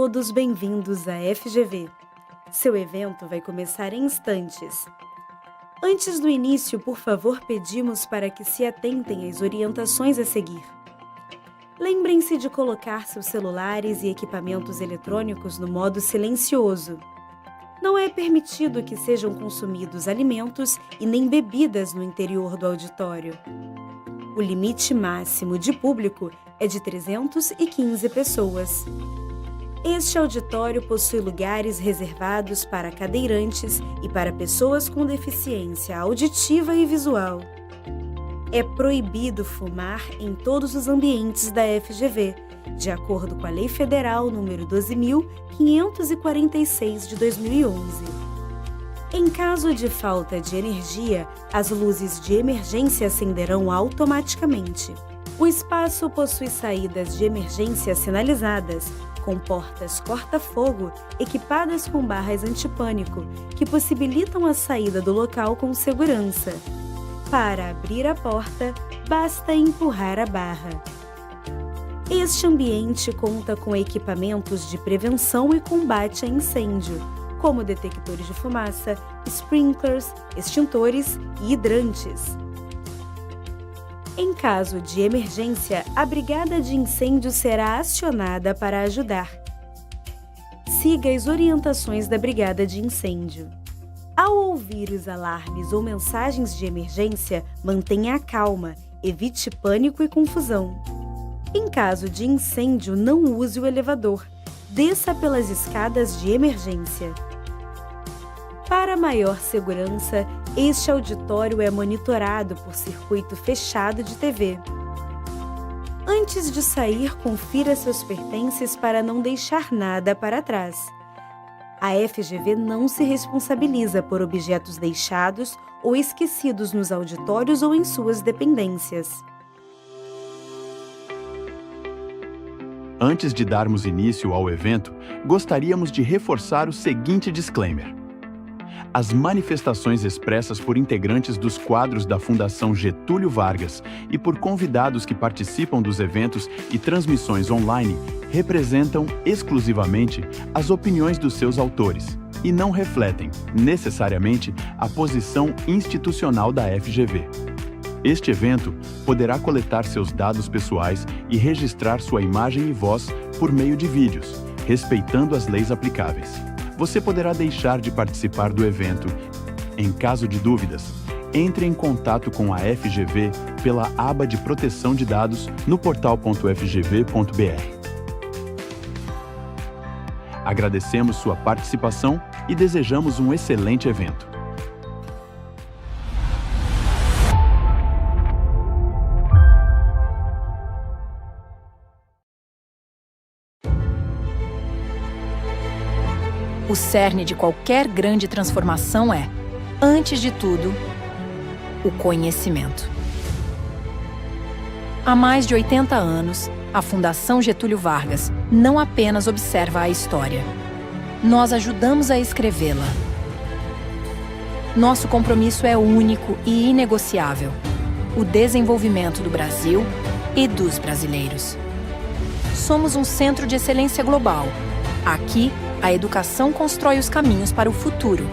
todos bem-vindos à FGV. Seu evento vai começar em instantes. Antes do início, por favor, pedimos para que se atentem às orientações a seguir. Lembrem-se de colocar seus celulares e equipamentos eletrônicos no modo silencioso. Não é permitido que sejam consumidos alimentos e nem bebidas no interior do auditório. O limite máximo de público é de 315 pessoas. Este auditório possui lugares reservados para cadeirantes e para pessoas com deficiência auditiva e visual. É proibido fumar em todos os ambientes da FGV, de acordo com a Lei Federal nº 12.546 de 2011. Em caso de falta de energia, as luzes de emergência acenderão automaticamente. O espaço possui saídas de emergência sinalizadas, com portas corta-fogo equipadas com barras antipânico, que possibilitam a saída do local com segurança. Para abrir a porta, basta empurrar a barra. Este ambiente conta com equipamentos de prevenção e combate a incêndio, como detectores de fumaça, sprinklers, extintores e hidrantes. Em caso de emergência, a brigada de incêndio será acionada para ajudar. Siga as orientações da brigada de incêndio. Ao ouvir os alarmes ou mensagens de emergência, mantenha a calma, evite pânico e confusão. Em caso de incêndio, não use o elevador. Desça pelas escadas de emergência. Para maior segurança, este auditório é monitorado por circuito fechado de TV. Antes de sair, confira seus pertences para não deixar nada para trás. A FGV não se responsabiliza por objetos deixados ou esquecidos nos auditórios ou em suas dependências. Antes de darmos início ao evento, gostaríamos de reforçar o seguinte disclaimer. As manifestações expressas por integrantes dos quadros da Fundação Getúlio Vargas e por convidados que participam dos eventos e transmissões online representam exclusivamente as opiniões dos seus autores e não refletem, necessariamente, a posição institucional da FGV. Este evento poderá coletar seus dados pessoais e registrar sua imagem e voz por meio de vídeos, respeitando as leis aplicáveis. Você poderá deixar de participar do evento. Em caso de dúvidas, entre em contato com a FGV pela aba de proteção de dados no portal.fgv.br. Agradecemos sua participação e desejamos um excelente evento. O cerne de qualquer grande transformação é, antes de tudo, o conhecimento. Há mais de 80 anos, a Fundação Getúlio Vargas não apenas observa a história. Nós ajudamos a escrevê-la. Nosso compromisso é único e inegociável: o desenvolvimento do Brasil e dos brasileiros. Somos um centro de excelência global. Aqui, a educação constrói os caminhos para o futuro.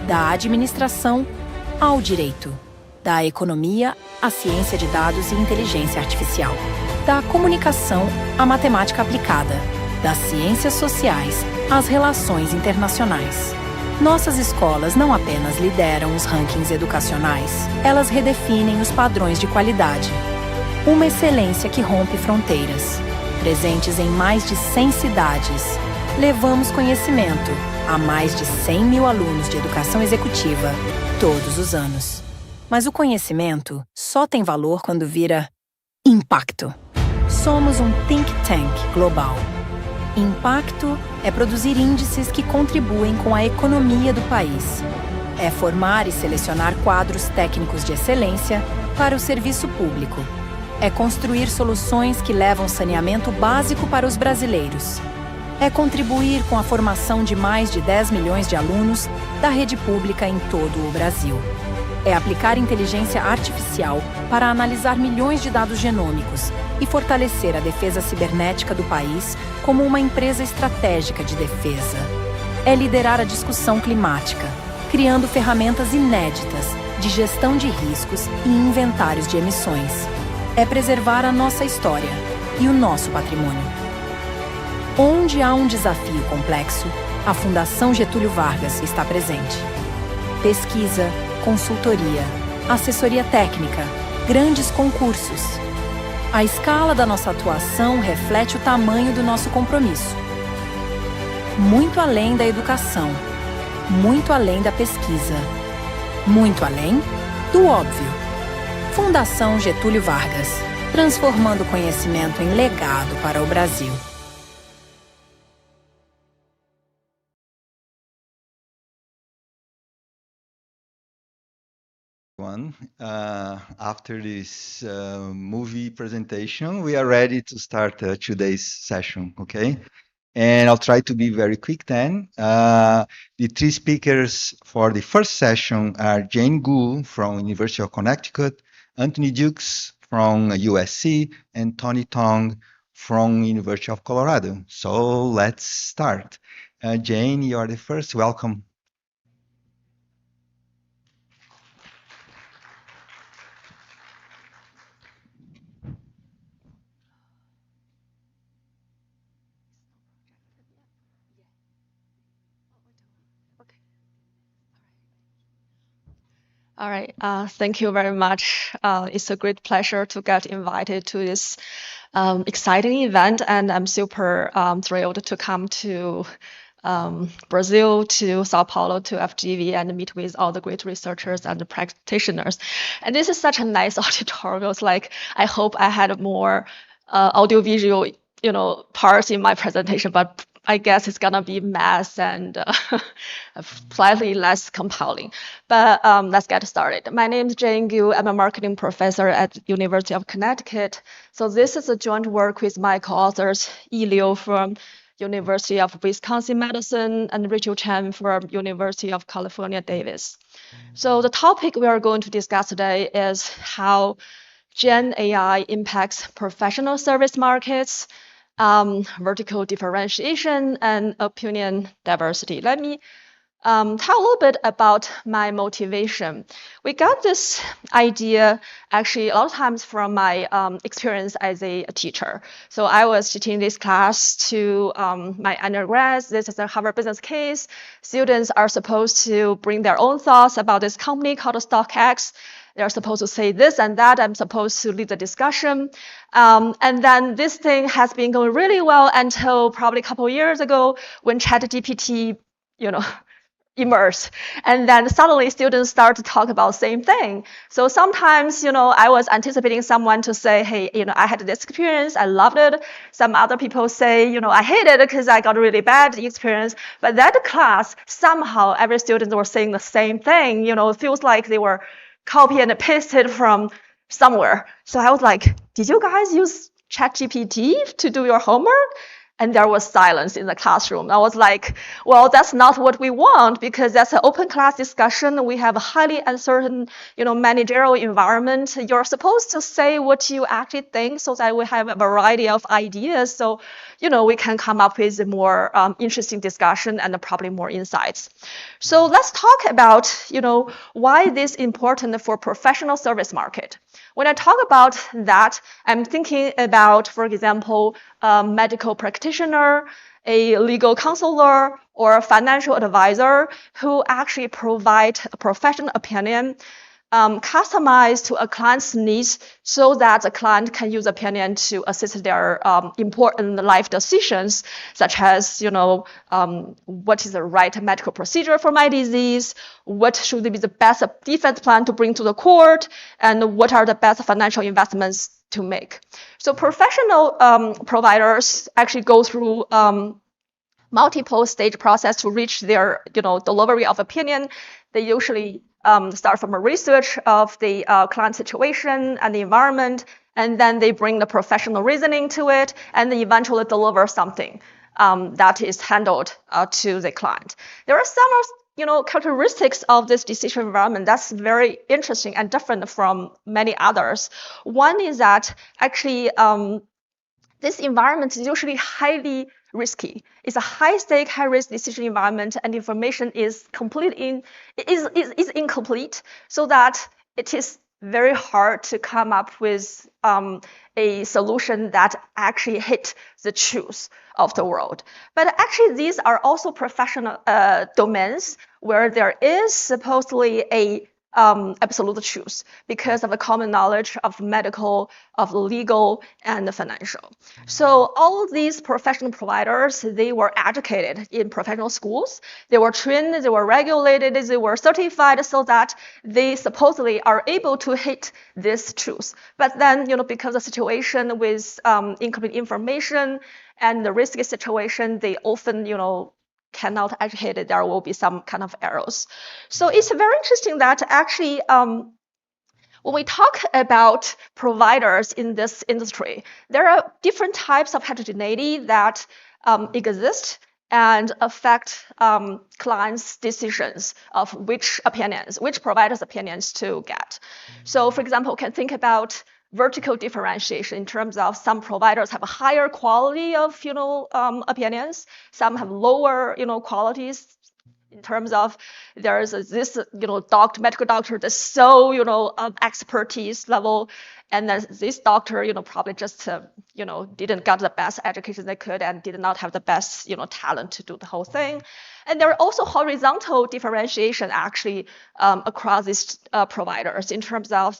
Da administração ao direito. Da economia à ciência de dados e inteligência artificial. Da comunicação à matemática aplicada. Das ciências sociais às relações internacionais. Nossas escolas não apenas lideram os rankings educacionais, elas redefinem os padrões de qualidade. Uma excelência que rompe fronteiras. Presentes em mais de 100 cidades, levamos conhecimento a mais de 100 mil alunos de educação executiva todos os anos. Mas o conhecimento só tem valor quando vira impacto. Somos um think tank global. Impacto é produzir índices que contribuem com a economia do país. É formar e selecionar quadros técnicos de excelência para o serviço público. É construir soluções que levam saneamento básico para os brasileiros. É contribuir com a formação de mais de 10 milhões de alunos da rede pública em todo o Brasil. É aplicar inteligência artificial para analisar milhões de dados genômicos e fortalecer a defesa cibernética do país como uma empresa estratégica de defesa. É liderar a discussão climática, criando ferramentas inéditas de gestão de riscos e inventários de emissões. É preservar a nossa história e o nosso patrimônio. Onde há um desafio complexo, a Fundação Getúlio Vargas está presente. Pesquisa, consultoria, assessoria técnica, grandes concursos. A escala da nossa atuação reflete o tamanho do nosso compromisso. Muito além da educação, muito além da pesquisa, muito além do óbvio. Fundação Getúlio Vargas, transformando o conhecimento em legado para o Brasil. After this movie presentation, we are ready to start today's session, okay? And I'll try to be very quick then. The three speakers for the first session are Jane Gu from University of Connecticut, Anthony Dukes from USC, and Tony Tong from University of Colorado. So let's start. Jane, you are the first. Welcome. All right, thank you very much. It's a great pleasure to get invited to this exciting event, and I'm super thrilled to come to Brazil, to Sao Paulo, to FGV, and meet with all the great researchers and the practitioners. And this is such a nice auditorium. It's like, I hope I had more audiovisual, parts in my presentation, but I guess it's gonna be mass and slightly less compelling. But let's get started. My name is Jane Gu. I'm a marketing professor at University of Connecticut. So this is a joint work with my co-authors, Yi Liu from University of Wisconsin-Madison and Rachel Chen from University of California, Davis. So the topic we are going to discuss today is how Gen AI impacts professional service markets, vertical differentiation, and opinion diversity. Let me talk a little bit about my motivation. We got this idea actually a lot of times from my experience as a teacher. So I was teaching this class to my undergrads. This is a Harvard business case. Students are supposed to bring their own thoughts about this company called StockX. They're supposed to say this and that. I'm supposed to lead the discussion. And then this thing has been going really well until probably a couple of years ago when ChatGPT, emerged. And then suddenly students start to talk about the same thing. So sometimes, I was anticipating someone to say, hey, I had this experience, I loved it. Some other people say, I hated it because I got a really bad experience. But that class, somehow every student was saying the same thing. It feels like they were copy and pasted from somewhere. So I was like, did you guys use ChatGPT to do your homework? And there was silence in the classroom. I was like, well, that's not what we want, because that's an open class discussion. We have a highly uncertain, managerial environment. You're supposed to say what you actually think so that we have a variety of ideas. So, we can come up with a more interesting discussion and probably more insights. So let's talk about, why this is important for professional service market. When I talk about that, I'm thinking about, for example, a medical practitioner, a legal counselor, or a financial advisor who actually provide a professional opinion customized to a client's needs so that the client can use opinion to assist their important life decisions, such as, what is the right medical procedure for my disease, what should be the best defense plan to bring to the court, and what are the best financial investments to make. So professional providers actually go through multiple stage process to reach their, delivery of opinion. They usually start from a research of the client situation and the environment, and then they bring the professional reasoning to it, and they eventually deliver something that is handled to the client. There are some characteristics of this decision environment that's very interesting and different from many others. One is that actually this environment is usually highly risky. It's a high-stake, high-risk decision environment, and information is is incomplete, so that it is very hard to come up with a solution that actually hit the truth of the world. But actually, these are also professional domains where there is supposedly a absolute truth because of the common knowledge of medical, of legal, and the financial. So all of these professional providers, they were educated in professional schools. They were trained, they were regulated, they were certified so that they supposedly are able to hit this truth. But then, because of the situation with incomplete information and the risky situation, they often, cannot actually hit it. There will be some kind of errors. So it's very interesting that actually when we talk about providers in this industry, there are different types of heterogeneity that exist and affect clients' decisions of which providers' opinions to get. So for example, we can think about vertical differentiation in terms of some providers have a higher quality of opinions, some have lower qualities in terms of there's this medical doctor that's so expertise level, and there's this doctor probably just didn't get the best education they could and did not have the best talent to do the whole thing. And there are also horizontal differentiation actually across these providers in terms of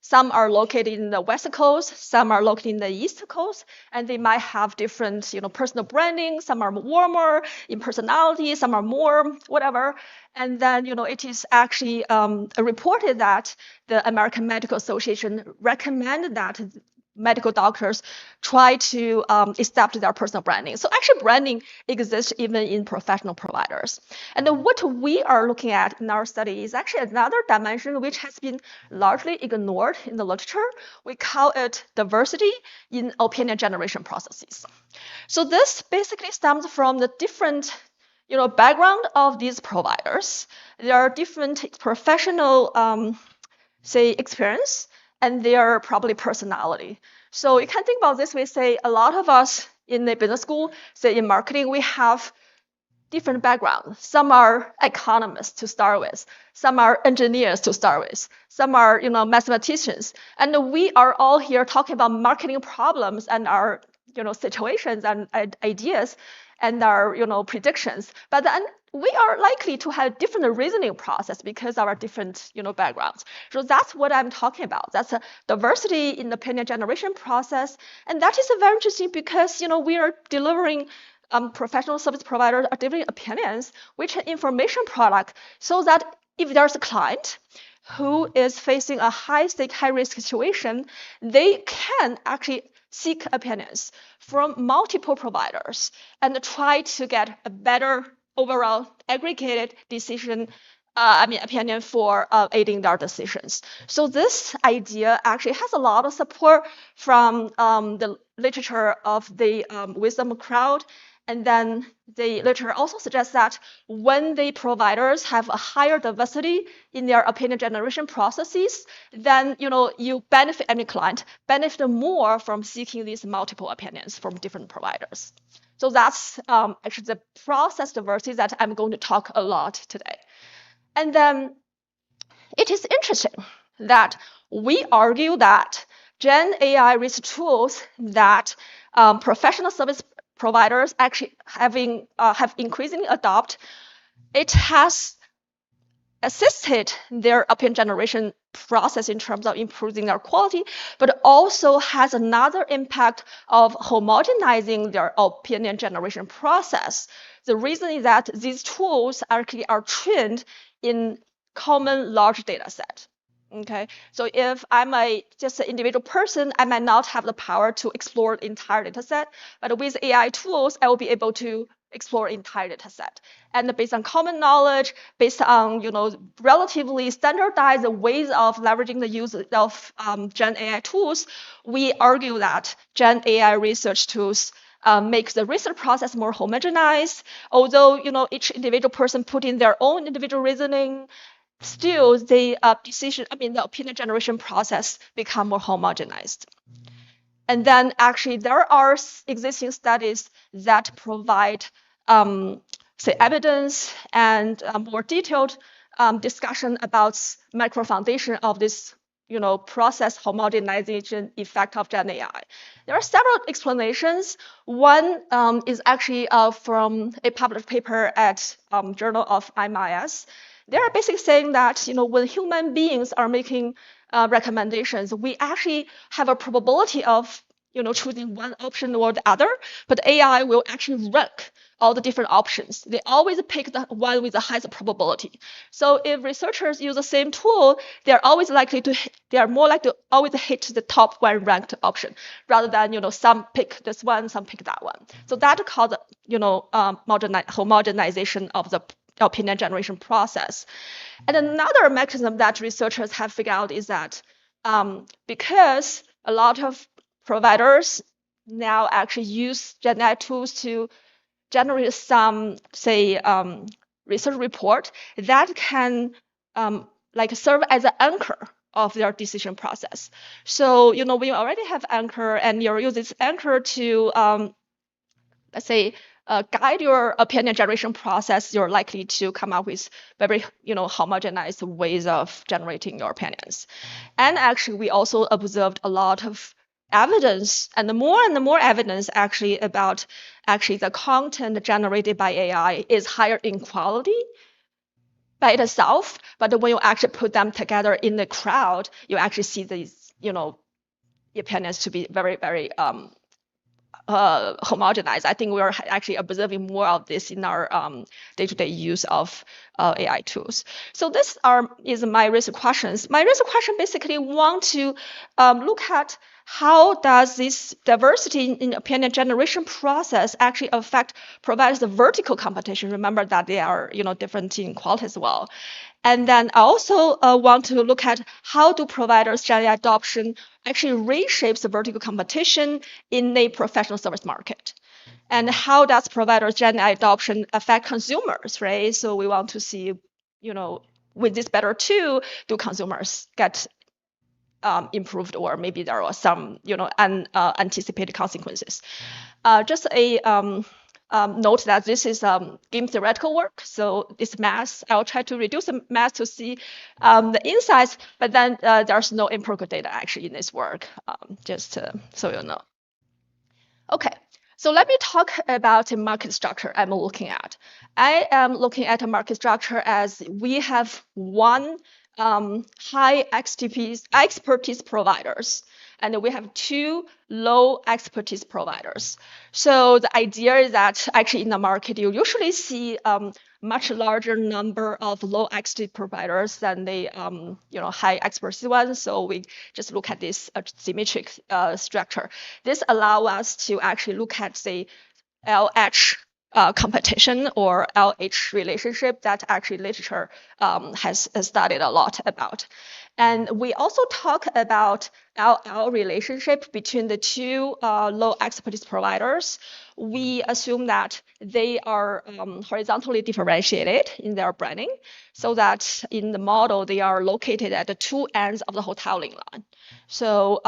some are located in the West Coast, some are located in the East Coast, and they might have different, personal branding. Some are warmer in personality, some are more whatever. And then, it is actually reported that the American Medical Association recommended that medical doctors try to establish their personal branding. So actually branding exists even in professional providers. And then what we are looking at in our study is actually another dimension which has been largely ignored in the literature. We call it diversity in opinion generation processes. So this basically stems from the different background of these providers. There are different professional, experience, and their probably personality. So you can think about this way, say a lot of us in the business school, say in marketing, we have different backgrounds. Some are economists to start with, some are engineers to start with, some are mathematicians. And we are all here talking about marketing problems and our situations and ideas and our predictions. But then we are likely to have different reasoning process because of our different backgrounds. So that's what I'm talking about. That's a diversity in the opinion generation process. And that is very interesting because we are delivering professional service providers are delivering opinions, which are information product, so that if there's a client who is facing a high-stake, high-risk situation, they can actually seek opinions from multiple providers and try to get a better overall aggregated decision, opinion for aiding their decisions. So this idea actually has a lot of support from the literature of the wisdom crowd. And then the literature also suggests that when the providers have a higher diversity in their opinion generation processes, then you benefit, any client benefit more from seeking these multiple opinions from different providers. So that's actually the process diversity that I'm going to talk a lot today. And then it is interesting that we argue that Gen AI research tools that professional service providers actually have increasingly adopt, it has assisted their opinion generation process in terms of improving their quality, but also has another impact of homogenizing their opinion generation process. The reason is that these tools actually are trained in common large data set. Okay, so if I'm just an individual person, I might not have the power to explore the entire data set, but with AI tools, I will be able to explore the entire data set. And based on common knowledge, based on relatively standardized ways of leveraging the use of Gen AI tools, we argue that Gen AI research tools make the research process more homogenized. Although, each individual person put in their own individual reasoning, still the the opinion generation process become more homogenized. And then actually there are existing studies that provide, say, evidence and more detailed discussion about micro foundation of this, process homogenization effect of Gen AI. There are several explanations. One is actually from a published paper at Journal of MIS. They are basically saying that, when human beings are making recommendations, we actually have a probability of, choosing one option or the other, but AI will actually rank all the different options. They always pick the one with the highest probability. So if researchers use the same tool, they are more likely to always hit the top one ranked option, rather than, some pick this one, some pick that one. So that causes, homogenization of the opinion generation process. And another mechanism that researchers have figured out is that because a lot of providers now actually use Gen AI tools to generate some, say, research report that can serve as an anchor of their decision process. So, when you already have anchor and you use this anchor to, let's say, guide your opinion generation process, you're likely to come up with very, homogenized ways of generating your opinions. And actually, we also observed a lot of evidence and more evidence actually about the content generated by AI is higher in quality by itself, but when you actually put them together in the crowd, you actually see these, opinions to be very, very homogenized. I think we are actually observing more of this in our day-to-day use of AI tools. So this is my research questions. My research question basically want to look at how does this diversity in opinion generation process actually affect providers the vertical competition. Remember that they are different in quality as well. And then I also want to look at how do providers' Gen AI adoption actually reshapes the vertical competition in the professional service market. And how does providers' Gen AI adoption affect consumers, right? So we want to see, with this better tool, do consumers get improved, or maybe there are some, unanticipated consequences. Just a note that this is game theoretical work, so it's math. I'll try to reduce the math to see the insights, but then there's no empirical data actually in this work, just so you know. Okay, so let me talk about the market structure I'm looking at. I am looking at a market structure as we have one high expertise providers, and we have two low expertise providers. So the idea is that actually in the market, you usually see much larger number of low expertise providers than the high expertise ones. So we just look at this symmetric structure. This allows us to actually look at the LH competition or LH relationship that actually literature has studied a lot about. And we also talk about LL relationship between the two low expertise providers. We assume that they are horizontally differentiated in their branding, so that in the model, they are located at the two ends of the whole tiling line. So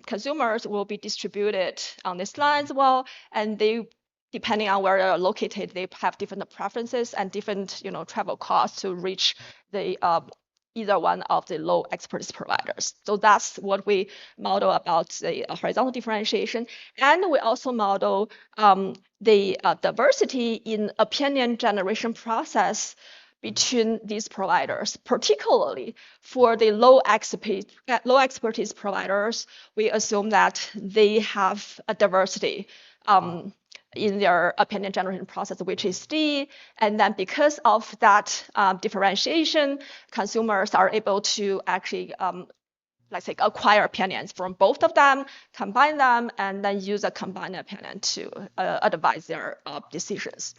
consumers will be distributed on this line as well, and they, depending on where they're located, they have different preferences and different travel costs to reach the either one of the low expertise providers. So that's what we model about the horizontal differentiation. And we also model the diversity in opinion generation process between these providers, particularly for the low expertise providers. We assume that they have a diversity in their opinion generation process, which is D. And then because of that differentiation, consumers are able to actually, let's say, acquire opinions from both of them, combine them, and then use a combined opinion to advise their decisions.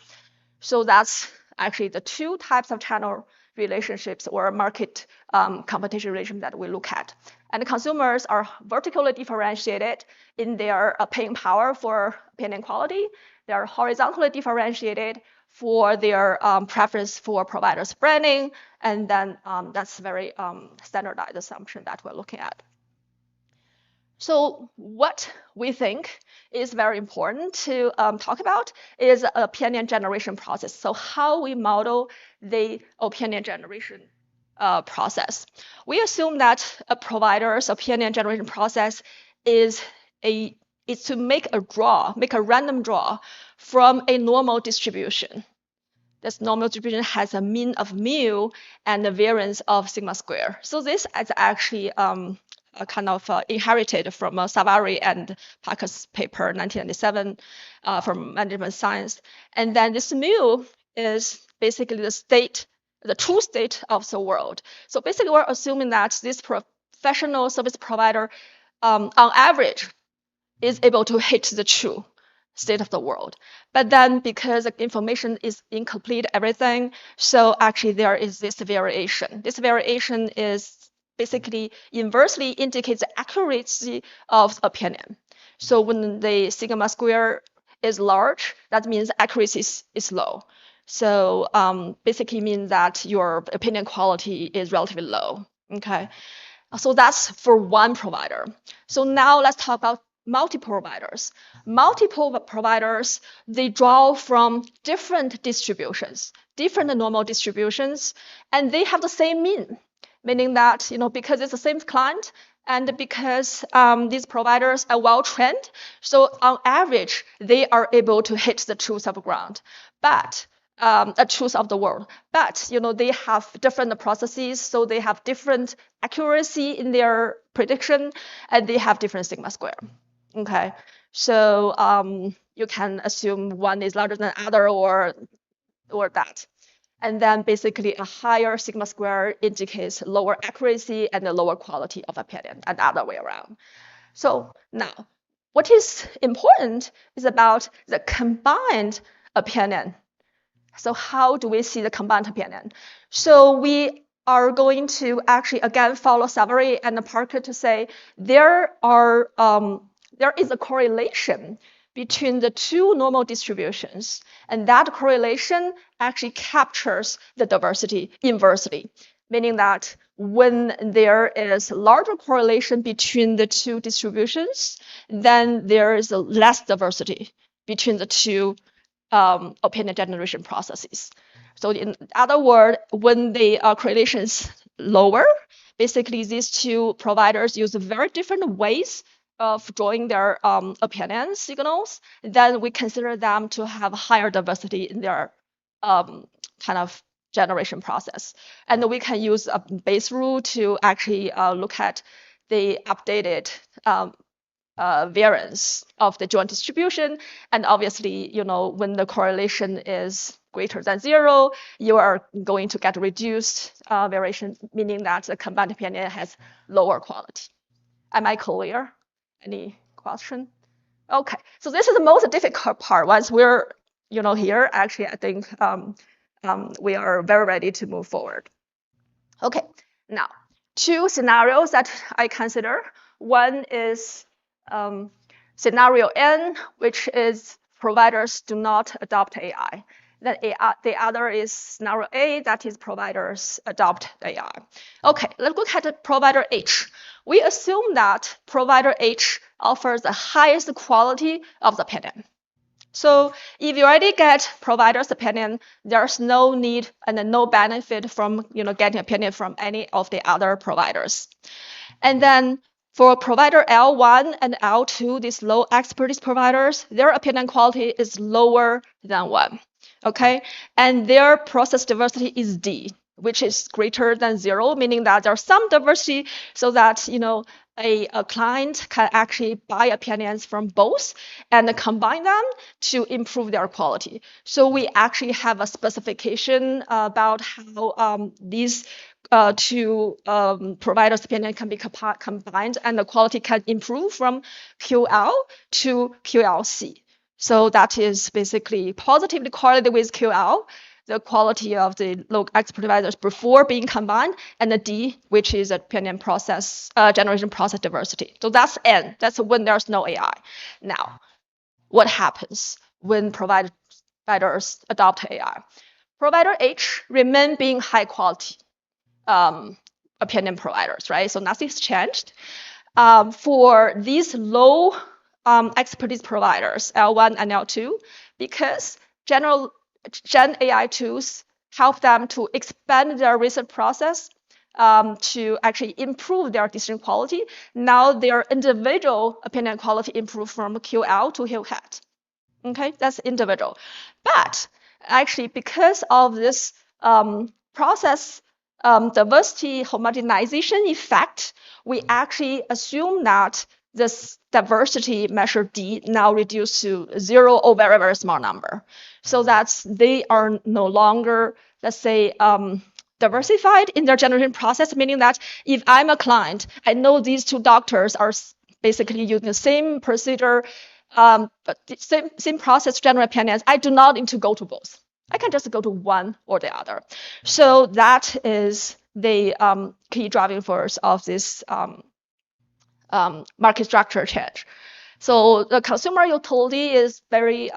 So that's actually the two types of channel relationships or market competition relations that we look at. And the consumers are vertically differentiated in their paying power for opinion quality. They are horizontally differentiated for their preference for providers' branding. And then that's a very standardized assumption that we're looking at. So what we think is very important to talk about is opinion generation process. So how we model the opinion generation process. We assume that a provider's opinion generation process is to make a random draw from a normal distribution. This normal distribution has a mean of mu and a variance of sigma square. So this is actually kind of inherited from Savary and Parker's paper 1997 from management science. And then this mu is basically the true state of the world. So basically we're assuming that this professional service provider on average is able to hit the true state of the world. But then because the information is incomplete, everything, so actually there is this variation. This variation is basically inversely indicates the accuracy of opinion. So when the sigma square is large, that means accuracy is low. So basically means that your opinion quality is relatively low. Okay, so that's for one provider. So now let's talk about multiple providers. Multiple providers, they draw from different distributions, different normal distributions, and they have the same mean, meaning that, because it's the same client and because these providers are well trained, so on average, they are able to hit the truth of ground, but the truth of the world. But, they have different processes, so they have different accuracy in their prediction, and they have different sigma square. Okay, so you can assume one is larger than other or that. And then basically a higher sigma square indicates lower accuracy and a lower quality of opinion, and the other way around. So now, what is important is about the combined opinion. So how do we see the combined opinion? So we are going to actually again follow Savary and Parker to say there is a correlation between the two normal distributions, and that correlation actually captures the diversity inversely, meaning that when there is larger correlation between the two distributions, then there is less diversity between the two opinion generation processes. So in other words, when the correlation is lower, basically these two providers use very different ways of drawing their opinion signals, then we consider them to have higher diversity in their kind of generation process. And we can use a base rule to actually look at the updated variance of the joint distribution. And obviously, when the correlation is greater than 0, you are going to get reduced variation, meaning that the combined opinion has lower quality. Am I clear? Any question? Okay, so this is the most difficult part. Once we're, here, actually, I think we are very ready to move forward. Okay, now, 2 scenarios that I consider. One is scenario N, which is providers do not adopt AI. Then the other is scenario A, that is providers adopt AI. Okay, let's look at provider H. We assume that provider H offers the highest quality of the opinion. So if you already get provider's opinion, there's no need and no benefit from getting opinion from any of the other providers. And then for provider L1 and L2, these low expertise providers, their opinion quality is lower than 1. Okay, and their process diversity is D, which is greater than 0, meaning that there's some diversity so that a client can actually buy opinions from both and combine them to improve their quality. So we actually have a specification about how these two providers' opinion can be combined and the quality can improve from QL to QLC. So that is basically positively correlated with QL the quality of the low expert providers before being combined, and the D, which is opinion process, generation process diversity. So that's N, that's when there's no AI. Now, what happens when providers adopt AI? Provider H remain being high quality opinion providers, right? So nothing's changed. For these low expertise providers, L1 and L2, because Gen AI tools help them to expand their research process to actually improve their decision quality. Now their individual opinion quality improved from QL to Hillcat. Okay, that's individual. But actually, because of this process diversity homogenization effect, we actually assume that this diversity measure D now reduced to 0 or very, very small number. So that's they are no longer, let's say, diversified in their generation process, meaning that if I'm a client, I know these two doctors are basically using the same procedure, but same process to generate opinions. I do not need to go to both. I can just go to one or the other. So that is the key driving force of this market structure change. So the consumer utility is very,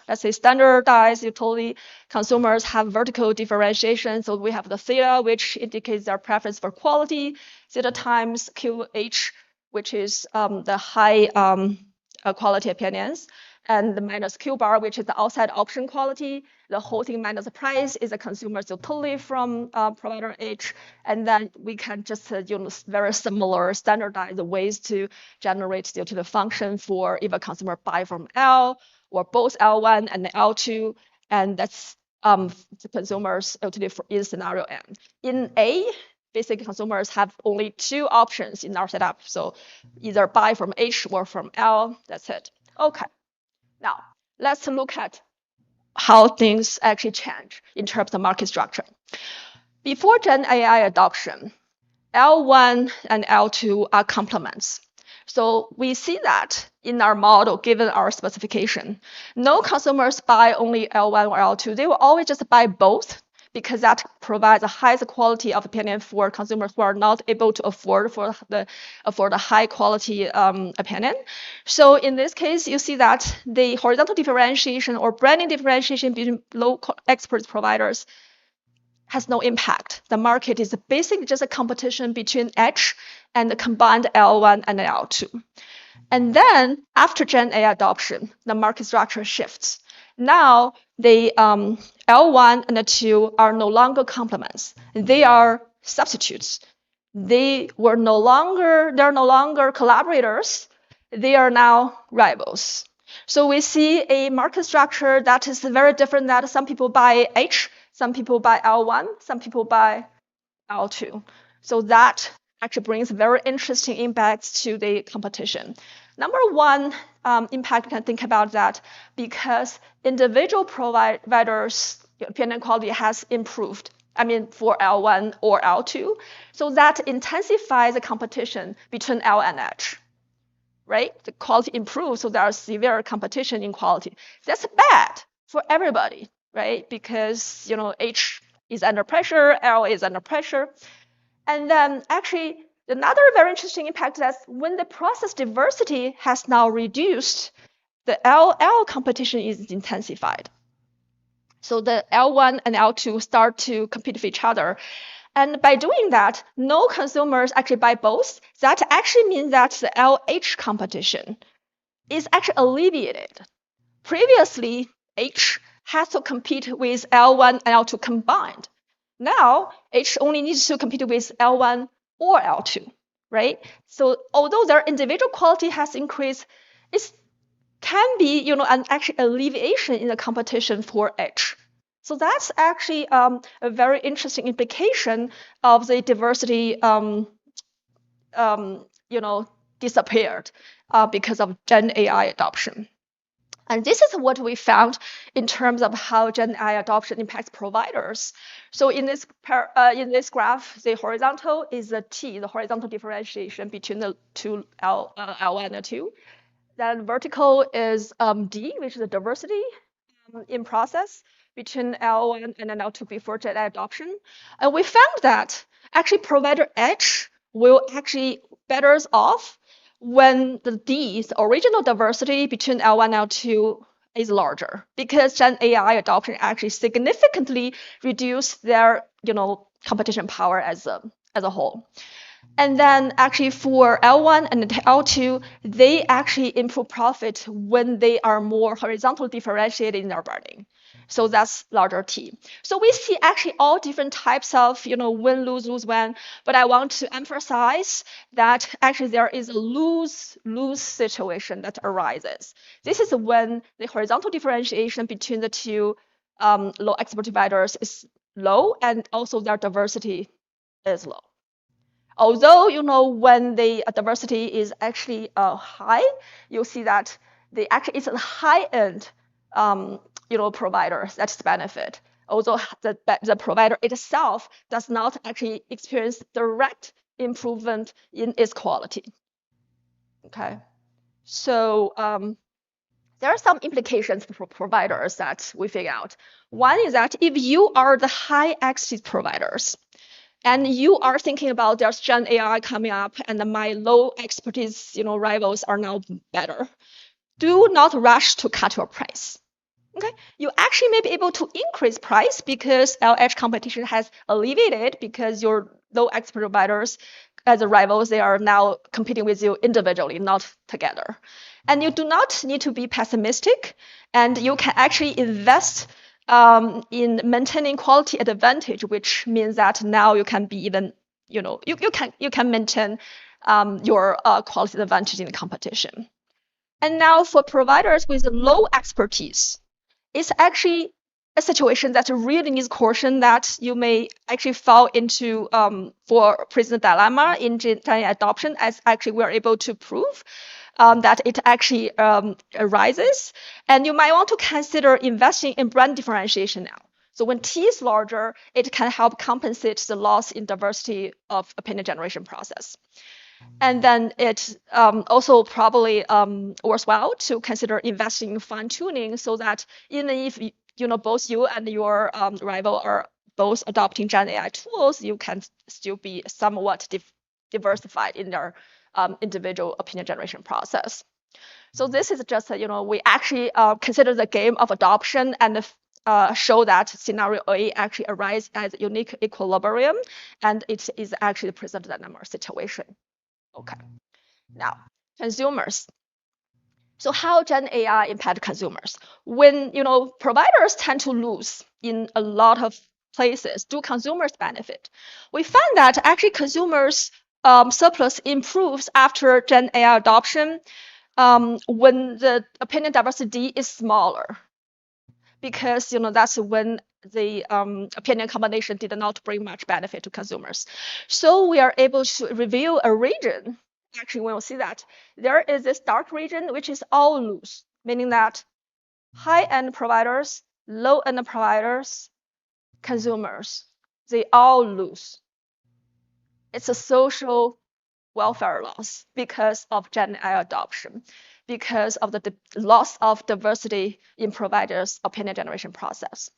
let's say, standardized utility. Consumers have vertical differentiation. So we have the theta, which indicates their preference for quality, theta times QH, which is the high quality opinions, and the minus Q bar, which is the outside option quality. The whole thing minus the price is a consumer's utility from provider H. And then we can just use very similar standardized ways to generate the utility function for if a consumer buy from L or both L1 and L2. And that's the consumer's utility in scenario M. In A, basic consumers have only two options in our setup. So either buy from H or from L, that's it. Okay, now let's look at how things actually change in terms of market structure. Before Gen AI adoption, L1 and L2 are complements. So we see that in our model, given our specification. No consumers buy only L1 or L2. They will always just buy both, because that provides the highest quality of opinion for consumers who are not able to afford a high quality opinion. So in this case, you see that the horizontal differentiation or branding differentiation between low experts providers has no impact. The market is basically just a competition between H and the combined L1 and L2. And then after Gen AI adoption, the market structure shifts. Now the L1 and the 2 are no longer complements. They are substitutes. They're no longer collaborators. They are now rivals. So we see a market structure that is very different, that some people buy H, some people buy L1, some people buy L2. So that actually brings very interesting impacts to the competition. Number one impact, you can think about that because individual providers' opinion quality has improved. I mean, for L1 or L2. So that intensifies the competition between L and H, right? The quality improves, so there's severe competition in quality. That's bad for everybody, right? Because, H is under pressure, L is under pressure. And then actually, another very interesting impact is when the process diversity has now reduced, the LL competition is intensified. So the L1 and L2 start to compete with each other. And by doing that, no consumers actually buy both. That actually means that the LH competition is actually alleviated. Previously, H has to compete with L1 and L2 combined. Now, H only needs to compete with L1 or L2, right? So although their individual quality has increased, it can be, an actually alleviation in the competition for H. So that's actually a very interesting implication of the diversity, disappeared because of Gen AI adoption. And this is what we found in terms of how Gen AI adoption impacts providers. So in this graph, the horizontal is the T, the horizontal differentiation between the two L1 and L2. Then vertical is D, which is the diversity in process. between L1 and L2 before Gen AI adoption. And we found that actually provider H will actually better off when the original diversity between L1 and L2 is larger, because Gen AI adoption actually significantly reduced their competition power as a whole. And then actually for L1 and L2, they actually improve profit when they are more horizontally differentiated in their burning. So that's larger T. So we see actually all different types of win, lose, lose, win. But I want to emphasize that actually there is a lose-lose situation that arises. This is when the horizontal differentiation between the two low expert providers is low, and also their diversity is low. Although when the diversity is actually high, you'll see that it's a high-end providers that's benefit. Although the provider itself does not actually experience direct improvement in its quality. Okay, so there are some implications for providers that we figure out. One is that if you are the high exit providers, and you are thinking about there's Gen AI coming up, and my low expertise, rivals are now better, do not rush to cut your price. Okay, you actually may be able to increase price because LH competition has alleviated, because your low expert providers as a rivals, they are now competing with you individually, not together. And you do not need to be pessimistic, and you can actually invest in maintaining quality advantage, which means that now you can be even, you can maintain your quality advantage in the competition. And now for providers with low expertise, it's actually a situation that really needs caution, that you may actually fall into for prisoner dilemma in Gen AI adoption, as actually we are able to prove that it actually arises. And you might want to consider investing in brand differentiation now. So when T is larger, it can help compensate the loss in diversity of opinion generation process. And then it also probably worthwhile to consider investing in fine tuning, so that even if both you and your rival are both adopting Gen AI tools, you can still be somewhat diversified in their individual opinion generation process. So this is just we actually consider the game of adoption and show that scenario A actually arises as a unique equilibrium, and it is actually the present dilemma situation. Okay, now consumers. So how Gen AI impact consumers? When providers tend to lose in a lot of places, do consumers benefit? We found that actually consumers surplus improves after Gen AI adoption when the opinion diversity is smaller, because that's when the opinion combination did not bring much benefit to consumers. So we are able to reveal a region. Actually, we will see that there is this dark region which is all loose, meaning that high-end providers, low-end providers, consumers, they all lose. It's a social welfare loss because of Gen AI adoption, because of the loss of diversity in providers' opinion generation process.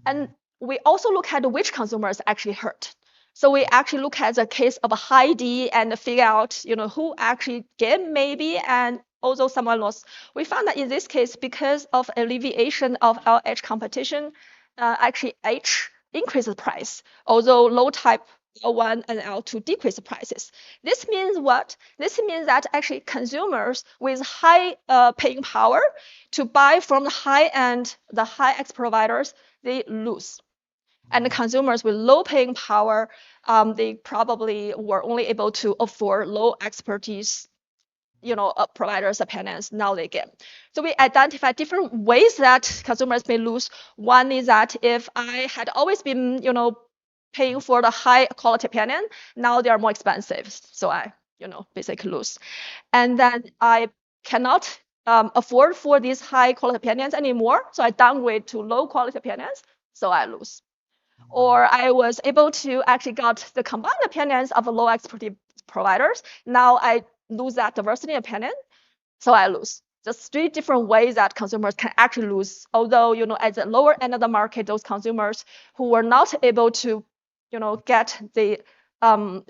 And we also look at which consumers actually hurt. So we actually look at the case of a high D and figure out, who actually gained maybe, and although someone lost. We found that in this case, because of alleviation of LH competition, actually H increases price, although low type L1 and L2 decrease the prices. This means what? This means that actually consumers with high paying power to buy from the high-end, the high-X providers, they lose. And the consumers with low paying power, they probably were only able to afford low expertise providers' opinions. Now they get. So we identify different ways that consumers may lose. One is that if I had always been, paying for the high quality opinion, now they are more expensive. So I, basically lose. And then I cannot afford for these high quality opinions anymore. So I downgrade to low quality opinions. So I lose. Or I was able to actually got the combined opinions of low expertise providers. Now I lose that diversity opinion. So I lose. just 3 different ways that consumers can actually lose. Although, at the lower end of the market, those consumers who were not able to, get the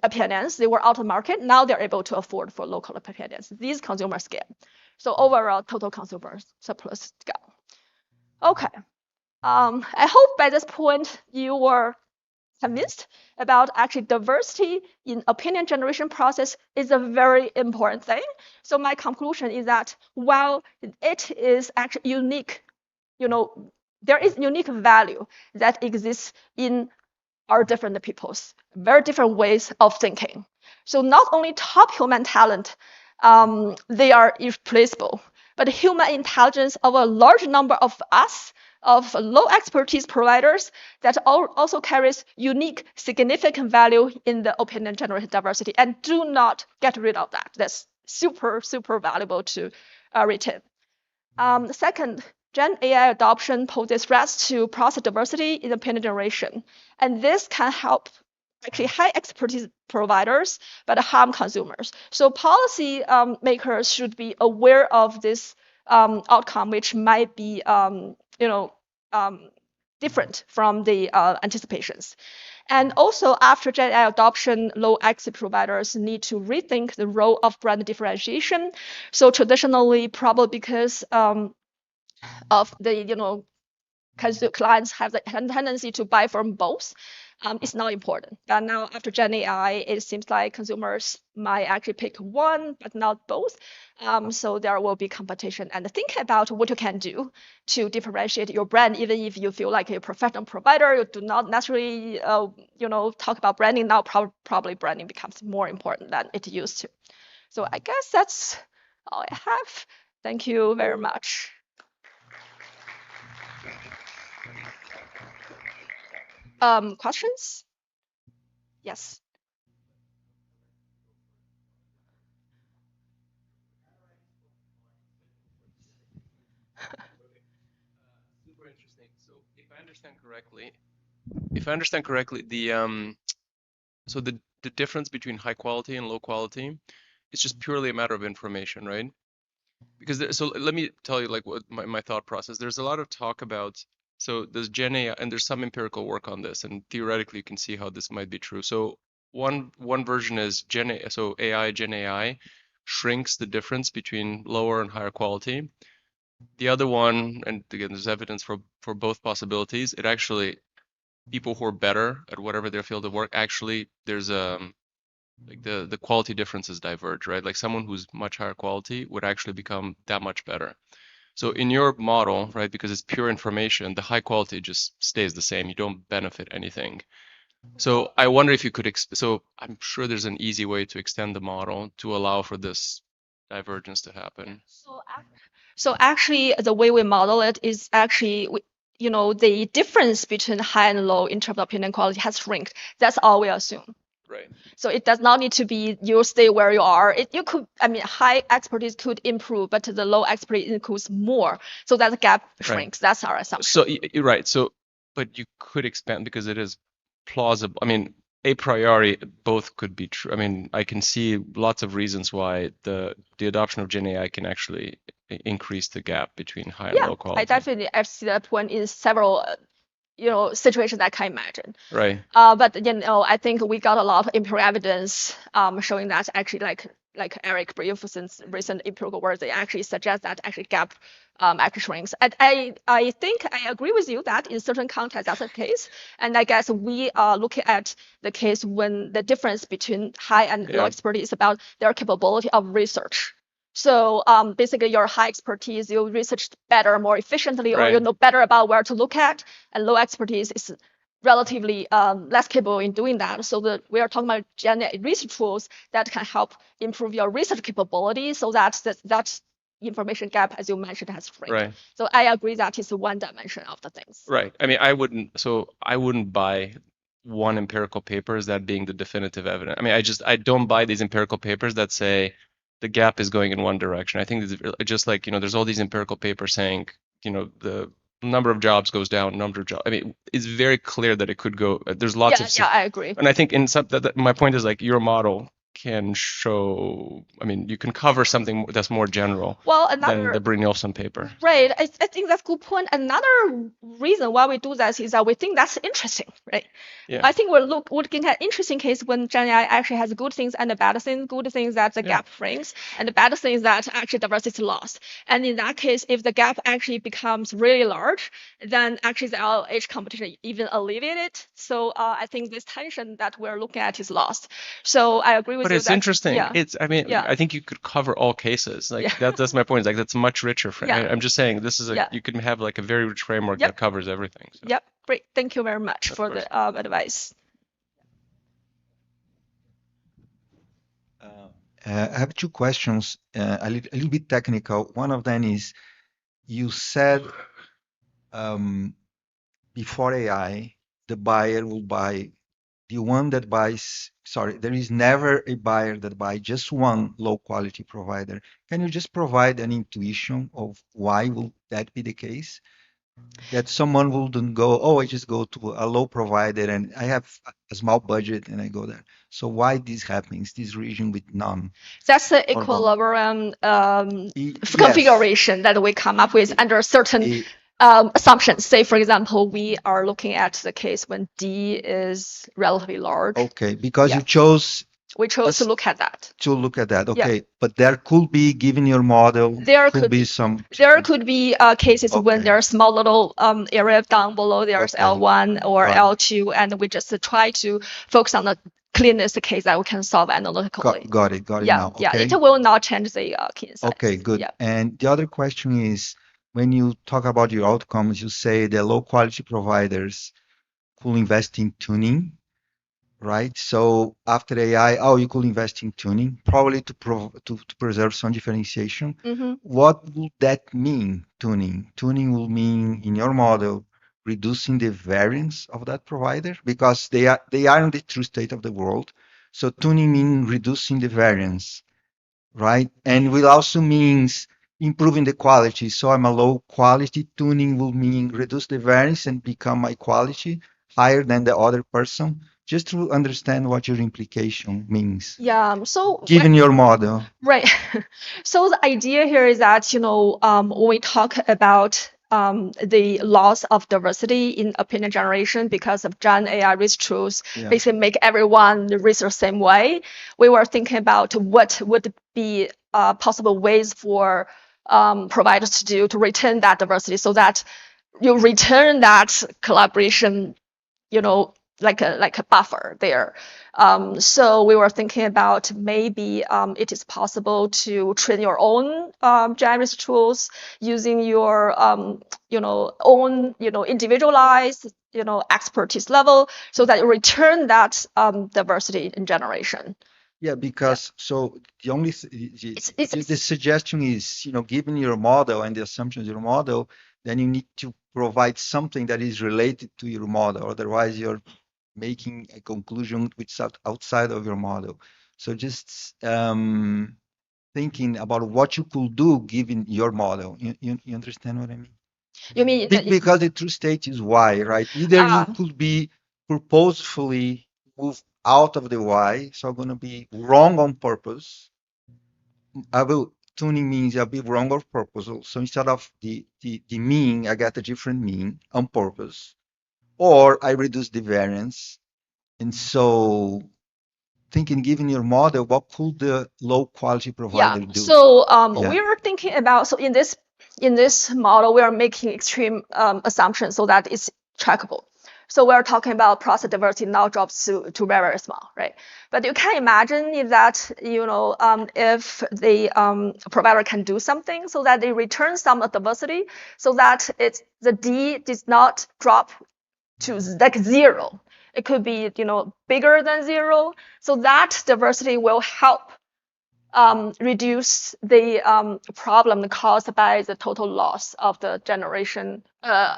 opinions, they were out of market. Now they're able to afford for local opinions. These consumers scale. So overall, total consumer surplus scale. Okay. I hope by this point you were convinced about actually diversity in opinion generation process is a very important thing. So my conclusion is that while it is actually unique, there is unique value that exists in our different people's very different ways of thinking. So not only top human talent, they are irreplaceable, but human intelligence of a large number of us, of low expertise providers, that also carries unique, significant value in the opinion generation diversity, and do not get rid of that. That's super, super valuable to retain. Second, Gen AI adoption poses threats to process diversity in opinion generation, and this can help actually high expertise providers, but harm consumers. So policy makers should be aware of this outcome, which might be different from the anticipations. And also, after Gen AI adoption, low exit providers need to rethink the role of brand differentiation. So traditionally, probably because of the clients have the tendency to buy from both, it's not important. But now after Gen AI, it seems like consumers might actually pick one, but not both. So there will be competition. And think about what you can do to differentiate your brand, even if you feel like a professional provider, you do not necessarily, talk about branding. Now probably branding becomes more important than it used to. So I guess that's all I have. Thank you very much. Questions? Yes. Super interesting. So if I understand correctly, the difference between high quality and low quality is just purely a matter of information, right? Because so let me tell you like what my thought process. There's a lot of talk about, so there's Gen AI and there's some empirical work on this, and theoretically you can see how this might be true. So one version is Gen AI shrinks the difference between lower and higher quality. The other one, and again, there's evidence for both possibilities. It actually, people who are better at whatever their field of work, actually there's like the quality differences diverge, right? Like someone who's much higher quality would actually become that much better. So in your model, right, because it's pure information, the high quality just stays the same. You don't benefit anything. So I wonder if you could, so I'm sure there's an easy way to extend the model to allow for this divergence to happen. So actually, the way we model it is actually, the difference between high and low in terms of opinion quality has shrinked. That's all we assume. Right. So it does not need to be you stay where you are. High expertise could improve, but the low expertise includes more. So that gap shrinks. Right. That's our assumption. So you're right. So, but you could expand because it is plausible. I mean, a priori, both could be true. I mean, I can see lots of reasons why the adoption of Gen AI can actually increase the gap between high and low quality. I definitely see that point in several situations I can imagine. Right. But I think we got a lot of empirical evidence showing that actually, like Eric briefed since recent empirical work, they actually suggest that actually gap actually shrinks. And I think I agree with you that in certain contexts that's the case. And I guess we are looking at the case when the difference between high and low expertise is about their capability of research. So basically, your high expertise, you research better, more efficiently, or you know better about where to look at, and low expertise is relatively less capable in doing that. So we are talking about Gen AI research tools that can help improve your research capability, so that information gap, as you mentioned, has shrunk. Right. So I agree that is one dimension of the things. Right. I mean, I wouldn't buy one empirical paper as that being the definitive evidence. I mean, I don't buy these empirical papers that say the gap is going in one direction. I think it's just like, there's all these empirical papers saying, the number of jobs goes down, number of jobs. I mean, it's very clear that it could go, there's lots of. Yeah, I agree. And I think in some, my point is like your model can show, I mean, you can cover something that's more general Well, than the Brynjolfsson paper. Right. I think that's a good point. Another reason why we do that is that we think that's interesting, right? Yeah. I think we're looking at interesting case when Gen AI actually has good things and the bad things. Good things that the gap brings, and the bad things that actually diversity is lost. And in that case, if the gap actually becomes really large, then actually the LH competition even alleviated. So I think this tension that we're looking at is lost. So I agree with you. But it's interesting. Yeah. I mean, I think you could cover all cases. Like that's my point. Like that's much richer. I'm just saying this is you can have like a very rich framework that covers everything. So. Yep. Great. Thank you very much for the advice. I have two questions, a little bit technical. One of them is, you said before AI, the buyer will buy, the one that buys, sorry, there is never a buyer that buys just one low quality provider. Can you just provide an intuition of why will that be the case? That someone wouldn't go, oh, I just go to a low provider and I have a small budget and I go there. So why this happens, this region with none? That's the equilibrium configuration that we come up with under certain assumptions. Say, for example, we are looking at the case when D is relatively large. Okay, because you chose... We chose to look at that. To look at that, okay. But there could be, given your model, there could be some... There could be cases when there's small little area down below, there's L1 or L2, and we just try to focus on the cleanest case that we can solve analytically. Got it now. Yeah, it will not change the key insights. Okay, good. And the other question is, when you talk about your outcomes, you say the low quality providers could invest in tuning, right? So after AI, you could invest in tuning, probably to preserve some differentiation. What would that mean, tuning? Tuning will mean, in your model, reducing the variance of that provider, because they are in the true state of the world. So tuning means reducing the variance, right? And will also means improving the quality. So I'm a low quality, tuning will mean reduce the variance and become my quality higher than the other person. Just to understand what your implication means. Yeah. So given your model. Right. So the idea here is that, when we talk about the loss of diversity in opinion generation because of Gen AI risk truths, basically make everyone risk the same way, we were thinking about what would be possible ways for providers to do to retain that diversity, so that you return that collaboration, like a buffer there. So we were thinking about maybe it is possible to train your own generous tools using your own individualized expertise level, so that you return that diversity in generation. Yeah, because so the only the suggestion is, given your model and the assumptions of your model, then you need to provide something that is related to your model. Otherwise, you're making a conclusion which is outside of your model. So just thinking about what you could do given your model. You understand what I mean? You mean because the true state is Y, right? Either you could be purposefully move out of the Y, so I'm going to be wrong on purpose. Tuning means I'll be wrong on purpose. So instead of the mean, I get a different mean on purpose. Or I reduce the variance. And so thinking, given your model, what could the low quality provider do? So we are thinking about, so in this model, we are making extreme assumptions so that it's trackable. So we're talking about process diversity now drops to very, very small, right? But you can imagine that, if the provider can do something so that they return some diversity, so that the D does not drop to like zero. It could be, bigger than zero. So that diversity will help reduce the problem caused by the total loss of the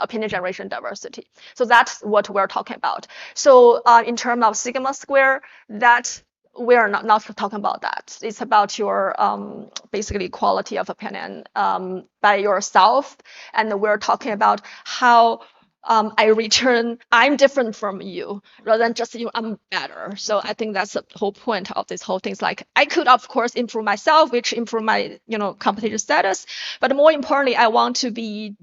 opinion generation diversity. So that's what we're talking about. So in terms of sigma square, that we are not talking about that. It's about your basically quality of opinion by yourself, and we're talking about how I return, I'm different from you, rather than just I'm better. So I think that's the whole point of this whole thing. It's like I could, of course, improve myself, which improve my competitive status. But more importantly, I want to be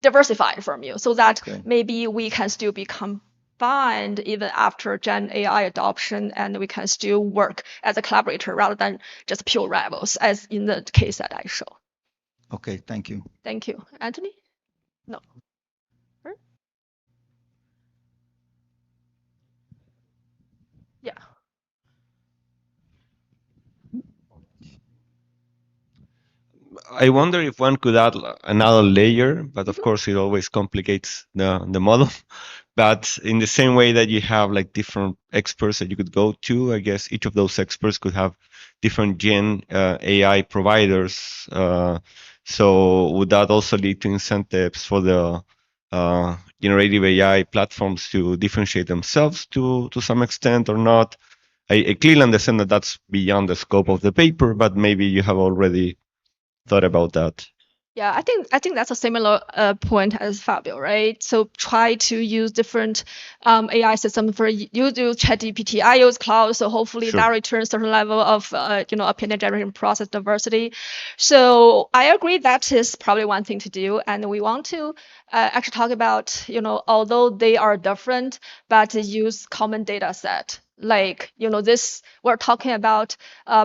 diversified from you, so that maybe we can still be combined even after Gen AI adoption, and we can still work as a collaborator rather than just pure rivals, as in the case that I show. Okay, thank you. Thank you. Anthony? No. Her? Yeah. I wonder if one could add another layer, but of course it always complicates the model. But in the same way that you have like different experts that you could go to, I guess each of those experts could have different Gen AI providers. So would that also lead to incentives for the generative AI platforms to differentiate themselves to some extent or not? I clearly understand that that's beyond the scope of the paper, but maybe you have already thought about that. Yeah, I think that's a similar point as Fabio, right? So try to use different AI systems. For you use ChatGPT, I use Cloud, so hopefully that returns certain level of opinion generation process diversity. So I agree that is probably one thing to do, and we want to actually talk about although they are different, but use common data set. Like, this, we're talking about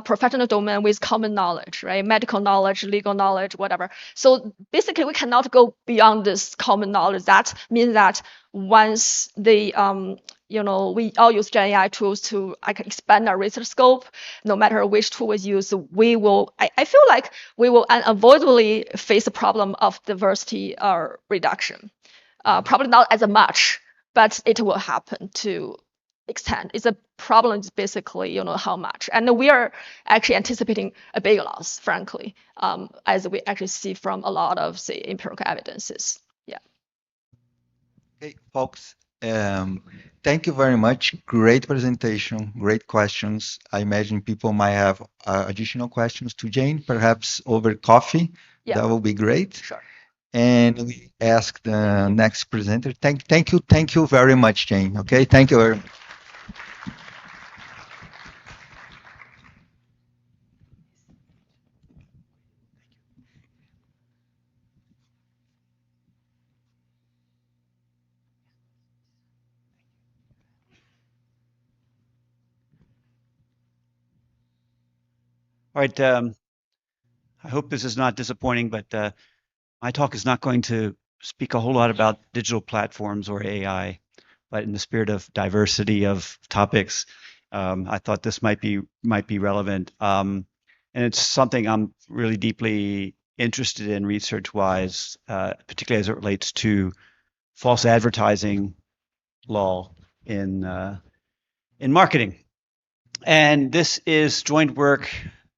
professional domain with common knowledge, right? Medical knowledge, legal knowledge, whatever. So basically, we cannot go beyond this common knowledge. That means that once we all use Gen AI tools to expand our research scope, no matter which tool we use, we will, I feel like we will unavoidably face the problem of diversity reduction. Probably not as much, but it will happen to extent. It's a problem is basically, how much. And we are actually anticipating a big loss, frankly, as we actually see from a lot of, say, empirical evidences. Yeah. Okay, folks, thank you very much. Great presentation, great questions. I imagine people might have additional questions to Jane, perhaps over coffee. Yeah. That will be great. Sure. And we ask the next presenter. Thank you very much, Jane. Okay, thank you very much. All right, I hope this is not disappointing, but my talk is not going to speak a whole lot about digital platforms or AI, but in the spirit of diversity of topics, I thought this might be relevant. And it's something I'm really deeply interested in research-wise, particularly as it relates to false advertising law in marketing. And this is joint work,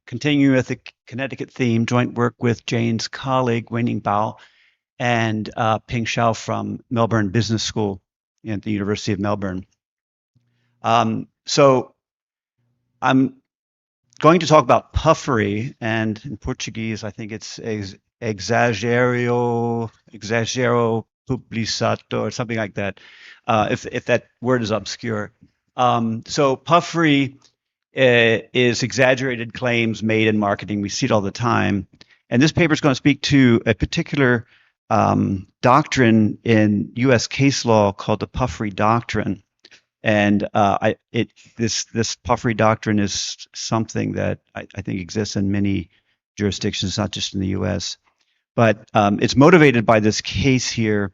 continuing with the Connecticut theme, joint work with Jane's colleague, Wening Bao, and Ping Xiao from Melbourne Business School at the University of Melbourne. So I'm going to talk about puffery, and in Portuguese, I think it's exagero publicato or something like that, if that word is obscure. So puffery is exaggerated claims made in marketing. We see it all the time. And this paper is going to speak to a particular doctrine in U.S. case law called the puffery doctrine. And this puffery doctrine is something that I think exists in many jurisdictions, not just in the U.S. But it's motivated by this case here,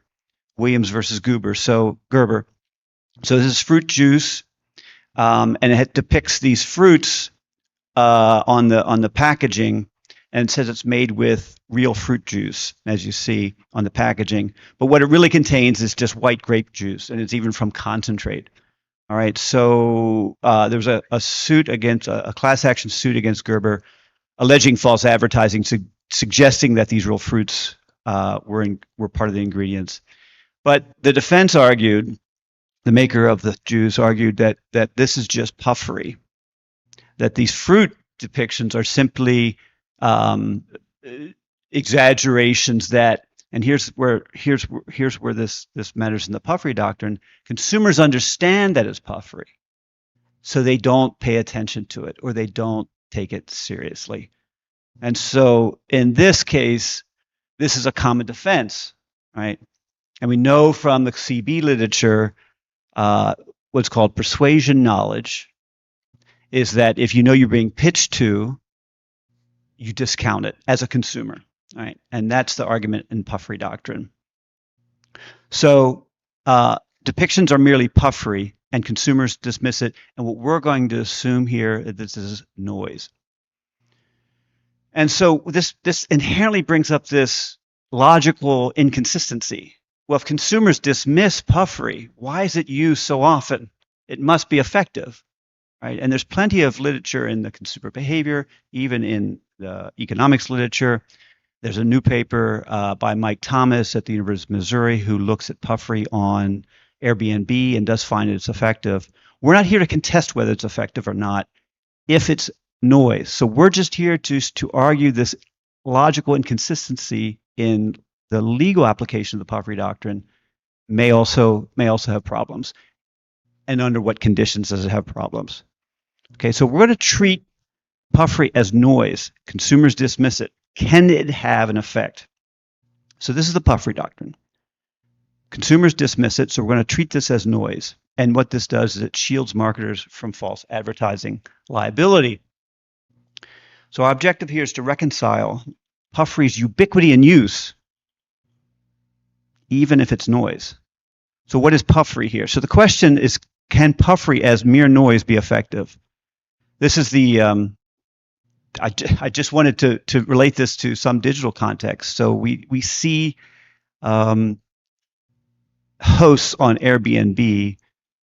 Williams versus Gerber. So this is fruit juice. And it depicts these fruits on the packaging, and it says it's made with real fruit juice, as you see on the packaging. But what it really contains is just white grape juice, and it's even from concentrate. All right. So there's a suit against a class action suit against Gerber, alleging false advertising, suggesting that these real fruits were part of the ingredients. But the defense argued. The maker of the juice argued that this is just puffery, that these fruit depictions are simply exaggerations that And here's where this matters in the puffery doctrine. Consumers understand that it's puffery, so they don't pay attention to it or they don't take it seriously. And so in this case, this is a common defense, right? And we know from the CB literature, what's called persuasion knowledge is that if you know you're being pitched to, you discount it as a consumer, right? And that's the argument in puffery doctrine. So depictions are merely puffery and consumers dismiss it. And what we're going to assume here is this is noise. And so this inherently brings up this logical inconsistency. Well, if consumers dismiss puffery, why is it used so often? It must be effective, right? And there's plenty of literature in the consumer behavior, even in the economics literature. There's a new paper by Mike Thomas at the University of Missouri who looks at puffery on Airbnb and does find it's effective. We're not here to contest whether it's effective or not if it's noise. So we're just here to argue this logical inconsistency in the legal application of the puffery doctrine may also have problems. And under what conditions does it have problems? Okay, so we're going to treat puffery as noise. Consumers dismiss it. Can it have an effect? So this is the puffery doctrine. Consumers dismiss it, so we're going to treat this as noise. And what this does is it shields marketers from false advertising liability. So our objective here is to reconcile puffery's ubiquity in use, even if it's noise. So what is puffery here? So the question is, can puffery as mere noise be effective? This is the, I just wanted to relate this to some digital context. So we see hosts on Airbnb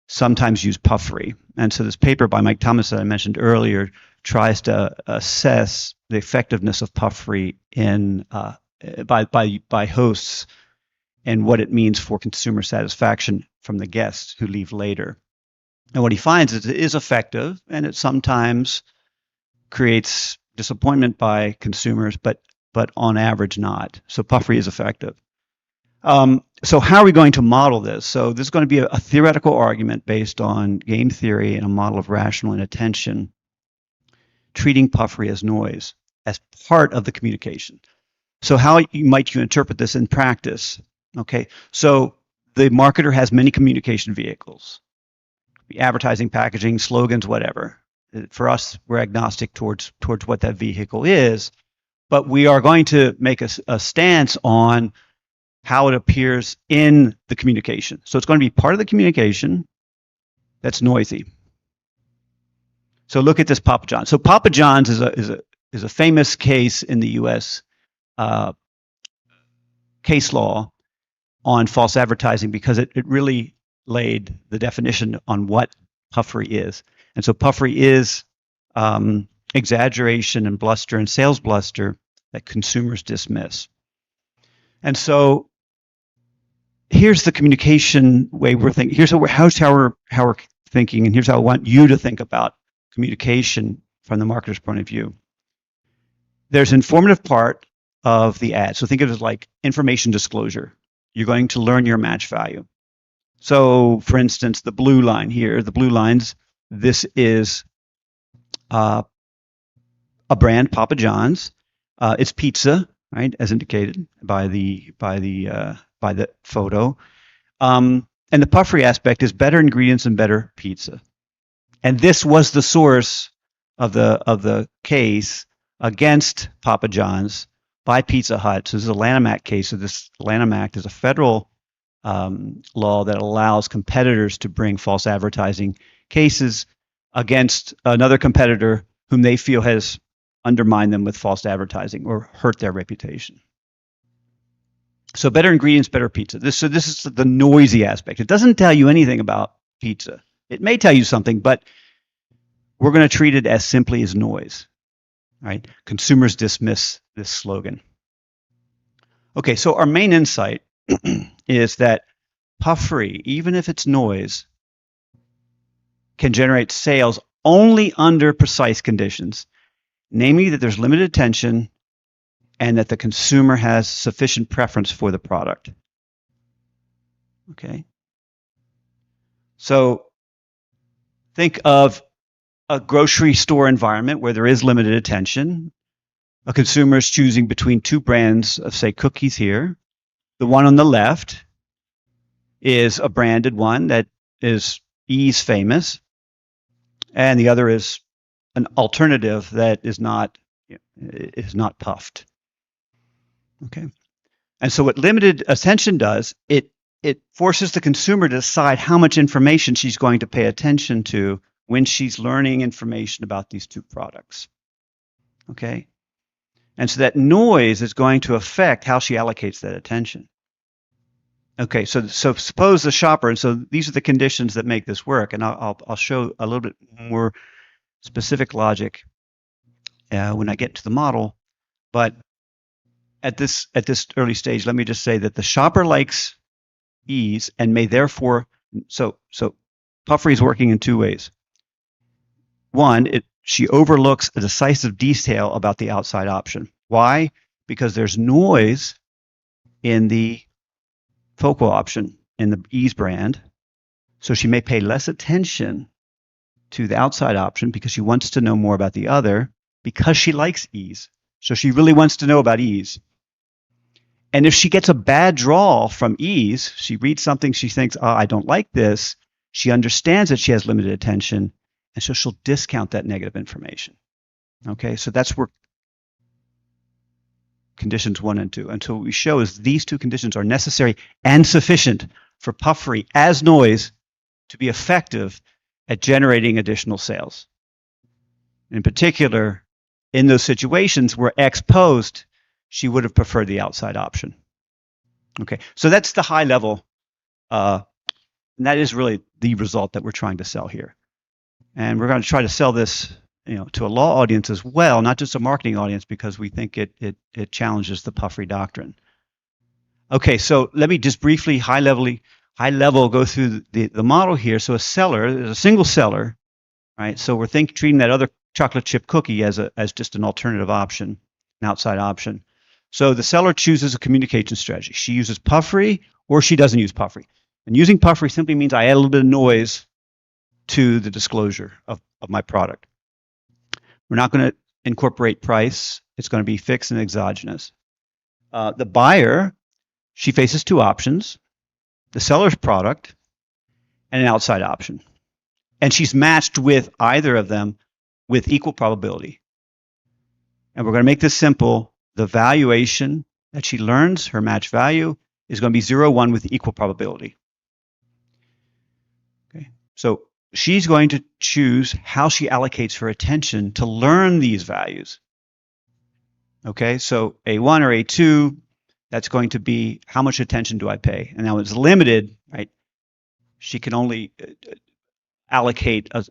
sometimes use puffery. And so this paper by Mike Thomas that I mentioned earlier tries to assess the effectiveness of puffery in by hosts and what it means for consumer satisfaction from the guests who leave later. And what he finds is it is effective, and it sometimes creates disappointment by consumers, but on average not. So puffery is effective. So how are we going to model this? So this is going to be a theoretical argument based on game theory and a model of rational inattention, treating puffery as noise, as part of the communication. So how might you interpret this in practice? Okay, so the marketer has many communication vehicles, advertising, packaging, slogans, whatever. For us, we're agnostic towards what that vehicle is, but we are going to make a stance on how it appears in the communication. So it's going to be part of the communication that's noisy. So look at this Papa John's. So Papa John's is a famous case in the U.S. Case law on false advertising because it really laid the definition on what puffery is. And so puffery is exaggeration and bluster and sales bluster that consumers dismiss. And so here's the communication way we're thinking. Here's how we're thinking, and here's how I want you to think about communication from the marketer's point of view. There's informative part of the ad. So think of it as like information disclosure. You're going to learn your match value. So for instance, the blue line here, the blue lines, this is a brand, Papa John's. It's pizza, right, as indicated by the photo. And the puffery aspect is better ingredients and better pizza. And this was the source of the case against Papa John's by Pizza Hut. So this is a Lanham Act case. So this Lanham Act is a federal law that allows competitors to bring false advertising cases against another competitor whom they feel has undermined them with false advertising or hurt their reputation. So better ingredients, better pizza. This is the noisy aspect. It doesn't tell you anything about pizza. It may tell you something, but we're going to treat it as simply as noise, right? Consumers dismiss this slogan. Okay, so our main insight is that puffery, even if it's noise, can generate sales only under precise conditions, namely that there's limited attention and that the consumer has sufficient preference for the product. Okay. So think of a grocery store environment where there is limited attention. A consumer is choosing between two brands of, say, cookies here. The one on the left is a branded one that is E's famous, and the other is an alternative that is not puffed. Okay. And so what limited attention does, it forces the consumer to decide how much information she's going to pay attention to when she's learning information about these two products. Okay? And so that noise is going to affect how she allocates that attention. Okay, so suppose the shopper, and so these are the conditions that make this work, and I'll show a little bit more specific logic when I get to the model, but at this early stage, let me just say that the shopper likes ease and may therefore, so puffery is working in two ways. One, she overlooks a decisive detail about the outside option. Why? Because there's noise in the focal option in the ease brand, so she may pay less attention to the outside option because she wants to know more about the other because she likes ease. So she really wants to know about ease. And if she gets a bad draw from ease, she reads something, she thinks, oh, I don't like this. She understands that she has limited attention, and so she'll discount that negative information. Okay, so that's where conditions 1 and 2. And so what we show is these two conditions are necessary and sufficient for puffery as noise to be effective at generating additional sales. In particular, in those situations where ex post, she would have preferred the outside option. Okay, so that's the high level, and that is really the result that we're trying to sell here. And we're going to try to sell this, to a law audience as well, not just a marketing audience, because we think it challenges the puffery doctrine. Okay, so let me just briefly, high level, go through the model here. So a seller is a single seller, right? So we're treating that other chocolate chip cookie as just an alternative option, an outside option. So the seller chooses a communication strategy. She uses puffery or she doesn't use puffery. And using puffery simply means I add a little bit of noise to the disclosure of my product. We're not going to incorporate price. It's going to be fixed and exogenous. The buyer, she faces two options, the seller's product and an outside option. And she's matched with either of them with equal probability. And we're going to make this simple. The valuation that she learns, her match value, is going to be 0, 1 with equal probability. Okay, so she's going to choose how she allocates her attention to learn these values. Okay, so A1 or A2, that's going to be how much attention do I pay? And now it's limited, right? She can only allocate a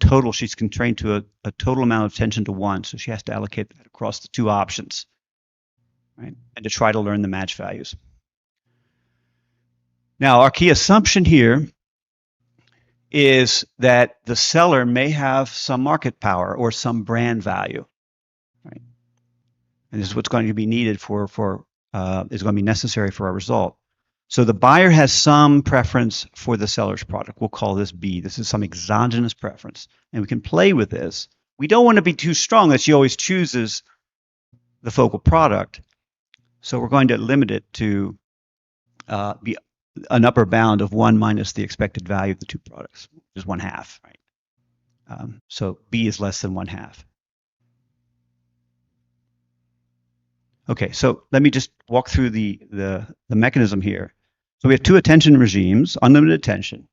total, she's constrained to a total amount of attention to one, so she has to allocate that across the two options, right? And to try to learn the match values. Now, our key assumption here is that the seller may have some market power or some brand value, right? And this is what's going to be needed is going to be necessary for our result. So the buyer has some preference for the seller's product. We'll call this B. This is some exogenous preference. And we can play with this. We don't want to be too strong that she always chooses the focal product. So we're going to limit it to be an upper bound of 1 minus the expected value of the two products, which is 1/2, right? So B is less than 1/2. Okay, so let me just walk through the mechanism here. So we have two attention regimes, unlimited attention.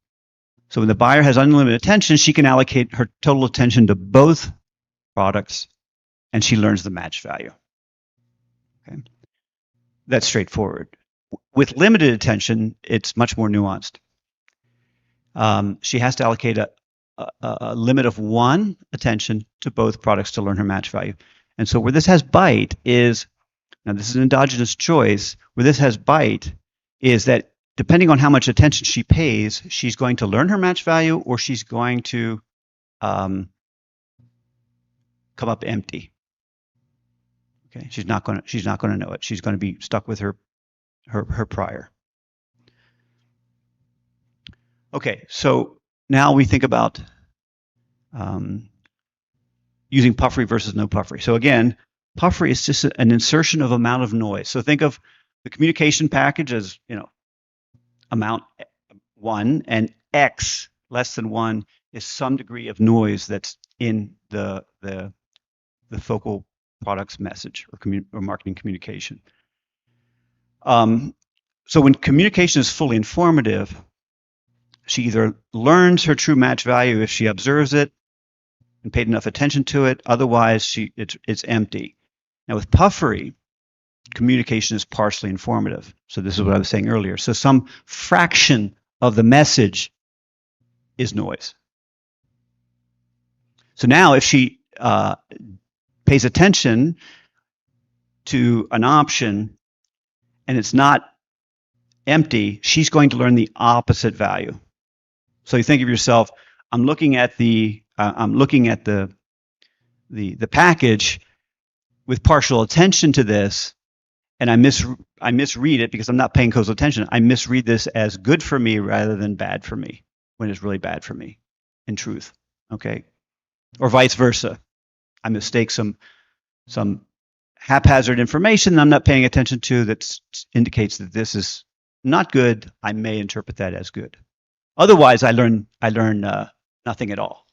So when the buyer has unlimited attention, she can allocate her total attention to both products, and she learns the match value. Okay, that's straightforward. With limited attention, it's much more nuanced. She has to allocate a limit of 1 attention to both products to learn her match value. And so where this has bite is, now this is an endogenous choice, where this has bite is that depending on how much attention she pays, she's going to learn her match value or she's going to come up empty. Okay, she's not going to know it. She's going to be stuck with her prior. Okay, so now we think about using puffery versus no puffery. So again, puffery is just an insertion of amount of noise. So think of the communication package as, amount 1, and X less than 1 is some degree of noise that's in the focal product's message or marketing communication. So when communication is fully informative, she either learns her true match value if she observes it and paid enough attention to it. Otherwise, it's empty. Now with puffery, communication is partially informative. So this is what I was saying earlier. So some fraction of the message is noise. So now if she pays attention to an option and it's not empty, she's going to learn the opposite value. So you think of yourself, I'm looking at the package with partial attention to this, and I misread it because I'm not paying close attention. I misread this as good for me rather than bad for me, when it's really bad for me, in truth. Okay, or vice versa. I mistake some haphazard information that I'm not paying attention to that indicates that this is not good. I may interpret that as good. Otherwise, I learn nothing at all.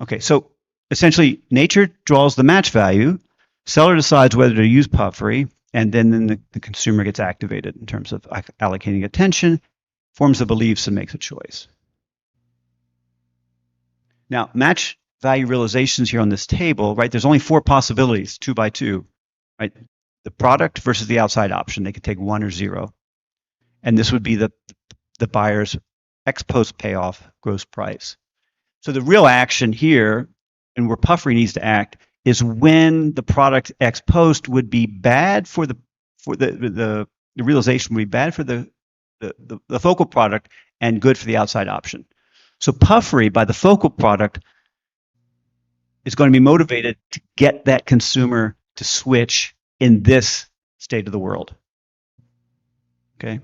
Okay, so essentially, nature draws the match value. Seller decides whether to use puffery, and then the consumer gets activated in terms of allocating attention, forms the beliefs, and makes a choice. Now, match value realizations here on this table, right? There's only 4 possibilities, 2 by 2, right? The product versus the outside option. They could take 1 or 0, and this would be the buyer's ex post payoff gross price. So the real action here, and where puffery needs to act, is when the product ex post would be bad for the realization would be bad for the focal product and good for the outside option. So puffery by the focal product is going to be motivated to get that consumer to switch in this state of the world. Okay.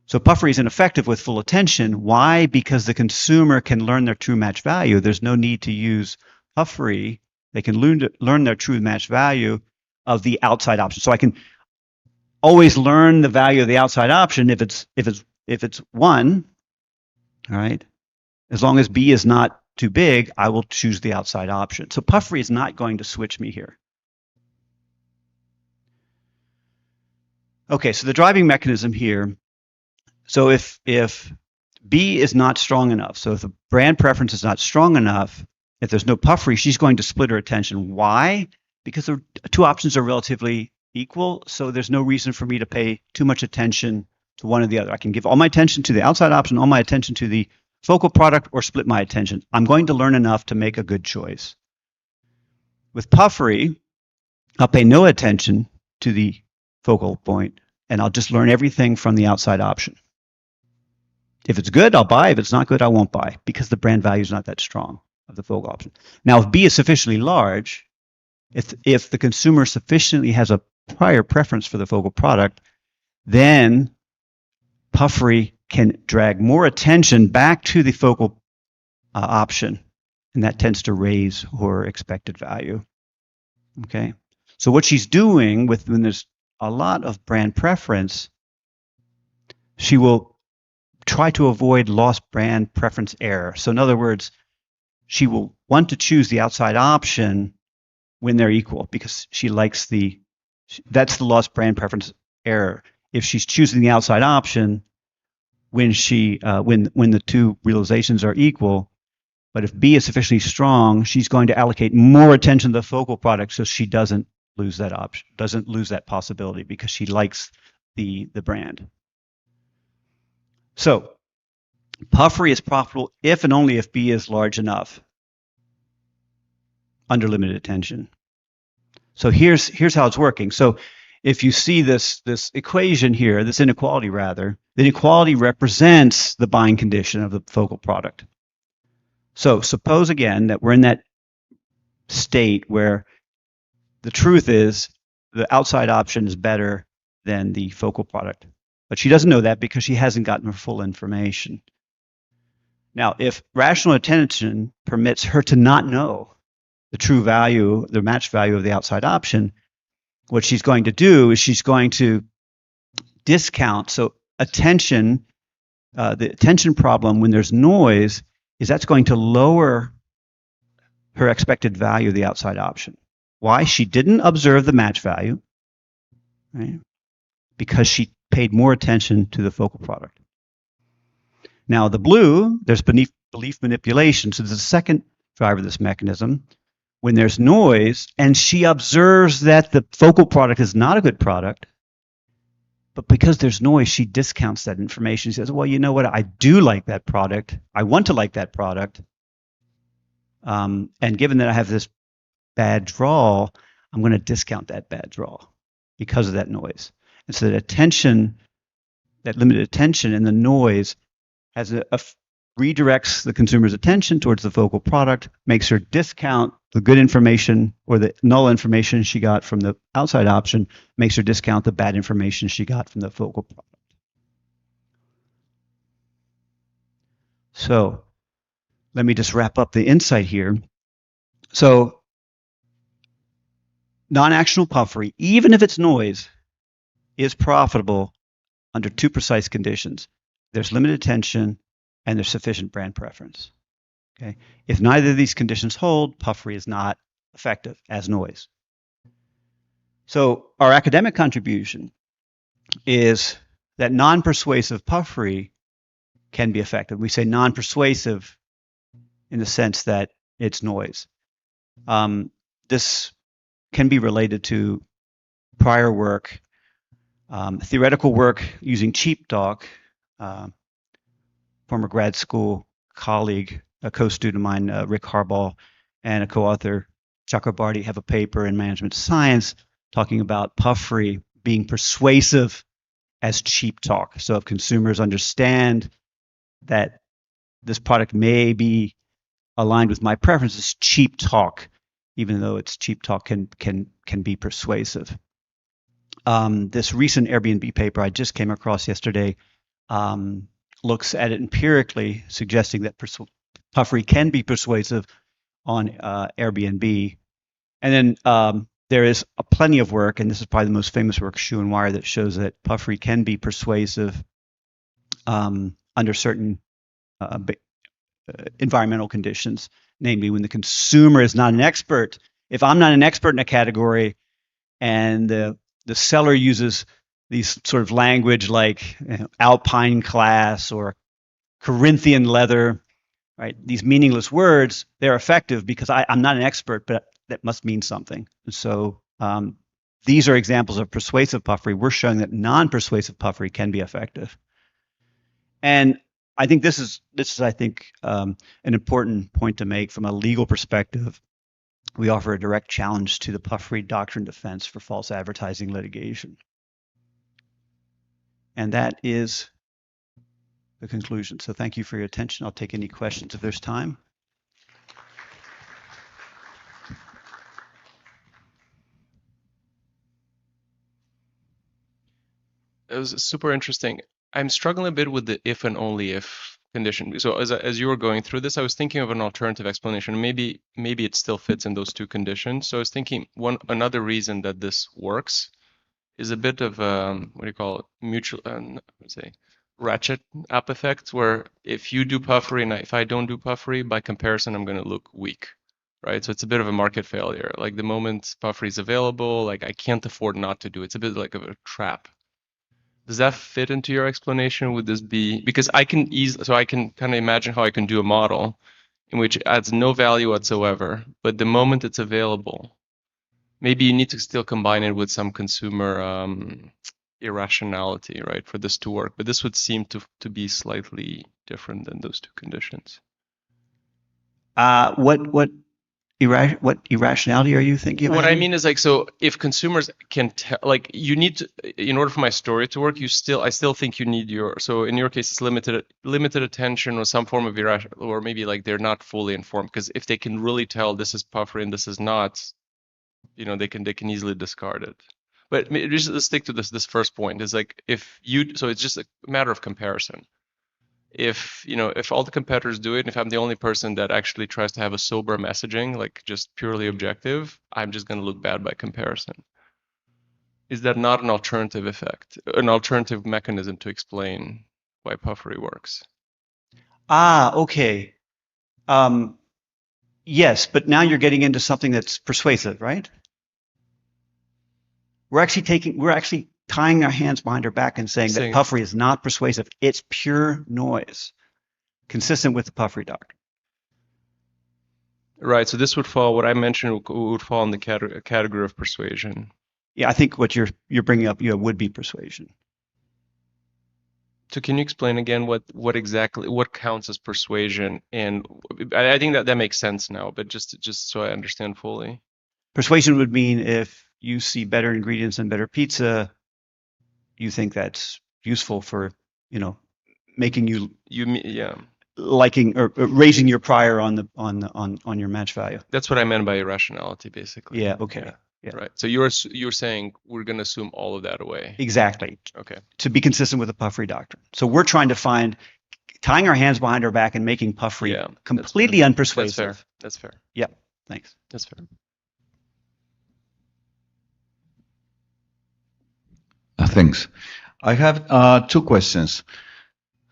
So puffery is ineffective with full attention. Why? Because the consumer can learn their true match value. There's no need to use puffery. They can learn their true match value of the outside option. So I can always learn the value of the outside option if it's 1. All right. As long as B is not too big, I will choose the outside option. So puffery is not going to switch me here. Okay, so the driving mechanism here. So if B is not strong enough, so if the brand preference is not strong enough, if there's no puffery, she's going to split her attention. Why? Because the 2 options are relatively equal, so there's no reason for me to pay too much attention to one or the other. I can give all my attention to the outside option, all my attention to the focal product, or split my attention. I'm going to learn enough to make a good choice. With puffery, I'll pay no attention to the focal point, and I'll just learn everything from the outside option. If it's good, I'll buy. If it's not good, I won't buy, because the brand value is not that strong of the focal option. Now, if B is sufficiently large, if the consumer sufficiently has a prior preference for the focal product, then puffery can drag more attention back to the focal option, and that tends to raise her expected value. Okay, so what she's doing when there's a lot of brand preference, she will try to avoid lost brand preference error. So in other words, she will want to choose the outside option when they're equal, because she likes that's the lost brand preference error. If she's choosing the outside option when the 2 realizations are equal, but if B is sufficiently strong, she's going to allocate more attention to the focal product, so she doesn't lose that option, doesn't lose that possibility, because she likes the brand. So puffery is profitable if and only if B is large enough under limited attention. So here's how it's working. So if you see this equation here, this inequality rather, the inequality represents the buying condition of the focal product. So suppose again that we're in that state where the truth is the outside option is better than the focal product. But she doesn't know that because she hasn't gotten her full information. Now, if rational attention permits her to not know the true value, the match value of the outside option, what she's going to do is she's going to discount. So attention, the attention problem when there's noise is that's going to lower her expected value of the outside option. Why? She didn't observe the match value, right? Because she paid more attention to the focal product. Now, the blue, there's belief manipulation. So there's a second driver of this mechanism. When there's noise and she observes that the focal product is not a good product, but because there's noise, she discounts that information. She says, well, you know what? I do like that product. I want to like that product. And given that I have this bad draw, I'm going to discount that bad draw because of that noise. And so that attention, that limited attention and the noise has redirects the consumer's attention towards the focal product, makes her discount the good information or the null information she got from the outside option, makes her discount the bad information she got from the focal product. So let me just wrap up the insight here. So non-actional puffery, even if it's noise, is profitable under two precise conditions. There's limited attention and there's sufficient brand preference. Okay? If neither of these conditions hold, puffery is not effective as noise. So our academic contribution is that non-persuasive puffery can be effective. We say non-persuasive in the sense that it's noise. This can be related to prior work, theoretical work using cheap talk. Former grad school colleague, a co-student of mine, Rick Harbaugh, and a co-author, Chakrabarty, have a paper in Management Science talking about puffery being persuasive as cheap talk. So if consumers understand that this product may be aligned with my preferences, cheap talk, even though it's cheap talk, can be persuasive. This recent Airbnb paper I just came across yesterday looks at it empirically, suggesting that puffery can be persuasive on Airbnb. And then there is plenty of work, and this is probably the most famous work, Shoe and Wire, that shows that puffery can be persuasive under certain environmental conditions, namely when the consumer is not an expert. If I'm not an expert in a category and the seller uses these sort of language like alpine class or Corinthian leather, right? These meaningless words, they're effective because I'm not an expert, but that must mean something. And so these are examples of persuasive puffery. We're showing that non-persuasive puffery can be effective. And I think this is an important point to make from a legal perspective. We offer a direct challenge to the puffery doctrine defense for false advertising litigation. And that is the conclusion. So thank you for your attention. I'll take any questions if there's time. It was super interesting. I'm struggling a bit with the if and only if condition. So as you were going through this, I was thinking of an alternative explanation. Maybe it still fits in those two conditions. So I was thinking another reason that this works is a bit of what do you call it, mutual, ratchet up effect, where if you do puffery and if I don't do puffery, by comparison, I'm going to look weak, right? So it's a bit of a market failure. Like the moment puffery is available, like I can't afford not to do it. It's a bit like of a trap. Does that fit into your explanation? Would this be, because I can kind of imagine how I can do a model in which it adds no value whatsoever, but the moment it's available, maybe you need to still combine it with some consumer irrationality, right, for this to work. But this would seem to be slightly different than those two conditions. What irrationality are you thinking about? What I mean is, like, so if consumers can tell, like, you need to, in order for my story to work, I still think you need so in your case, it's limited attention or some form of irrational, or maybe like they're not fully informed, because if they can really tell this is puffery and this is not, You know, they can easily discard it. But just let's stick to this first point. Is like so it's just a matter of comparison. If all the competitors do it, and if I'm the only person that actually tries to have a sober messaging, like just purely objective, I'm just going to look bad by comparison. Is that not an alternative effect, an alternative mechanism to explain why puffery works? Okay. Yes, but now you're getting into something that's persuasive, right? We're actually tying our hands behind our back and saying that puffery is not persuasive. It's pure noise, consistent with the puffery doctrine. Right. So this would fall. What I mentioned would fall in the category of persuasion. Yeah, I think what you're bringing up would be persuasion. So can you explain again what counts as persuasion? And I think that makes sense now, but just so I understand fully. Persuasion would mean if you see better ingredients and better pizza, you think that's useful for, making you liking or raising your prior on your match value. That's what I meant by irrationality, basically. Yeah. Okay. Yeah. Right. So you're saying we're going to assume all of that away. Exactly. Okay. To be consistent with the puffery doctrine. So we're trying to tying our hands behind our back and making puffery completely unpersuasive. That's fair. Yeah. Thanks. That's fair. Thanks. I have two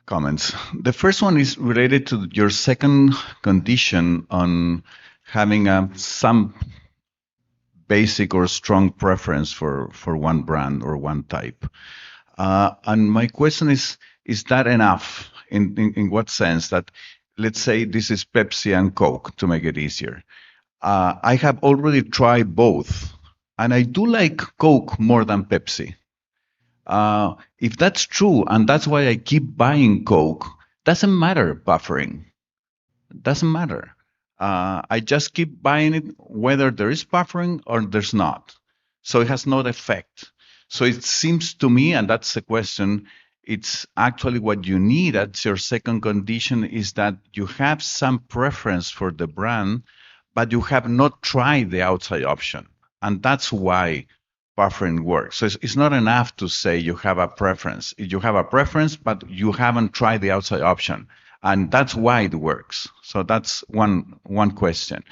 comments. The first one is related to your second condition on having some basic or strong preference for one brand or one type. And my question is that enough? In what sense? That, let's say this is Pepsi and Coke, to make it easier. I have already tried both, and I do like Coke more than Pepsi. If that's true, and that's why I keep buying Coke, doesn't matter buffering. Doesn't matter. I just keep buying it whether there is buffering or there's not. So it has no effect. So it seems to me, and that's the question, it's actually what you need as your second condition is that you have some preference for the brand, but you have not tried the outside option. And that's why buffering works. So it's not enough to say you have a preference. You have a preference, but you haven't tried the outside option. And that's why it works. So that's one question.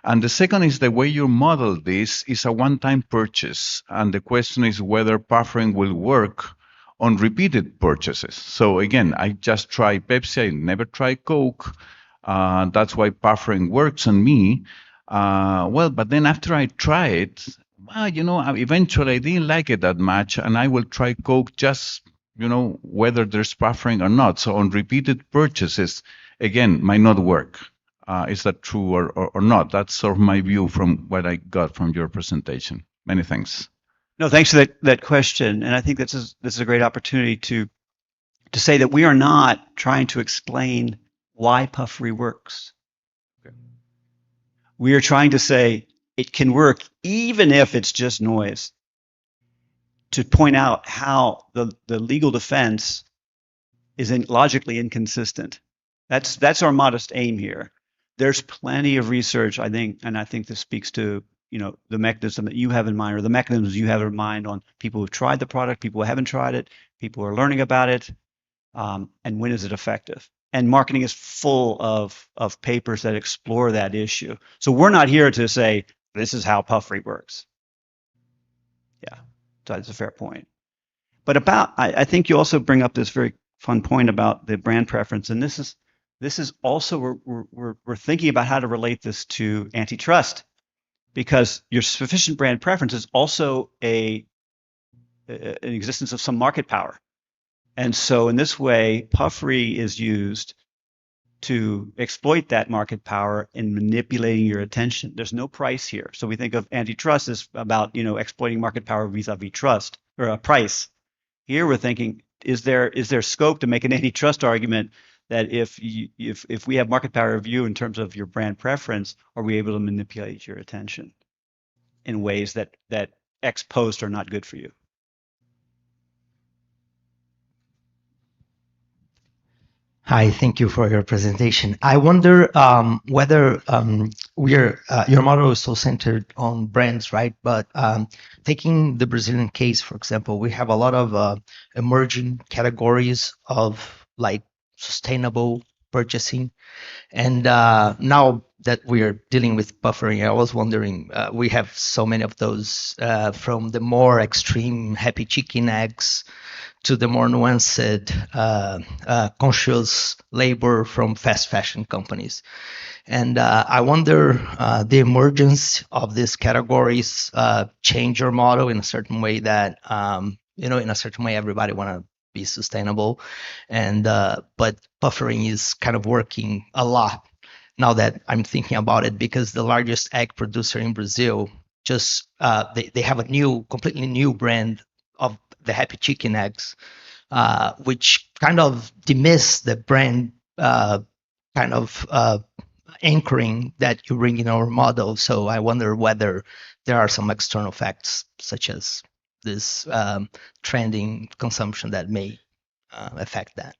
And the second is the way you model this is a one-time purchase. And the question is whether buffering will work on repeated purchases. So again, I just tried Pepsi, I never tried Coke. That's why buffering works on me. But then after I try it, eventually I didn't like it that much, and I will try Coke just, whether there's buffering or not. So on repeated purchases, again, might not work. Is that true or not? That's sort of my view from what I got from your presentation. Many thanks. No, thanks for that question. And I think this is a great opportunity to say that we are not trying to explain why puffery works. Okay. We are trying to say it can work even if it's just noise, to point out how the legal defense is logically inconsistent. That's our modest aim here. There's plenty of research, I think, and I think this speaks to the mechanism that you have in mind, or the mechanisms you have in mind on people who've tried the product, people who haven't tried it, people who are learning about it, and when is it effective. And marketing is full of papers that explore that issue. So we're not here to say, this is how puffery works. Yeah, so that's a fair point. But I think you also bring up this very fun point about the brand preference. And this is also, we're thinking about how to relate this to antitrust, because your sufficient brand preference is also an existence of some market power. And so in this way, puffery is used to exploit that market power in manipulating your attention. There's no price here. So we think of antitrust as about, exploiting market power vis-a-vis trust or a price. Here we're thinking, is there scope to make an antitrust argument that if we have market power of you in terms of your brand preference, are we able to manipulate your attention in ways that ex post are not good for you? Hi, thank you for your presentation. I wonder whether your model is so centered on brands, right? But taking the Brazilian case, for example, we have a lot of emerging categories of like sustainable purchasing. And now that we're dealing with buffering, I was wondering, we have so many of those from the more extreme happy chicken eggs to the more nuanced conscious labor from fast fashion companies. And I wonder the emergence of these categories change your model in a certain way that, in a certain way, everybody want to be sustainable. And but buffering is kind of working a lot now that I'm thinking about it, because the largest egg producer in Brazil just they have a completely new brand of the happy chicken eggs, which kind of dismiss the brand kind of anchoring that you bring in our model. So I wonder whether there are some external facts such as this trending consumption that may affect that.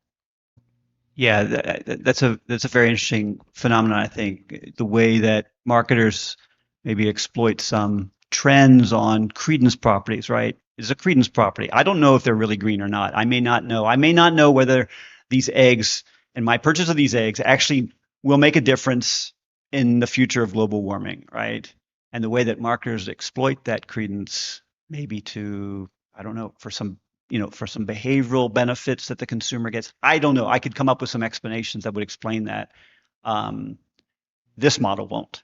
Yeah, that's a very interesting phenomenon. I think the way that marketers maybe exploit some trends on credence properties, right? It's a credence property. I don't know if they're really green or not. I may not know. I may not know whether these eggs and my purchase of these eggs actually will make a difference in the future of global warming, right? And the way that marketers exploit that credence maybe to, I don't know, for some behavioral benefits that the consumer gets. I don't know. I could come up with some explanations that would explain that. This model won't.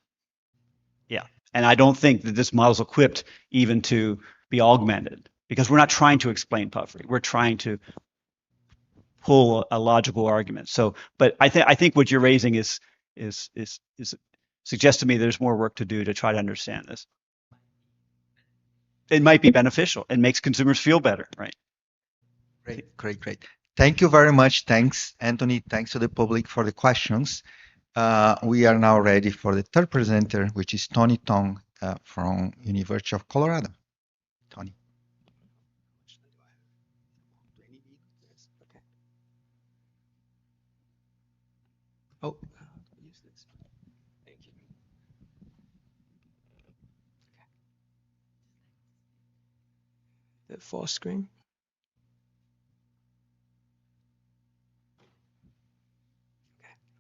Yeah. And I don't think that this model is equipped even to be augmented, because we're not trying to explain puffery. We're trying to pull a logical argument. So, but I think what you're raising is suggests to me there's more work to do to try to understand this. It might be beneficial. It makes consumers feel better, right? Great. Thank you very much. Thanks, Anthony. Thanks to the public for the questions. We are now ready for the third presenter, which is Tony Tong from University of Colorado. Tony. Oh, use this. Thank you. The full screen.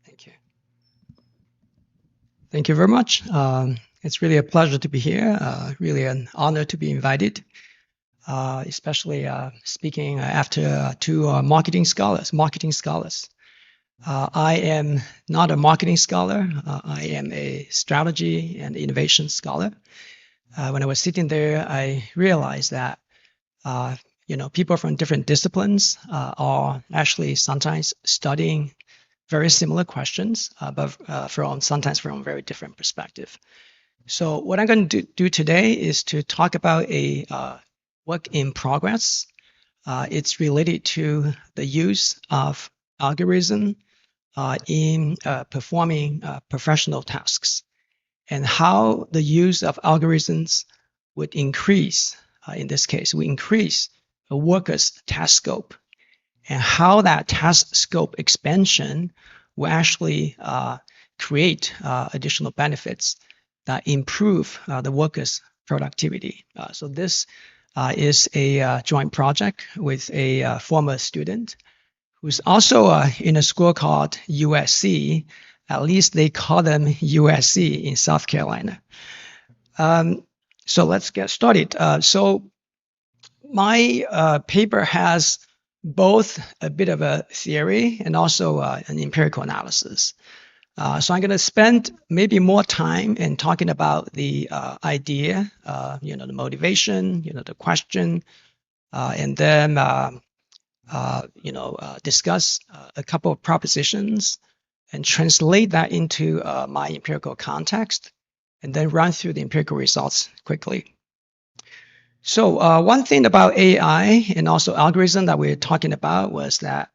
Thank you. Thank you very much. It's really a pleasure to be here. Really an honor to be invited, especially speaking after two marketing scholars. I am not a marketing scholar. I am a strategy and innovation scholar. When I was sitting there, I realized that people from different disciplines are actually sometimes studying very similar questions, but sometimes from a very different perspective. So what I'm going to do today is to talk about a work in progress. It's related to the use of algorithm in performing professional tasks, and how the use of algorithms would increase, in this case, we increase a worker's task scope, and how that task scope expansion will actually create additional benefits that improve the worker's productivity. So this is a joint project with a former student who's also in a school called USC. At least they call them USC in South Carolina. So let's get started. So my paper has both a bit of a theory and also an empirical analysis. So I'm going to spend maybe more time in talking about the idea, the motivation, the question, and then discuss a couple of propositions and translate that into my empirical context, and then run through the empirical results quickly. So one thing about AI and also algorithm that we're talking about was that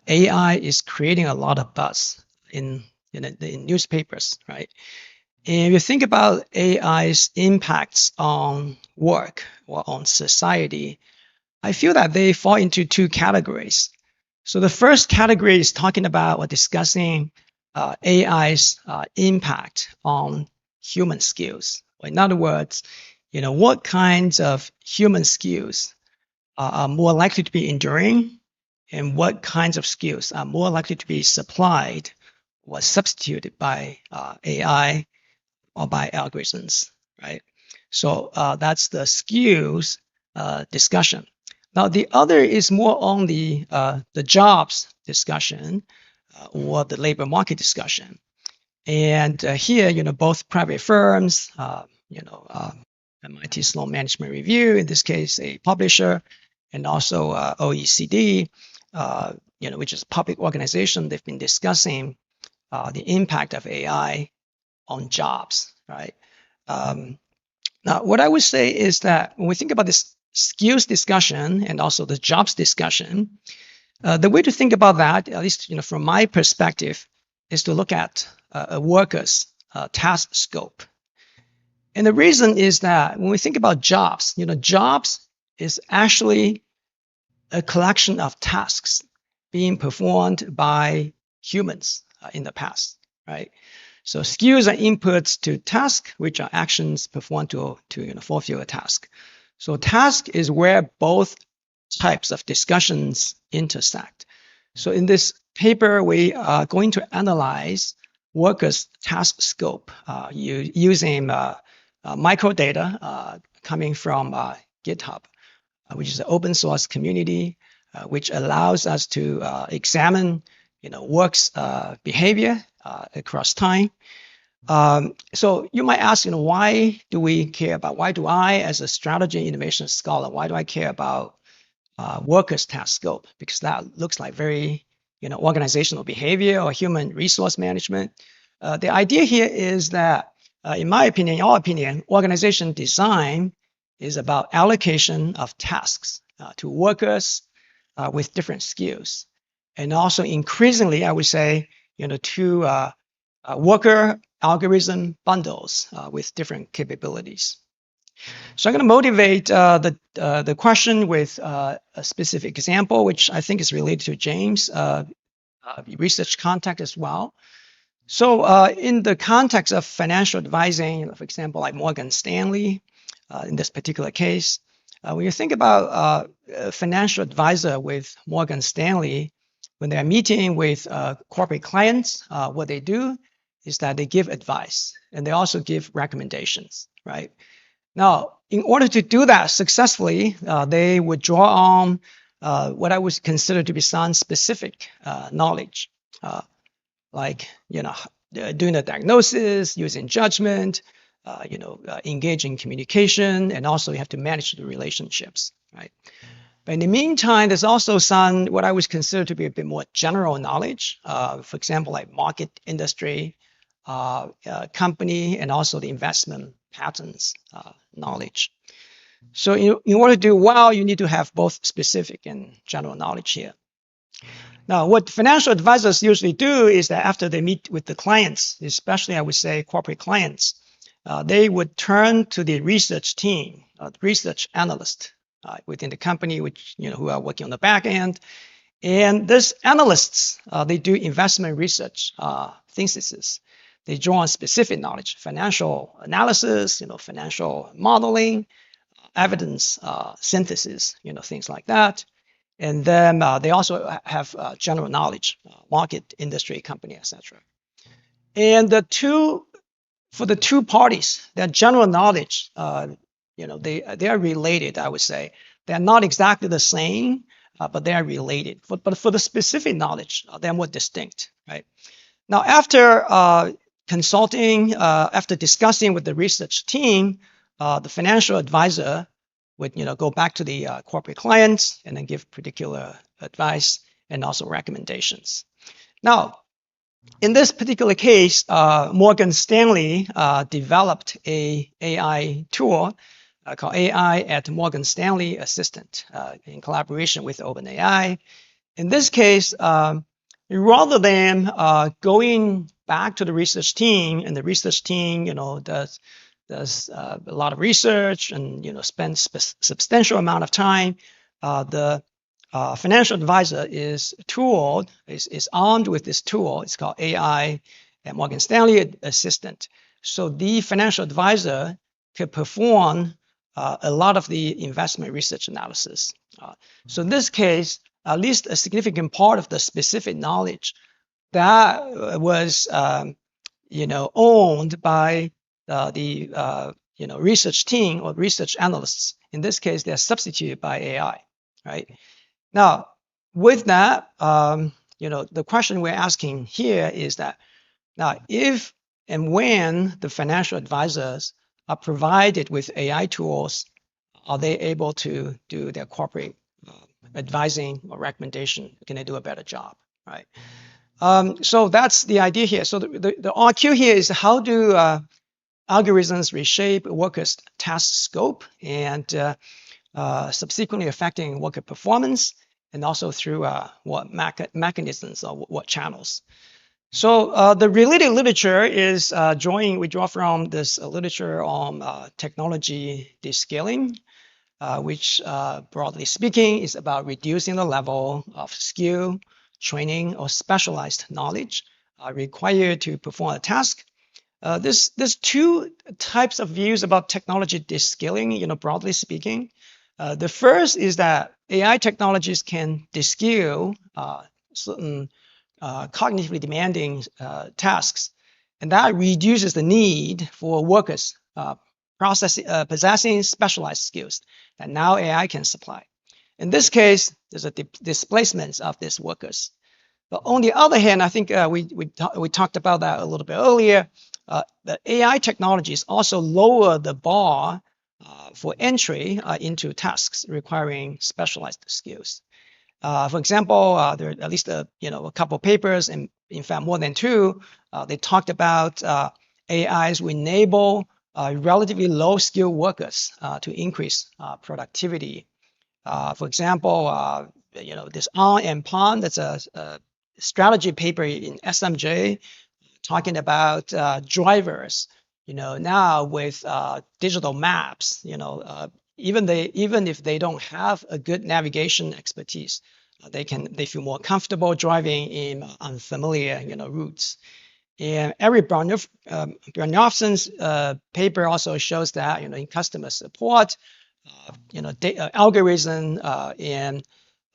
AI is creating a lot of buzz in newspapers, right? And if you think about AI's impacts on work or on society, I feel that they fall into two categories. So the first category is talking about or discussing AI's impact on human skills. In other words, what kinds of human skills are more likely to be enduring, and what kinds of skills are more likely to be supplied or substituted by AI or by algorithms, right? So that's the skills discussion. Now the other is more on the jobs discussion or the labor market discussion. And here, both private firms, MIT Sloan Management Review, in this case, a publisher, and also OECD, which is a public organization, they've been discussing the impact of AI on jobs, right? Now, what I would say is that when we think about this skills discussion and also the jobs discussion, the way to think about that, at least from my perspective, is to look at a worker's task scope. And the reason is that when we think about jobs, jobs is actually a collection of tasks being performed by humans in the past, right? So skills are inputs to tasks, which are actions performed to fulfill a task. So task is where both types of discussions intersect. So in this paper, we are going to analyze workers' task scope using microdata coming from GitHub, which is an open source community, which allows us to examine work's behavior across time. So you might ask, why do I, as a strategy and innovation scholar, why do I care about workers' task scope? Because that looks like very, organizational behavior or human resource management. The idea here is that, in my opinion, in our opinion, organization design is about allocation of tasks to workers with different skills. And also increasingly, I would say, to worker algorithm bundles with different capabilities. So I'm going to motivate the question with a specific example, which I think is related to James' research context as well. So in the context of financial advising, for example, like Morgan Stanley, in this particular case, when you think about a financial advisor with Morgan Stanley, when they're meeting with corporate clients, what they do is that they give advice and they also give recommendations, right? Now, in order to do that successfully, they would draw on what I would consider to be some specific knowledge, like doing the diagnosis, using judgment, engaging communication, and also you have to manage the relationships, right? But in the meantime, there's also some what I would consider to be a bit more general knowledge, for example, like market, industry, company, and also the investment patterns knowledge. So in order to do well, you need to have both specific and general knowledge here. Now, what financial advisors usually do is that after they meet with the clients, especially I would say corporate clients, they would turn to the research team, research analyst within the company, which who are working on the back end. And these analysts, they do investment research theses. They draw on specific knowledge, financial analysis, financial modeling, evidence synthesis, things like that. And then they also have general knowledge, market, industry, company, etc. And for the two parties, their general knowledge, they are related, I would say. They're not exactly the same, but they are related. But for the specific knowledge, they're more distinct, right? Now, after consulting, after discussing with the research team, the financial advisor would go back to the corporate clients and then give particular advice and also recommendations. Now, in this particular case, Morgan Stanley developed a AI tool called AI at Morgan Stanley Assistant in collaboration with OpenAI. In this case, rather than going back to the research team, and the research team, does a lot of research and spends substantial amount of time, the financial advisor is armed with this tool. It's called AI and Morgan Stanley Assistant. So the financial advisor could perform a lot of the investment research analysis. So in this case, at least a significant part of the specific knowledge that was, owned by the research team or research analysts. In this case, they're substituted by AI, right? Now, with that, the question we're asking here is that now, if and when the financial advisors are provided with AI tools, are they able to do their corporate advising or recommendation? Can they do a better job, right? So that's the idea here. So the RQ here is how do algorithms reshape workers' task scope and subsequently affecting worker performance, and also through what mechanisms or what channels. So the related literature is we draw from this literature on technology descaling, which broadly speaking is about reducing the level of skill, training, or specialized knowledge required to perform a task. There's two types of views about technology descaling, broadly speaking. The first is that AI technologies can descale certain cognitively demanding tasks, and that reduces the need for workers possessing specialized skills that now AI can supply. In this case, there's a displacement of these workers. But on the other hand, I think we talked about that a little bit earlier. The AI technologies also lower the bar for entry into tasks requiring specialized skills. For example, there are at least a couple of papers, and in fact more than two. They talked about AIs will enable relatively low-skilled workers to increase productivity. For example, this On and Pon, that's a strategy paper in SMJ talking about drivers. Now with digital maps, even if they don't have a good navigation expertise, they feel more comfortable driving in unfamiliar routes. And Eric Bjarnofsen's paper also shows that in customer support,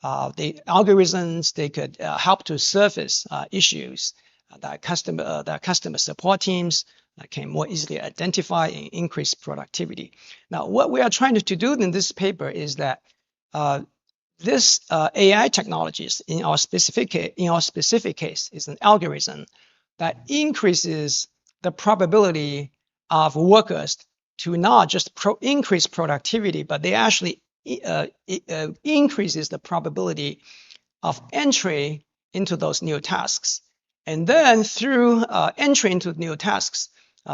algorithms they could help to surface issues that customer support teams can more easily identify and increase productivity. Now, what we are trying to do in this paper is that this AI technologies in our specific case is an algorithm that increases the probability of workers to not just increase productivity, but they actually increases the probability of entry into those new tasks. And then through entry into new tasks,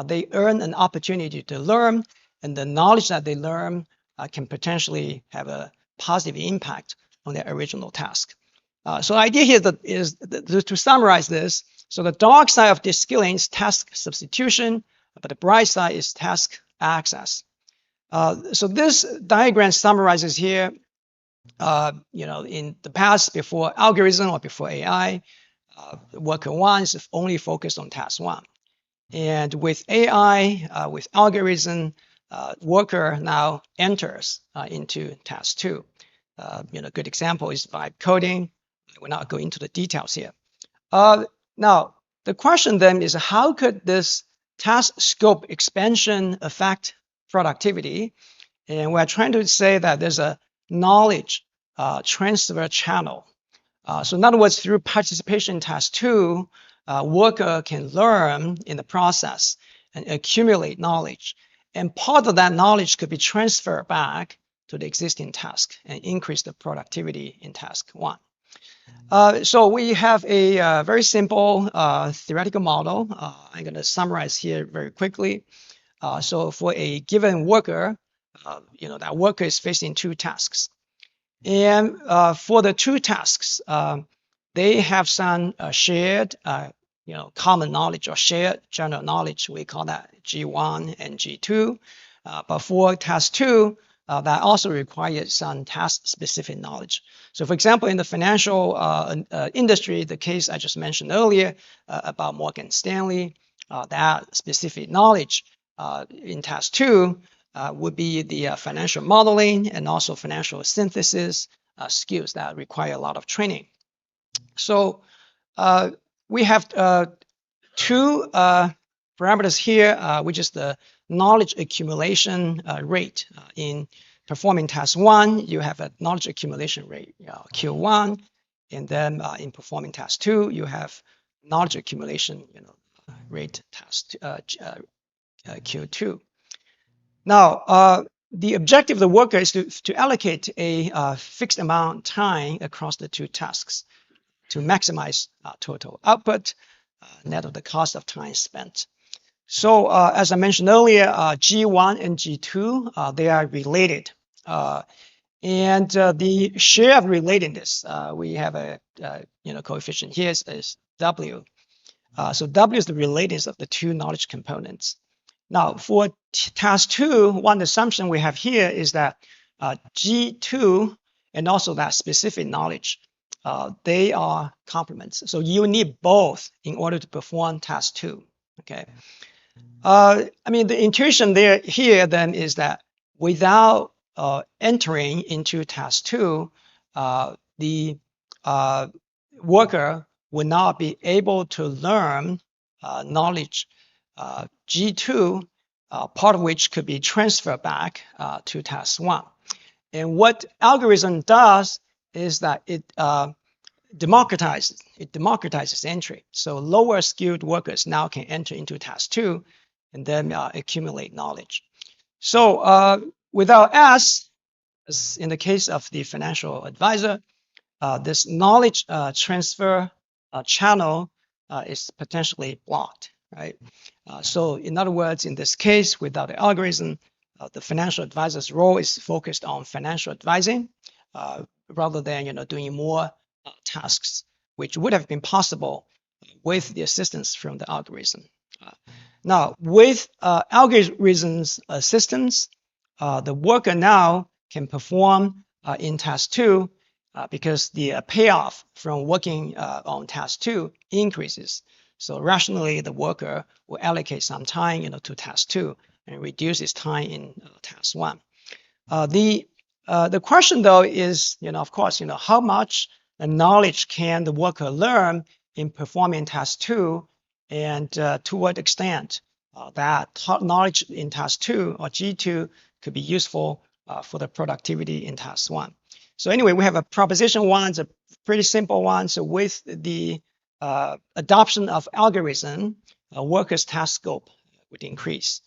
they earn an opportunity to learn, and the knowledge that they learn can potentially have a positive impact on their original task. So the idea here is to summarize this. So the dark side of descaling is task substitution, but the bright side is task access. So this diagram summarizes here, in the past before algorithm or before AI, worker one is only focused on task one. And with AI, with algorithm, worker now enters into task two. Good example is vibe coding. We're not going into the details here. Now, the question then is how could this task scope expansion affect productivity? And we're trying to say that there's a knowledge transfer channel. So in other words, through participation in task two, worker can learn in the process and accumulate knowledge. And part of that knowledge could be transferred back to the existing task and increase the productivity in task one. So we have a very simple theoretical model. I'm going to summarize here very quickly. So for a given worker, that worker is facing two tasks. And for the two tasks, they have some shared, common knowledge or shared general knowledge. We call that G1 and G2. But for task two, that also requires some task-specific knowledge. So for example, in the financial industry, the case I just mentioned earlier about Morgan Stanley, that specific knowledge in task 2 would be the financial modeling and also financial synthesis skills that require a lot of training. So we have two parameters here, which is the knowledge accumulation rate. In performing task 1, you have a knowledge accumulation rate, Q1, and then in performing task 2, you have knowledge accumulation rate task Q2. Now, the objective of the worker is to allocate a fixed amount of time across the two tasks to maximize total output, net of the cost of time spent. So as I mentioned earlier, G1 and G2, they are related. And the share of relatedness, we have a coefficient here is W. So W is the relatedness of the two knowledge components. Now, for task 2, one assumption we have here is that G2 and also that specific knowledge, they are complements. So you need both in order to perform task 2. Okay. I mean, the intuition here then is that without entering into task 2, the worker will not be able to learn knowledge G2, part of which could be transferred back to task 1. And what algorithm does is that it democratizes entry. So lower skilled workers now can enter into task 2 and then accumulate knowledge. So without S, as in the case of the financial advisor, this knowledge transfer channel is potentially blocked, right? So in other words, in this case, without the algorithm, the financial advisor's role is focused on financial advising rather than doing more tasks, which would have been possible with the assistance from the algorithm. Now, with algorithm's assistance, the worker now can perform in task 2 because the payoff from working on task 2 increases. So rationally, the worker will allocate some time to task 2 and reduce its time in task 1. The question, though, is, of course, how much knowledge can the worker learn in performing task 2, and to what extent that knowledge in task 2 or G2 could be useful for the productivity in task 1. So anyway, we have a proposition 1. It's a pretty simple one. So with the adoption of algorithm, a worker's task scope would increase.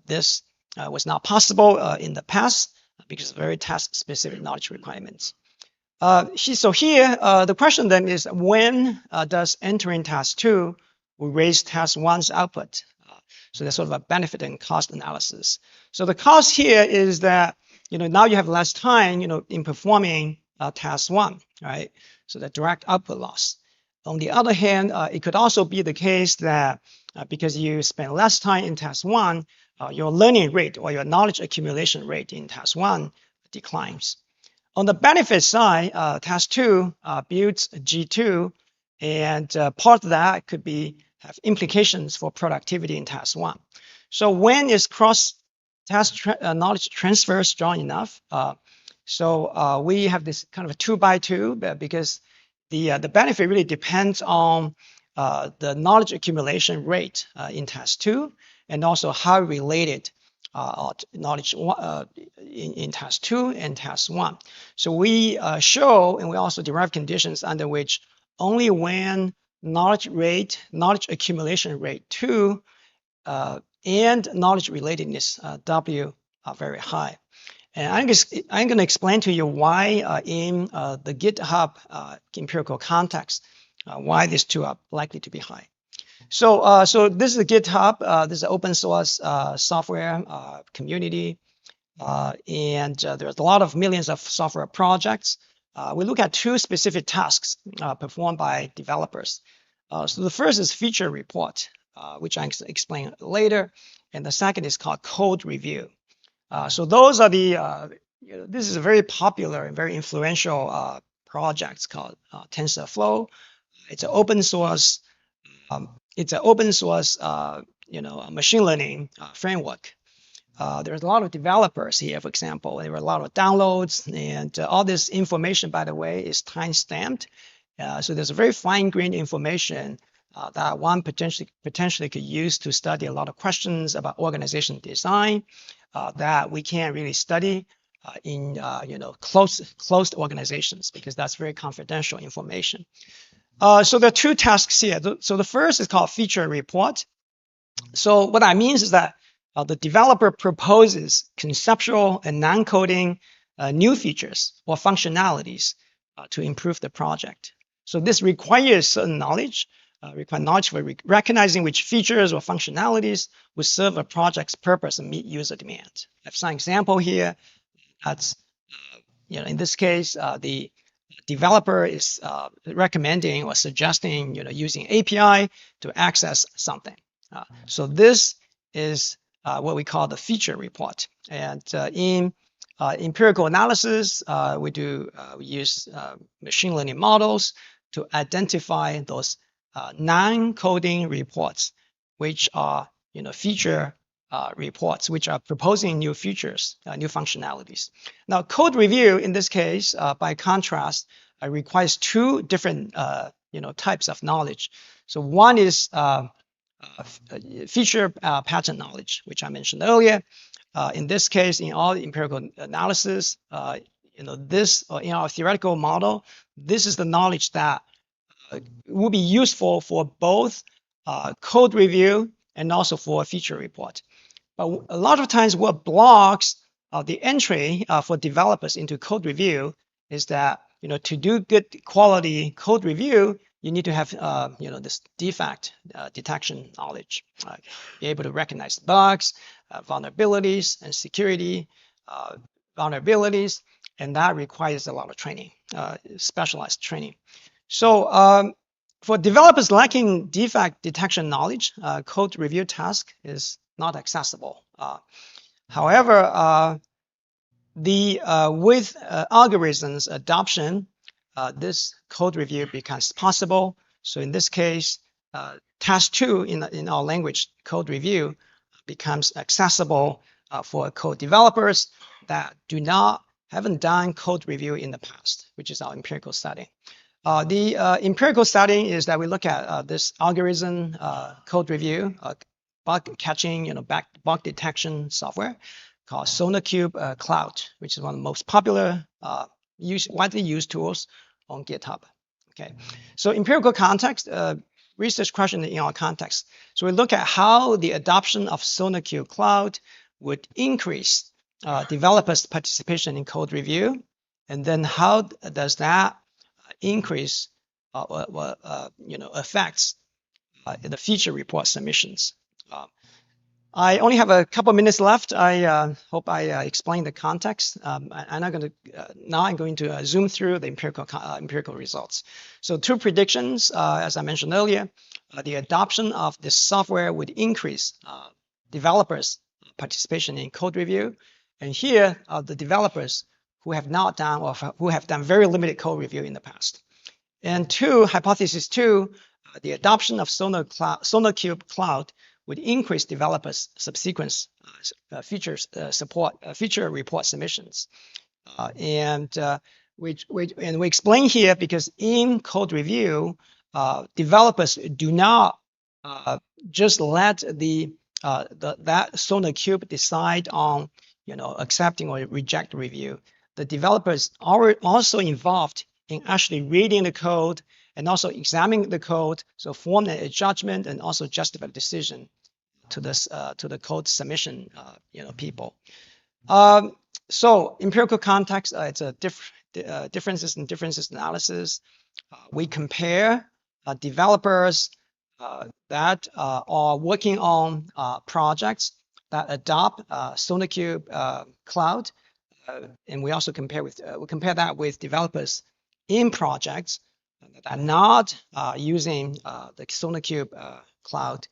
This was not possible in the past because of very task-specific knowledge requirements. So here, the question then is, when does entering task 2 will raise task 1's output? So there's sort of a benefit and cost analysis. So the cost here is that now you have less time in performing task 1, right? So the direct output loss. On the other hand, it could also be the case that because you spend less time in task 1, your learning rate or your knowledge accumulation rate in task 1 declines. On the benefit side, task 2 builds G2, and part of that could have implications for productivity in task 1. So when is cross-task knowledge transfer strong enough? So we have this kind of a 2x2 because the benefit really depends on the knowledge accumulation rate in task 2 and also how related knowledge in task 2 and task 1. So we show and we also derive conditions under which only when knowledge accumulation rate 2 and knowledge relatedness W are very high. And I'm going to explain to you why in the GitHub empirical context, why these two are likely to be high. So this is GitHub. This is an open source software community. And there's a lot of millions of software projects. We look at two specific tasks performed by developers. So the first is feature report, which I explain later. And the second is called code review. So those are the, this is a very popular and very influential project called TensorFlow. It's an open source, machine learning framework. There's a lot of developers here, for example. There were a lot of downloads, and all this information, by the way, is time-stamped. So there's a very fine-grained information that one potentially could use to study a lot of questions about organization design that we can't really study in closed organizations, because that's very confidential information. So there are two tasks here. So the first is called feature report. So what that means is that the developer proposes conceptual and non-coding new features or functionalities to improve the project. So this requires certain knowledge, for recognizing which features or functionalities would serve a project's purpose and meet user demand. I have some example here. That's, in this case, the developer is recommending or suggesting, using API to access something. So this is what we call the feature report. And in empirical analysis, we use machine learning models to identify those non-coding reports, which are feature reports, which are proposing new features, new functionalities. Now, code review in this case, by contrast, requires two different types of knowledge. So one is feature pattern knowledge, which I mentioned earlier. In this case, in all empirical analysis, in our theoretical model, this is the knowledge that will be useful for both code review and also for a feature report. But a lot of times what blocks the entry for developers into code review is that, to do good quality code review, you need to have, this defect detection knowledge, be able to recognize bugs, vulnerabilities, and security vulnerabilities, and that requires a lot of training, specialized training. So for developers lacking defect detection knowledge, code review task is not accessible. However, with algorithms adoption, this code review becomes possible. So in this case, task 2 in our language code review becomes accessible for code developers that haven't done code review in the past, which is our empirical setting. The empirical setting is that we look at this algorithm code review, bug catching, bug detection software called SonarQube Cloud, which is one of the most popular, widely used tools on GitHub. Okay, so empirical context, research question in our context. So we look at how the adoption of SonarQube Cloud would increase developers' participation in code review, and then how does that increase affects the feature report submissions. I only have a couple minutes left. I hope I explained the context. I'm going to zoom through the empirical results. So 2 predictions, as I mentioned earlier, the adoption of this software would increase developers' participation in code review. And here are the developers who have not done or who have done very limited code review in the past. And hypothesis 2, the adoption of SonarQube Cloud would increase developers' subsequent feature report submissions. And we explain here because in code review, developers do not just let that SonarQube decide on accepting or reject review. The developers are also involved in actually reading the code and also examining the code, so form a judgment and also justify the decision to the code submission people. So empirical context, it's a differences in differences analysis. We compare developers that are working on projects that adopt SonarQube Cloud, and we also compare that with developers in projects that are not using the SonarQube Cloud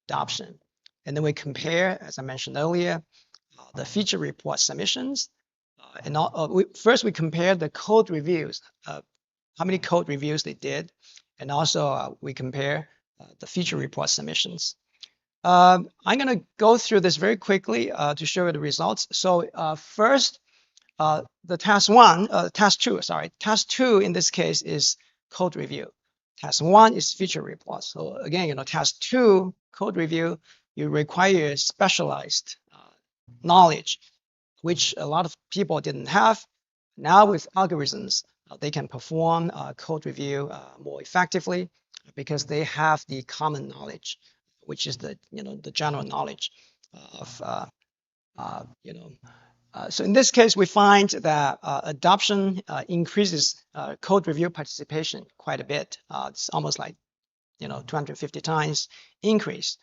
adoption. And then we compare, as I mentioned earlier, the feature report submissions, and first we compare the code reviews, how many code reviews they did, and also we compare the feature report submissions. I'm going to go through this very quickly to show you the results. So first, the task two in this case is code review. Task 1 is feature report. So again, task 2, code review, you require specialized knowledge, which a lot of people didn't have. Now with algorithms, they can perform code review more effectively because they have the common knowledge, which is the general knowledge of so in this case, we find that adoption increases code review participation quite a bit. It's almost like 250 times increase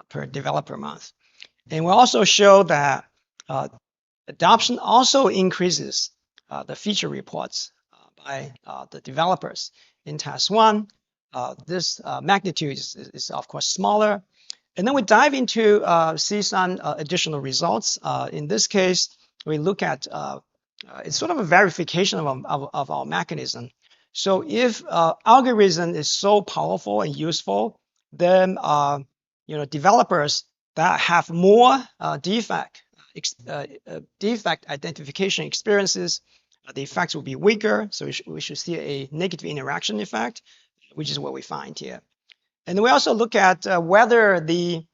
per developer month. And we also show that adoption also increases the feature reports by the developers. In task 1, this magnitude is of course smaller. And then we dive into see some additional results. In this case, we look at it's sort of a verification of our mechanism. So if algorithm is so powerful and useful, then developers that have more defect identification experiences, the effects will be weaker. So we should see a negative interaction effect, which is what we find here. And we also look at whether the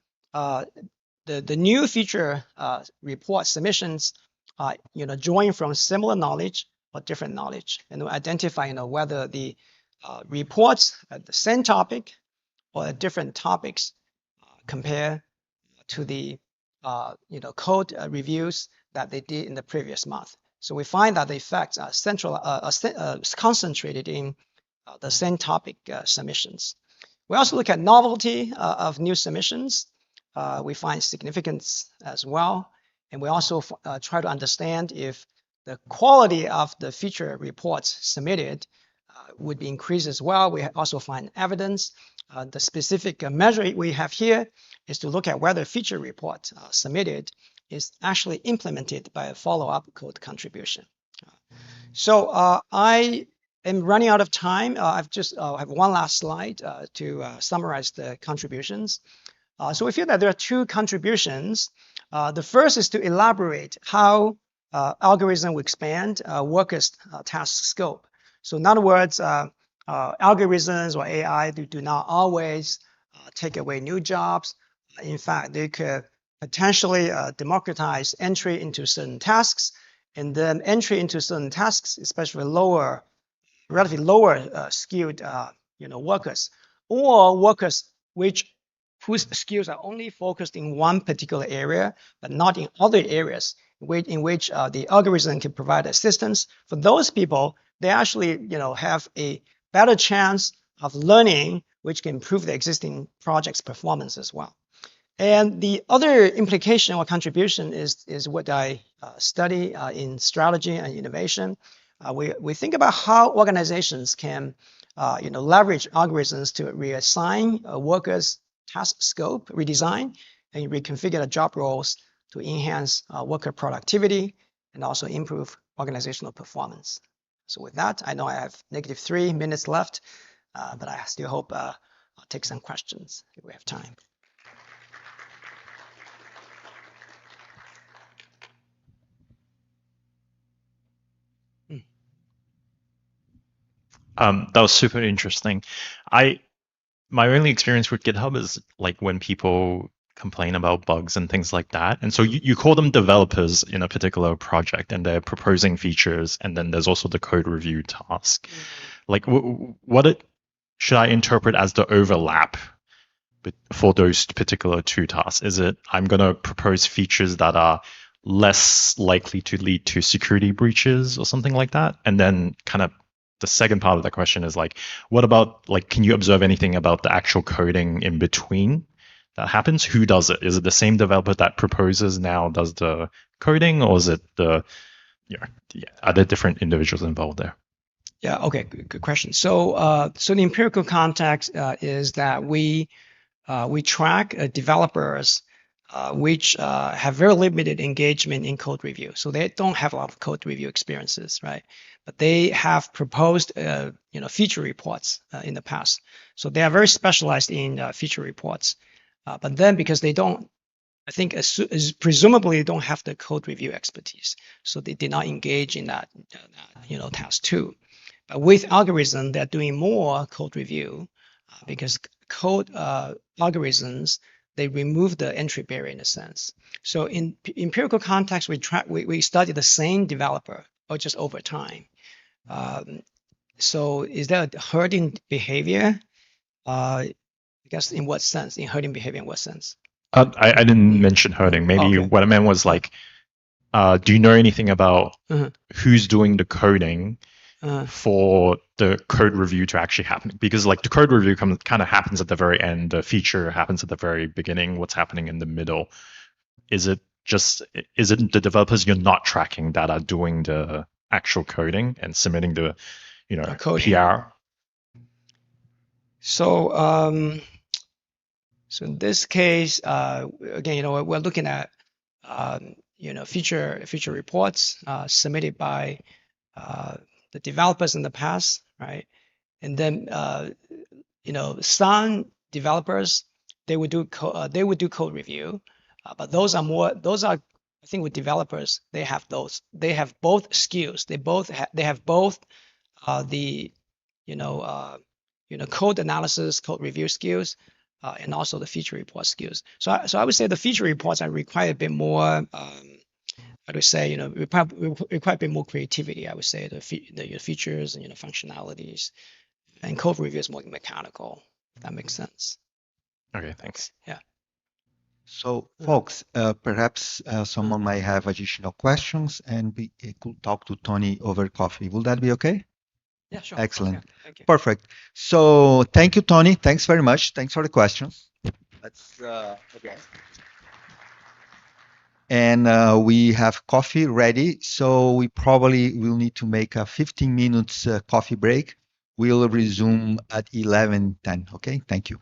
new feature report submissions join from similar knowledge or different knowledge, and we identify whether the reports at the same topic or at different topics compare to the code reviews that they did in the previous month. So we find that the effects are concentrated in the same topic submissions. We also look at novelty of new submissions. We find significance as well. And we also try to understand if the quality of the feature reports submitted would be increased as well. We also find evidence. The specific measure we have here is to look at whether feature report submitted is actually implemented by a follow-up code contribution. So I am running out of time. I have one last slide to summarize the contributions. So we feel that there are two contributions. The first is to elaborate how algorithm will expand workers' task scope. So in other words, algorithms or AI do not always take away new jobs. In fact, they could potentially democratize entry into certain tasks, and then entry into certain tasks, especially relatively lower skilled workers, or workers whose skills are only focused in one particular area, but not in other areas in which the algorithm can provide assistance. For those people, they actually have a better chance of learning, which can improve the existing project's performance as well. And the other implication or contribution is what I study in strategy and innovation. We think about how organizations can leverage algorithms to reassign workers' task scope, redesign, and reconfigure the job roles to enhance worker productivity and also improve organizational performance. So with that, I know I have -3 minutes left, but I still hope I'll take some questions if we have time. That was super interesting. My only experience with GitHub is like when people complain about bugs and things like that. And so you call them developers in a particular project and they're proposing features. And then there's also the code review task. Like what should I interpret as the overlap for those particular two tasks? Is it I'm going to propose features that are less likely to lead to security breaches or something like that? And then kind of the second part of the question is like, what about like, can you observe anything about the actual coding in between that happens? Who does it? Is it the same developer that proposes now does the coding, or is it are there different individuals involved there? Yeah, okay, good question. So the empirical context is that we track developers which have very limited engagement in code review. So they don't have a lot of code review experiences, right? But they have proposed, feature reports in the past. So they are very specialized in feature reports. But then because they don't, I think presumably they don't have the code review expertise. So they did not engage in that, task too. But with algorithm, they're doing more code review because code algorithms, they remove the entry barrier in a sense. So in empirical context, we study the same developer or just over time. So is there a herding behavior? I guess in what sense? In herding behavior, in what sense? I didn't mention herding. Maybe what I meant was like, do you know anything about who's doing the coding for the code review to actually happen? Because like the code review kind of happens at the very end, the feature happens at the very beginning. What's happening in the middle? Is it the developers you're not tracking that are doing the actual coding and submitting the PR? So so in this case, again, we're looking at feature reports submitted by the developers in the past, right? And then some developers they would do code review, but those are I think with developers they have both skills. They have both the code analysis, code review skills, and also the feature report skills. So I would say the feature reports require a bit more. I would say require a bit more creativity. I would say the features and functionalities, and code review is more mechanical. If that makes sense. Okay, thanks. Yeah. So, folks, perhaps someone might have additional questions, and we could talk to Tony over coffee. Will that be okay? Yeah, sure. Excellent. Okay, thank you. Perfect. So, thank you, Tony. Thanks very much. Thanks for the questions. Let's again. And we have coffee ready. So we probably will need to make a 15 minutes coffee break. We'll resume at 11:10. Okay. Thank you.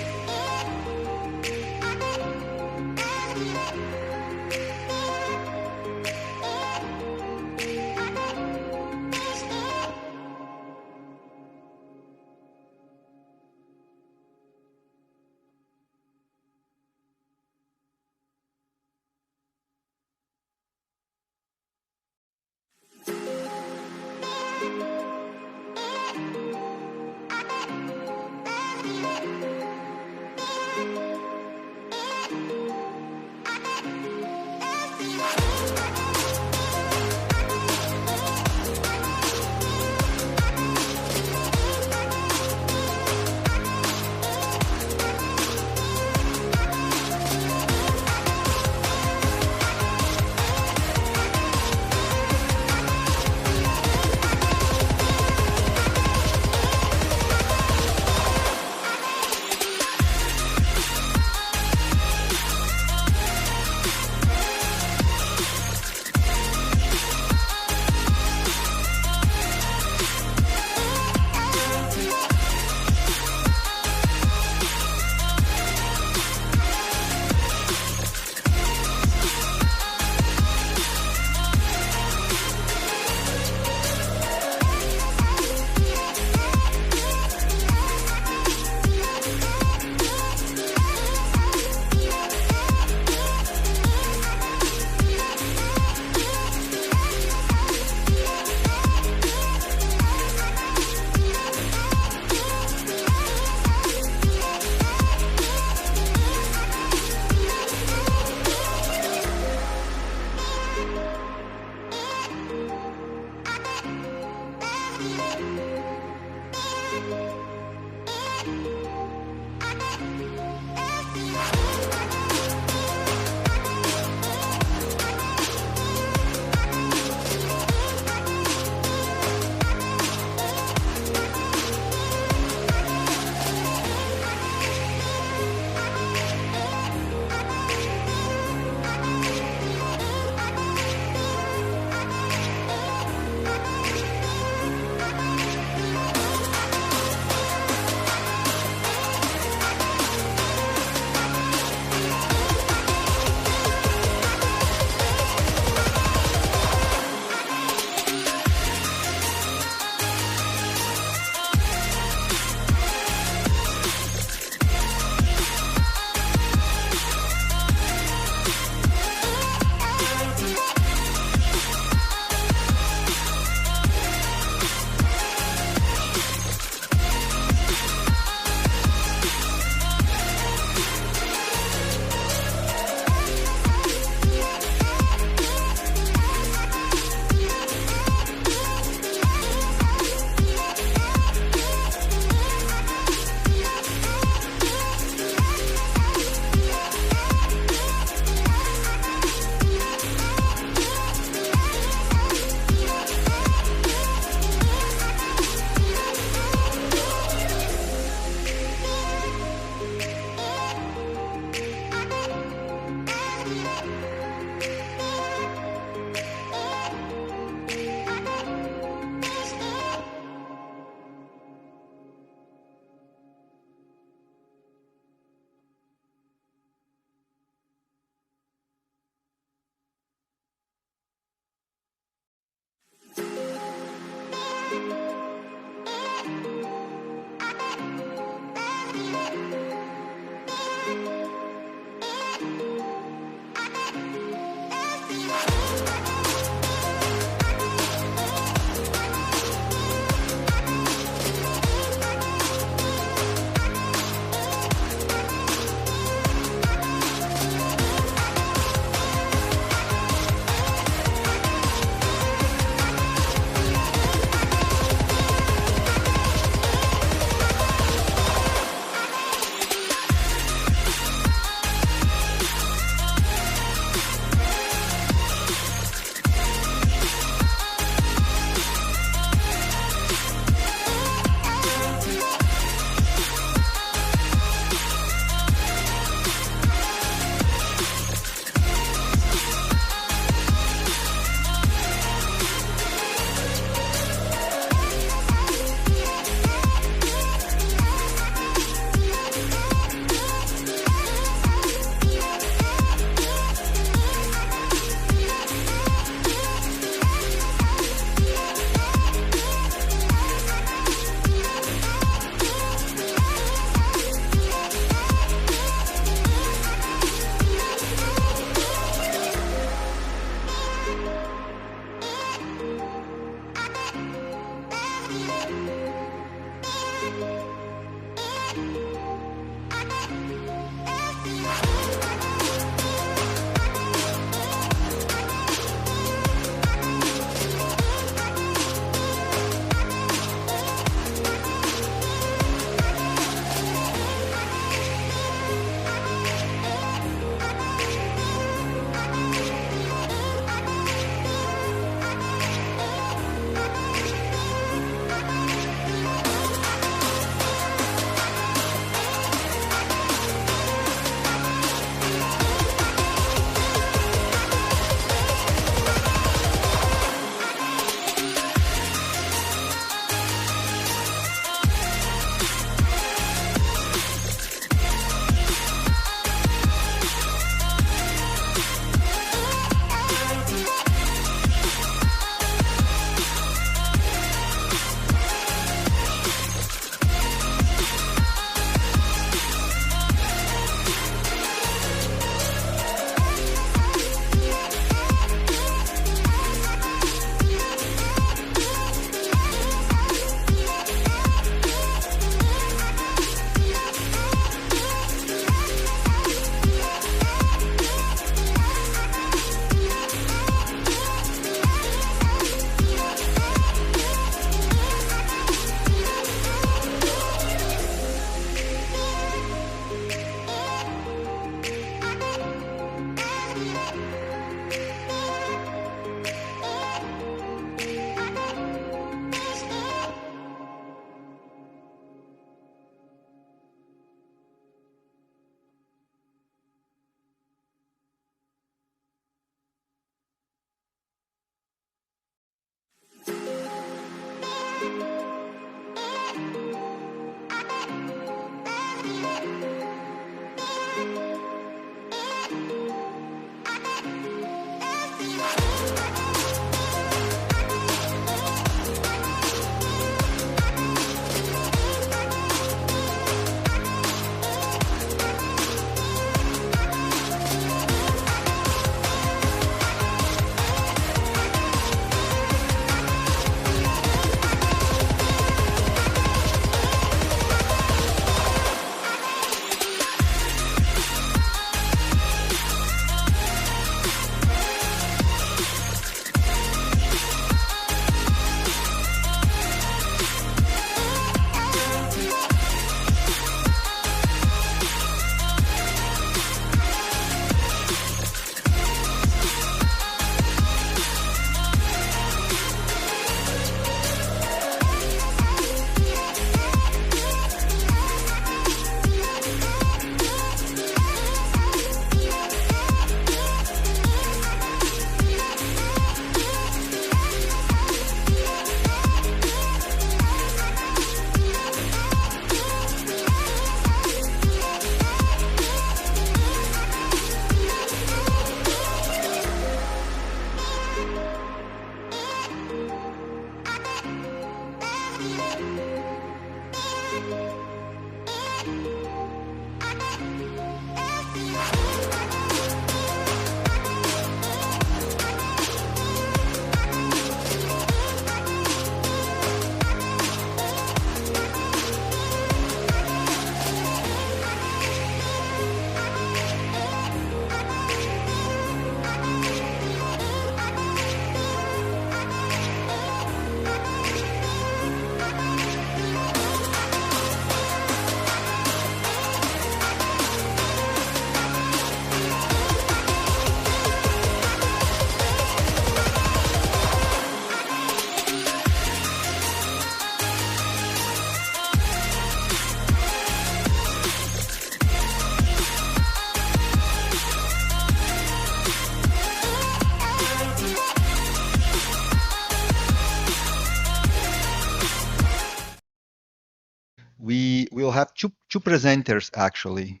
We will have two presenters actually.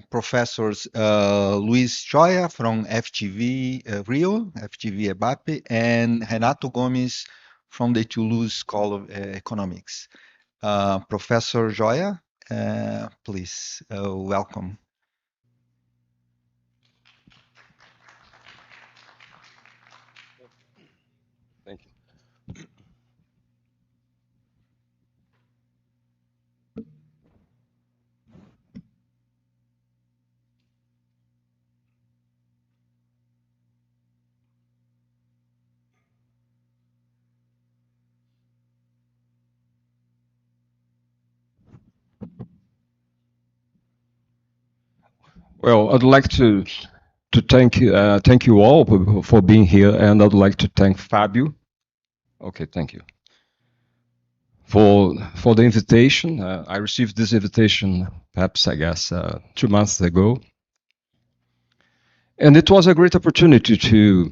Professors Luis Joya from FGV Rio, FGV EBAPE, and Renato Gomes from the Toulouse School of Economics. Professor Joya, please, welcome. Thank you. Well, I'd like to thank you all for being here, and I'd like to thank Fabio. Okay, thank you for the invitation. I received this invitation, perhaps I guess 2 months ago, and it was a great opportunity to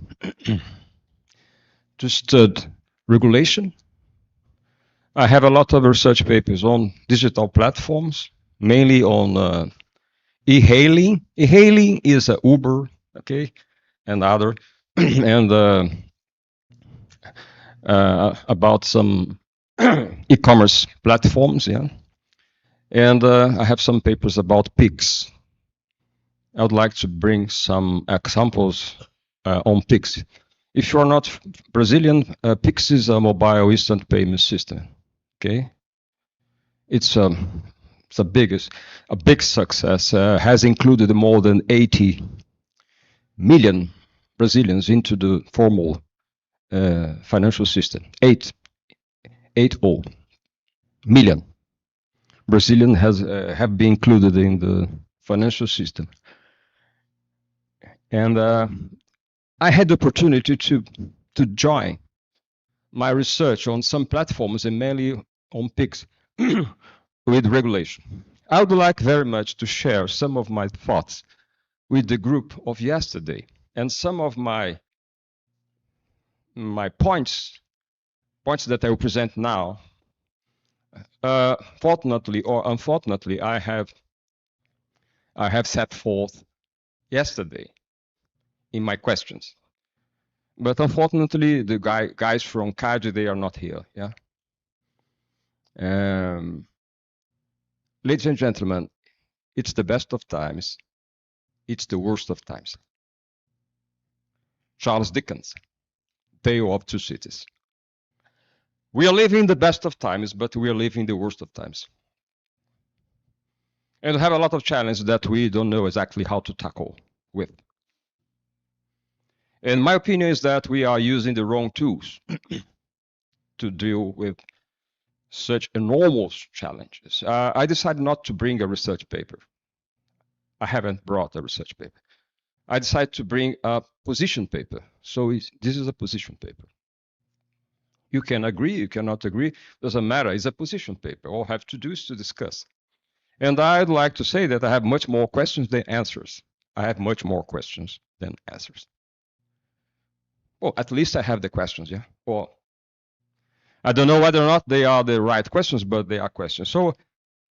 study regulation. I have a lot of research papers on digital platforms, mainly on e-hailing. E-hailing is Uber, okay, and other, and about some e-commerce platforms, yeah. And I have some papers about PIX. I would like to bring some examples on PIX. If you are not Brazilian, PIX is a mobile instant payment system, okay? It's a big success. Has included more than 80 million Brazilians into the formal financial system. 80 million Brazilians have been included in the financial system. And I had the opportunity to join my research on some platforms and mainly on PIX with regulation. I would like very much to share some of my thoughts with the group of yesterday and some of my points that I will present now. Fortunately or unfortunately, I have set forth yesterday in my questions. But unfortunately, the guys from CAD, they are not here, yeah? Ladies and gentlemen, it's the best of times. It's the worst of times. Charles Dickens, Tale of Two Cities. We are living the best of times, but we are living the worst of times. And we have a lot of challenges that we don't know exactly how to tackle with. And my opinion is that we are using the wrong tools to deal with such enormous challenges. I decided not to bring a research paper. I haven't brought a research paper. I decided to bring a position paper. So this is a position paper. You can agree, you cannot agree, doesn't matter, it's a position paper. All I have to do is to discuss. And I'd like to say that I have much more questions than answers. I have much more questions than answers. Well, at least I have the questions, yeah? Or I don't know whether or not they are the right questions, but they are questions. So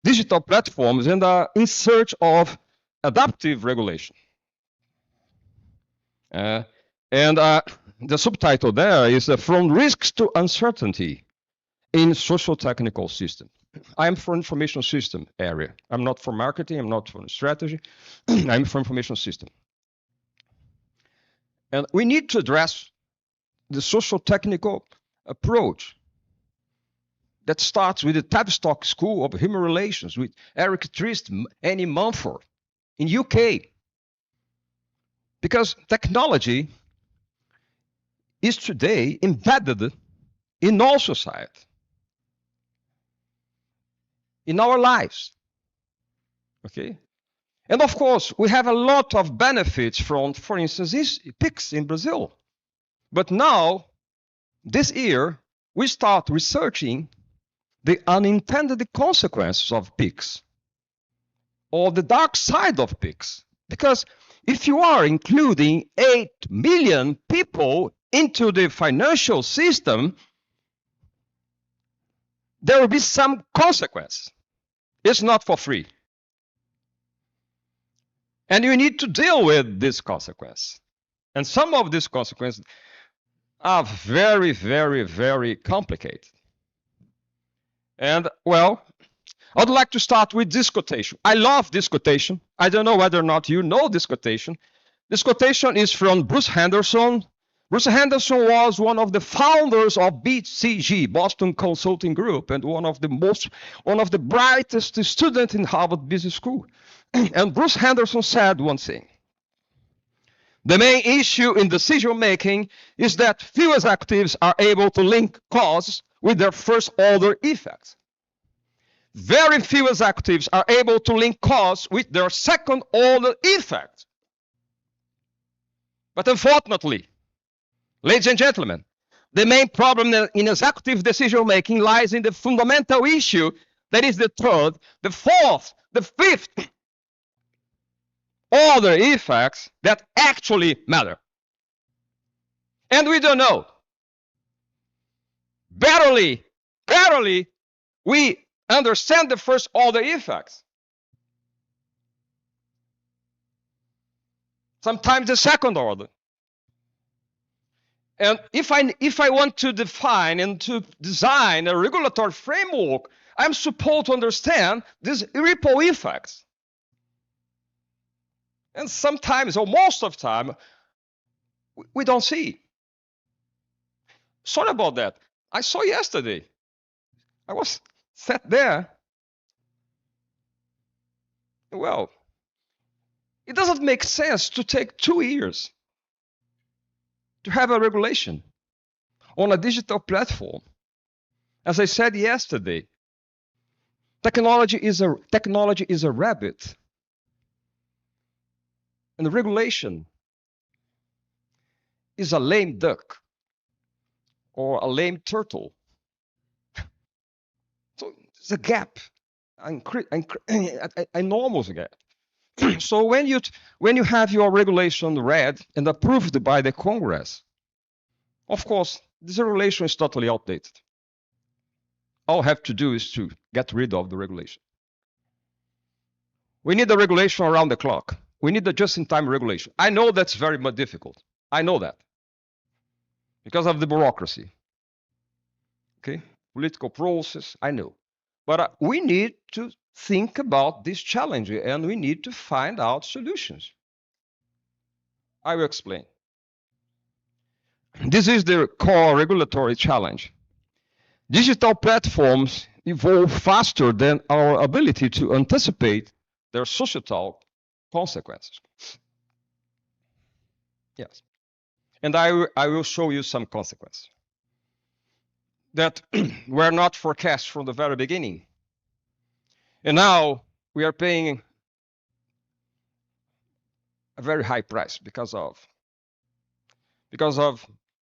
digital platforms and are in search of adaptive regulation. And the subtitle there is From Risks to Uncertainty in Social Technical System. I'm for information system area. I'm not for marketing, I'm not for strategy. I'm for information system. And we need to address the social technical approach that starts with the Tavistock School of Human Relations with Eric Trist, Annie Mumford in UK. Because technology is today embedded in all society, in our lives, okay? And of course, we have a lot of benefits from, for instance, PIX in Brazil. But now, this year, we start researching the unintended consequences of PIX or the dark side of PIX. Because if you are including 8 million people into the financial system, there will be some consequence. It's not for free. And you need to deal with this consequence. And some of these consequences are very, very, very complicated. And, well, I'd like to start with this quotation. I love this quotation. I don't know whether or not you know this quotation. This quotation is from Bruce Henderson. Bruce Henderson was one of the founders of BCG, Boston Consulting Group, and one of the brightest students in Harvard Business School. And Bruce Henderson said one thing. The main issue in decision making is that few executives are able to link cause with their first order effects. very few executives are able to link cause with their second-order effect. But unfortunately, ladies and gentlemen, the main problem in executive decision-making lies in the fundamental issue that is the third, the fourth, the fifth order effects that actually matter. And we don't know. Barely we understand the first order effects. Sometimes the second order. And if I want to define and to design a regulatory framework, I'm supposed to understand these ripple effects. And sometimes, or most of the time, we don't see. Sorry about that. I saw yesterday. I was sat there. Well, it doesn't make sense to take 2 years to have a regulation on a digital platform. As I said yesterday, technology is a rabbit, and the regulation is a lame duck or a lame turtle. So there's a gap, an enormous gap. So when you have your regulation read and approved by the Congress, of course, this regulation is totally outdated. All I have to do is to get rid of the regulation. We need a regulation around the clock. We need a just-in-time regulation. I know that's very much difficult. I know that. Because of the bureaucracy. Okay? Political process, I know. But we need to think about this challenge and we need to find out solutions. I will explain. This is the core regulatory challenge. Digital platforms evolve faster than our ability to anticipate their societal consequences. Yes. And I will show you some consequences that were not forecast from the very beginning. And now we are paying a very high price because of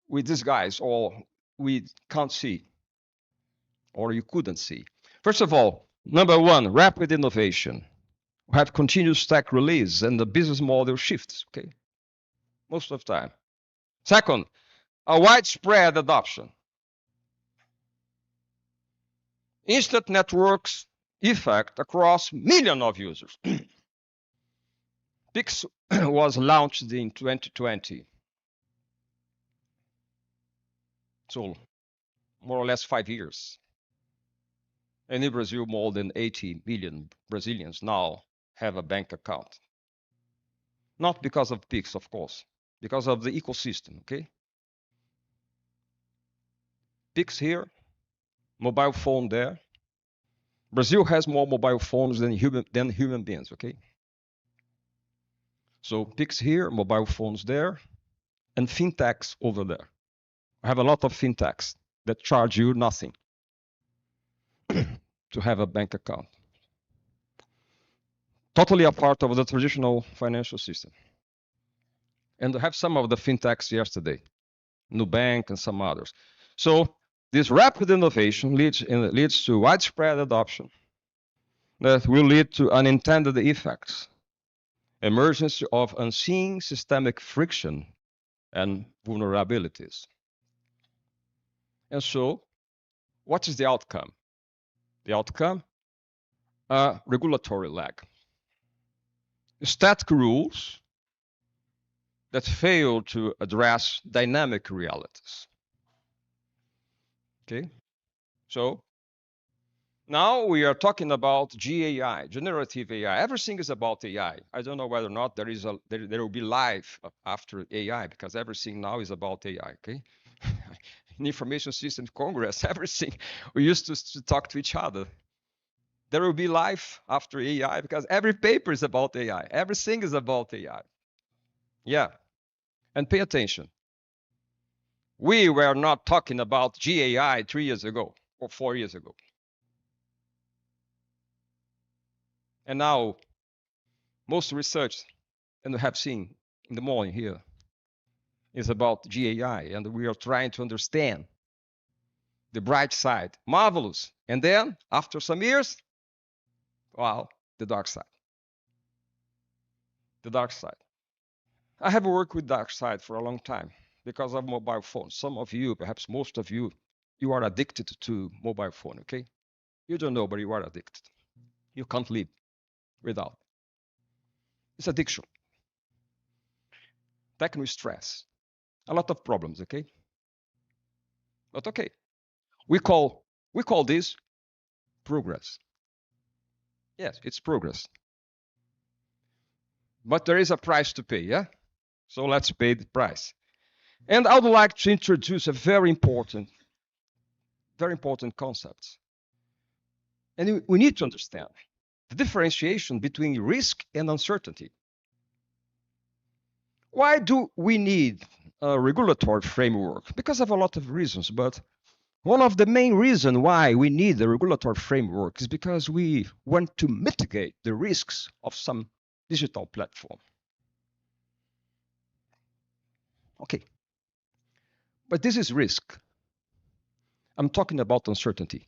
we disguise or we can't see or you couldn't see. First of all, number one, rapid innovation. We have continuous tech release and the business model shifts, okay? Most of the time. Second, a widespread adoption. Instant networks effect across millions of users. PIX was launched in 2020. So more or less 5 years. And in Brazil, more than 80 million Brazilians now have a bank account. Not because of PIX, of course, because of the ecosystem, okay? PIX here, mobile phone there. Brazil has more mobile phones than human beings, okay? So PIX here, mobile phones there, and fintechs over there. I have a lot of fintechs that charge you nothing to have a bank account. Totally a part of the traditional financial system. And I have some of the fintechs yesterday, Nubank and some others. So this rapid innovation leads to widespread adoption that will lead to unintended effects, emergence of unseen systemic friction and vulnerabilities. And so, what is the outcome? The outcome? Regulatory lag. Static rules that fail to address dynamic realities. Okay, so now we are talking about GAI, generative AI. Everything is about AI. I don't know whether or not there will be life after AI because everything now is about AI. Okay, in information system Congress, everything we used to talk to each other. There will be life after AI because every paper is about AI. Everything is about AI. Yeah, and pay attention. We were not talking about GAI 3 years ago or 4 years ago. And now, most research, and we have seen in the morning here, is about GAI, and we are trying to understand the bright side. Marvelous. And then, after some years, wow, the dark side. The dark side. I have worked with dark side for a long time because of mobile phones. Some of you, perhaps most of you, you are addicted to mobile phone, okay? You don't know, but you are addicted. You can't live without. It's addiction. Techno stress. A lot of problems, okay? But okay. We call this progress. Yes, it's progress. But there is a price to pay, yeah? So let's pay the price. And I would like to introduce a very important concept. And we need to understand the differentiation between risk and uncertainty. Why do we need a regulatory framework? Because of a lot of reasons, but one of the main reasons why we need a regulatory framework is because we want to mitigate the risks of some digital platform. Okay. But this is risk. I'm talking about uncertainty.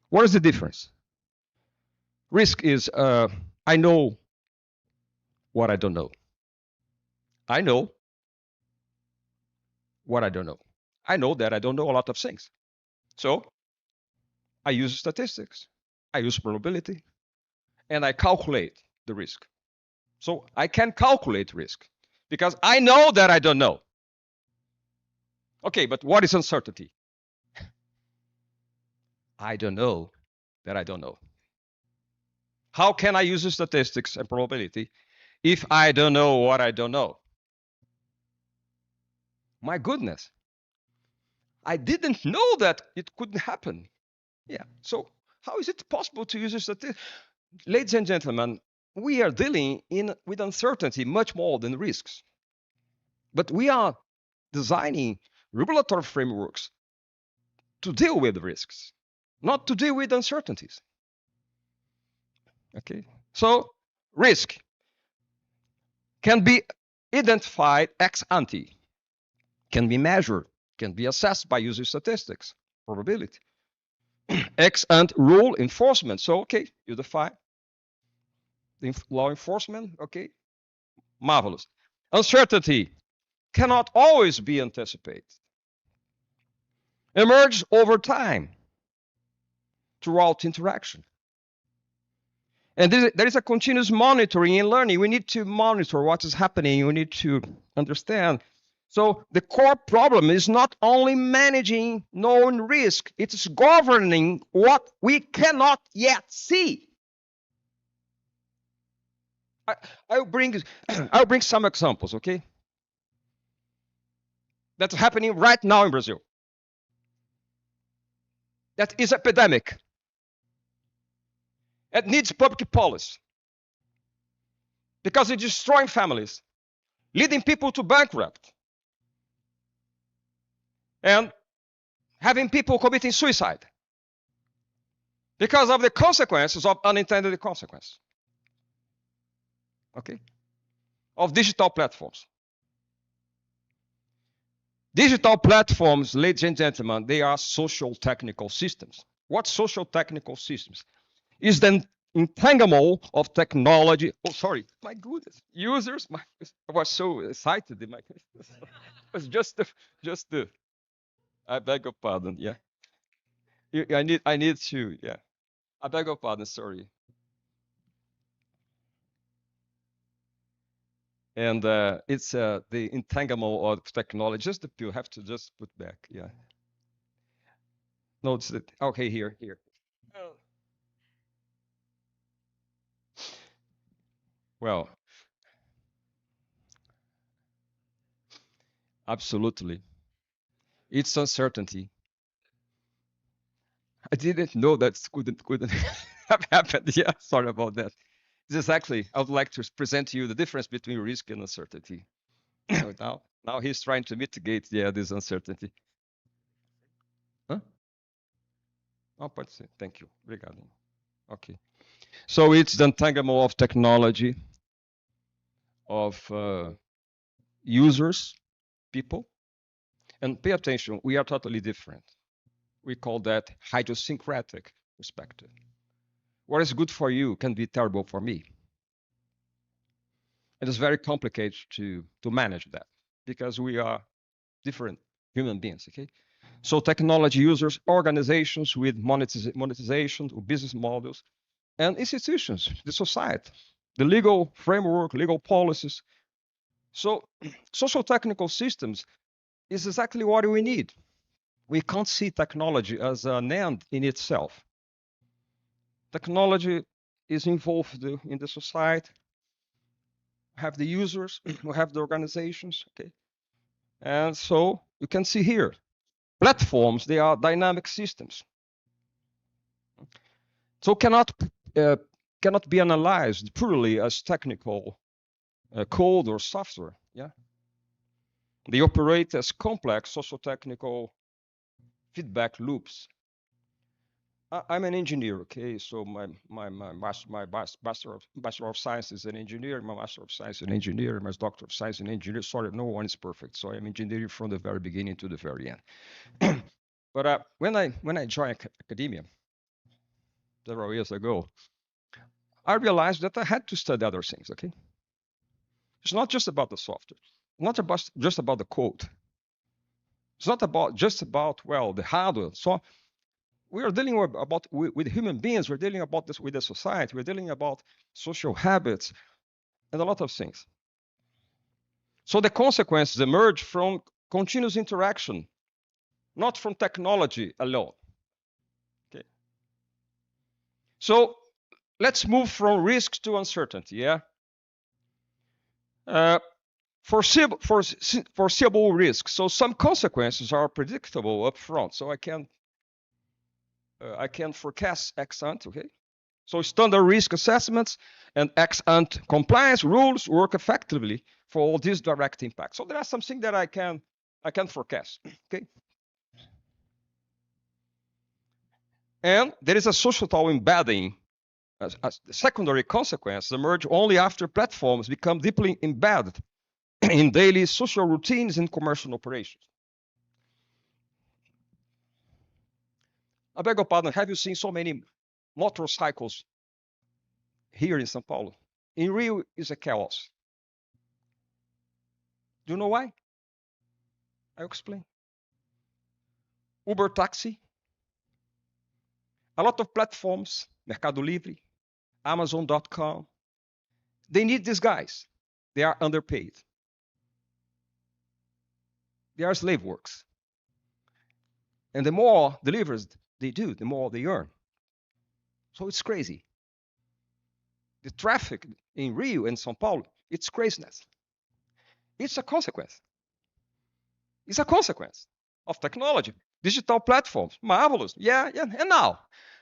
What is the difference? Risk is, I know what I don't know. I know what I don't know. I know that I don't know a lot of things. So I use statistics, I use probability, and I calculate the risk. So I can calculate risk because I know that I don't know. Okay, but what is uncertainty? I don't know that I don't know. How can I use statistics and probability if I don't know what I don't know? My goodness. I didn't know that it couldn't happen. Yeah. So how is it possible to use statistics? Ladies and gentlemen, we are dealing with uncertainty much more than risks. But we are designing regulatory frameworks to deal with risks, not to deal with uncertainties. Okay. So risk can be identified ex ante, can be measured, can be assessed by using statistics, probability. Ex ante rule enforcement. So, okay, you define the law enforcement. Okay, marvelous. Uncertainty cannot always be anticipated. Emerge over time throughout interaction. And there is a continuous monitoring and learning. We need to monitor what is happening. We need to understand. So the core problem is not only managing known risk, it's governing what we cannot yet see. I'll bring some examples, okay? That's happening right now in Brazil. That is epidemic. It needs public policy because it's destroying families, leading people to bankrupt, and having people committing suicide because of the consequences of unintended consequences. Okay, of digital platforms. Digital platforms, ladies and gentlemen, they are social technical systems. What social technical systems? Is the entanglement of technology. Oh, sorry, my goodness, users. I was so excited in my case. It was just the. I beg your pardon. Yeah, I need to. Yeah, I beg your pardon. Sorry. And it's the entanglement of technology. Just the you have to just put back. Yeah. No, it's the, okay. Here. Oh. Well, absolutely. It's uncertainty. I didn't know that couldn't have happened. Yeah, sorry about that. This is actually, I would like to present to you the difference between risk and uncertainty. now he's trying to mitigate, this uncertainty. Huh? Oh, pode ser. Thank you. Obrigado. Okay. So it's the entanglement of technology, of users, people. And pay attention, we are totally different. We call that idiosyncratic perspective. What is good for you can be terrible for me. It is very complicated to manage that because we are different human beings, okay? So technology users, organizations with monetization or business models, and institutions, the society, the legal framework, legal policies. So social technical systems is exactly what we need. We can't see technology as an end in itself. Technology is involved in the society. We have the users, we have the organizations, okay? And so you can see here, platforms, they are dynamic systems. So cannot be analyzed purely as technical code or software, yeah? They operate as complex socio-technical feedback loops. I'm an engineer, okay? So my Bachelor of Science is an engineer, my Master of Science is an engineer, my Doctor of Science is an engineer. Sorry, no one is perfect. So I'm engineering from the very beginning to the very end. But when I joined academia several years ago, I realized that I had to study other things, okay? It's not just about the software, not about just about the code. It's not about just about, well, the hardware. So we are dealing with human beings. We're dealing about this with the society. We're dealing about social habits and a lot of things. So the consequences emerge from continuous interaction, not from technology alone. Okay. So let's move from risk to uncertainty. Yeah. Foreseeable risks. So some consequences are predictable up front. So I can forecast ex ante, okay? So standard risk assessments and ex ante compliance rules work effectively for all these direct impacts. So there are some things that I can forecast, okay? And there is a societal embedding. As secondary consequences emerge only after platforms become deeply embedded in daily social routines and commercial operations. I beg your pardon, have you seen so many motorcycles here in São Paulo? In Rio, it's a chaos. Do you know why? I'll explain. Uber taxi, a lot of platforms, Mercado Livre, Amazon.com, they need these guys. They are underpaid. They are slave works. And the more deliveries they do, the more they earn. So it's crazy. The traffic in Rio and São Paulo, it's craziness. It's a consequence. It's a consequence of technology. Digital platforms, marvelous. Yeah. And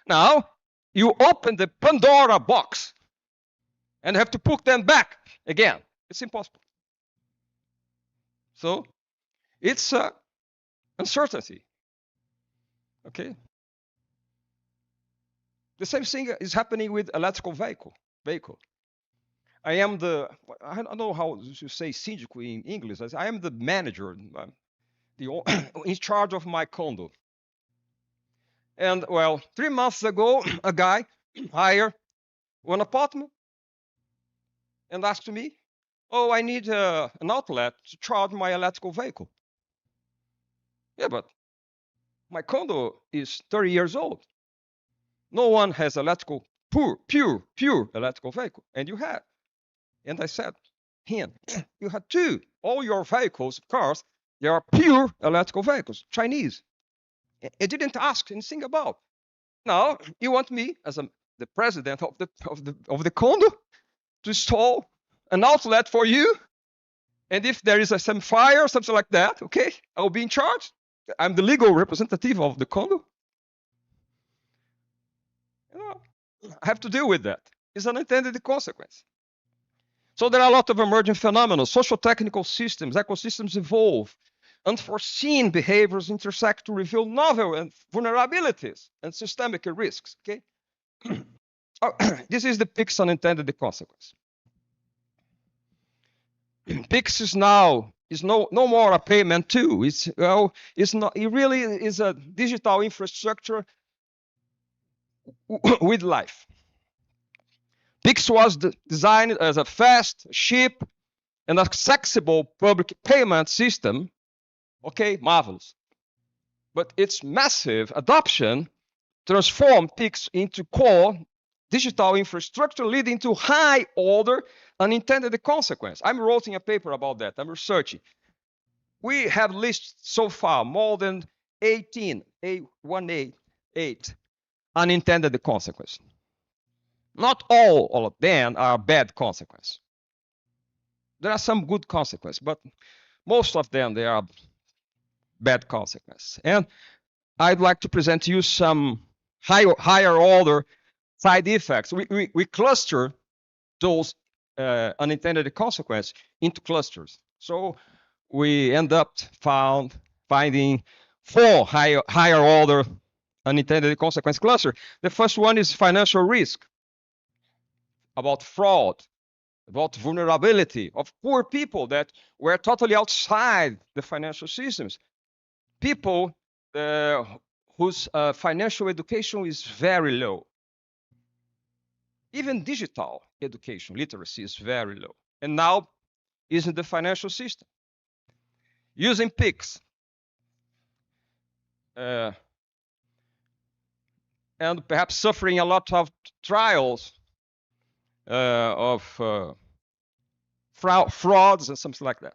now you open the Pandora box and have to put them back again. It's impossible. So it's uncertainty. Okay. The same thing is happening with electrical vehicle. I don't know how to say síndico in English. I am the manager, in charge of my condo. And well, 3 months ago, a guy hired one apartment and asked me, oh, I need an outlet to charge my electrical vehicle. Yeah, but my condo is 30 years old. No one has pure electrical vehicle, and you have. And I said, you have two. All your vehicles, cars, they are pure electrical vehicles, Chinese. It didn't ask anything about. Now you want me, as the president of the condo, to install an outlet for you, and if there is some fire or something like that, okay, I will be in charge. I'm the legal representative of the condo. I have to deal with that. It's an unintended consequence. So there are a lot of emerging phenomena. Social technical systems, ecosystems evolve. Unforeseen behaviors intersect to reveal novel vulnerabilities and systemic risks. Okay. Oh, this is the PIX unintended consequence. PIX is now no more a payment tool. It's not. It really is a digital infrastructure with life. PIX was designed as a fast, cheap, and accessible public payment system. Okay, marvelous. But its massive adoption transformed PIX into core digital infrastructure, leading to high order unintended consequence. I'm writing a paper about that. I'm researching. We have listed so far more than 18 unintended consequences. Not all of them are bad consequences. There are some good consequences, but most of them, they are bad consequences. And I'd like to present to you some higher order side effects. We cluster those unintended consequences into clusters. So we end up finding 4 higher order unintended consequence cluster. The first one is financial risk, about fraud, about vulnerability of poor people that were totally outside the financial systems. People whose financial education is very low. Even digital education, literacy is very low. And now is in the financial system. Using PIX. And perhaps suffering a lot of trials of frauds and something like that.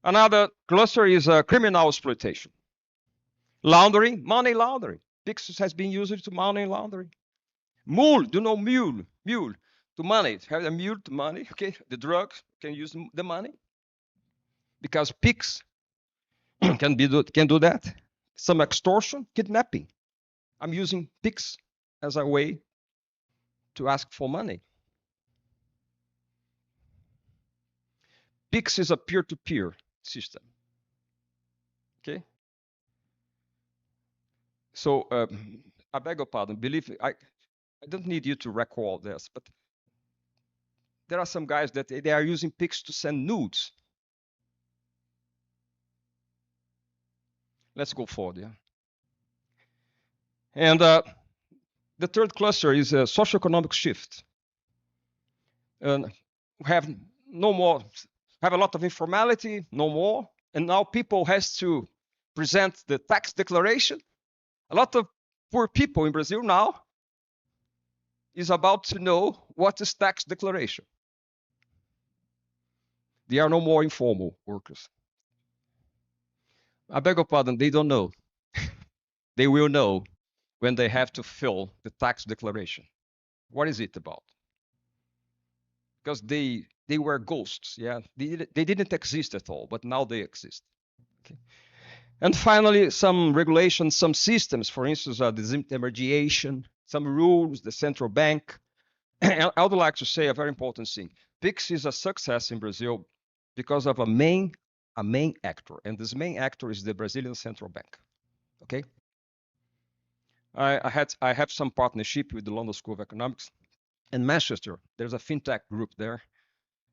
Another cluster is criminal exploitation. Laundering, money laundering. PIX has been used to money laundering. Mule, do you know mule? Mule, to money. Have a mule to money, okay? The drugs can use the money. Because PIX can do that. Some extortion, kidnapping. I'm using PIX as a way to ask for money. PIX is a peer-to-peer system. Okay? So, I beg your pardon, believe me, I don't need you to record this, but there are some guys that they are using PIX to send nudes. Let's go forward, yeah. And the third cluster is a socioeconomic shift. And we have a lot of informality, no more. And now people has to present the tax declaration. A lot of poor people in Brazil now is about to know what is tax declaration. They are no more informal workers. I beg your pardon, they don't know. They will know when they have to fill the tax declaration. What is it about? Because they were ghosts, yeah. They didn't exist at all, but now they exist. Okay. And finally, some regulations, some systems, for instance, disintermediation, some rules, the central bank. I would like to say a very important thing. PIX is a success in Brazil because of a main actor, and this main actor is the Brazilian central bank. Okay. I have some partnership with the London School of Economics. In Manchester, there's a fintech group there,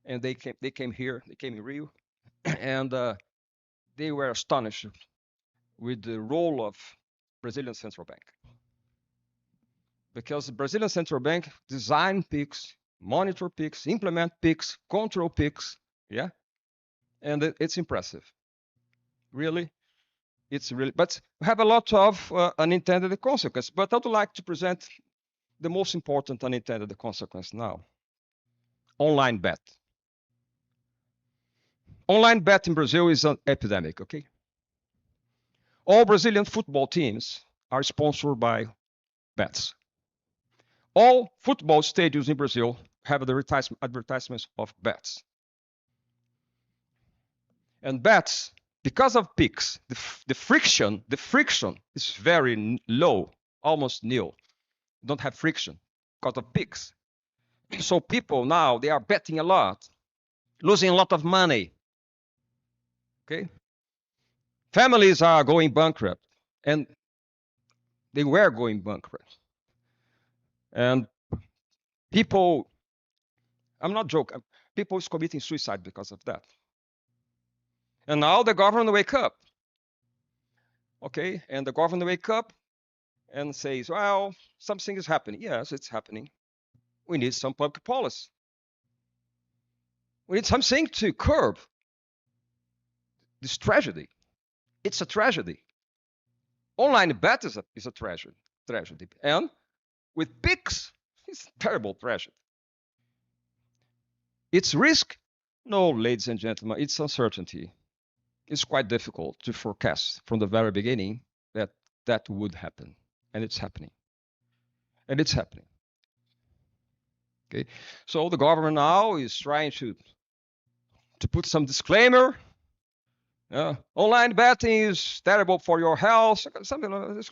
and they came here, they came in Rio, and they were astonished with the role of Brazilian central bank, because the Brazilian central bank design PIX, monitor PIX, implement PIX, control PIX, yeah, and it's impressive, really. It's really, but we have a lot of unintended consequences. But I would like to present the most important unintended consequence now. Online bet. Online bet in Brazil is an epidemic, okay? All Brazilian football teams are sponsored by bets. All football stadiums in Brazil have advertisements of bets. And bets, because of PIX, the friction is very low, almost nil. Don't have friction because of PIX. So people now, they are betting a lot, losing a lot of money. Okay? Families are going bankrupt, and they were going bankrupt. And people, I'm not joking, people is committing suicide because of that. And now the government wake up. Okay, and the government wake up and says, well, something is happening. Yes, it's happening. We need some public policy. We need something to curb this tragedy. It's a tragedy. Online bet is a tragedy. And with PICs, it's a terrible tragedy. It's risk? No, ladies and gentlemen, it's uncertainty. It's quite difficult to forecast from the very beginning that that would happen. And it's happening. And it's happening. Okay, so the government now is trying to put some disclaimer. Online betting is terrible for your health. Something like this.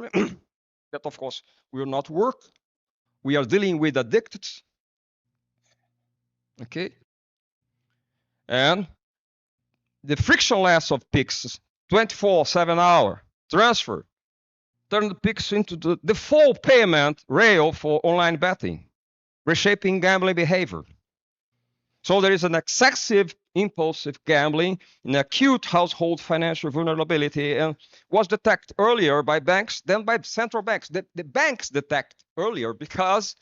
That, of course, will not work. We are dealing with addicted. Okay, and the frictionless of PICs, 24/7 hour transfer, turn the PICs into the default payment rail for online betting, reshaping gambling behavior. So there is an excessive impulsive gambling in acute household financial vulnerability and was detected earlier by banks than by central banks. The banks detect earlier because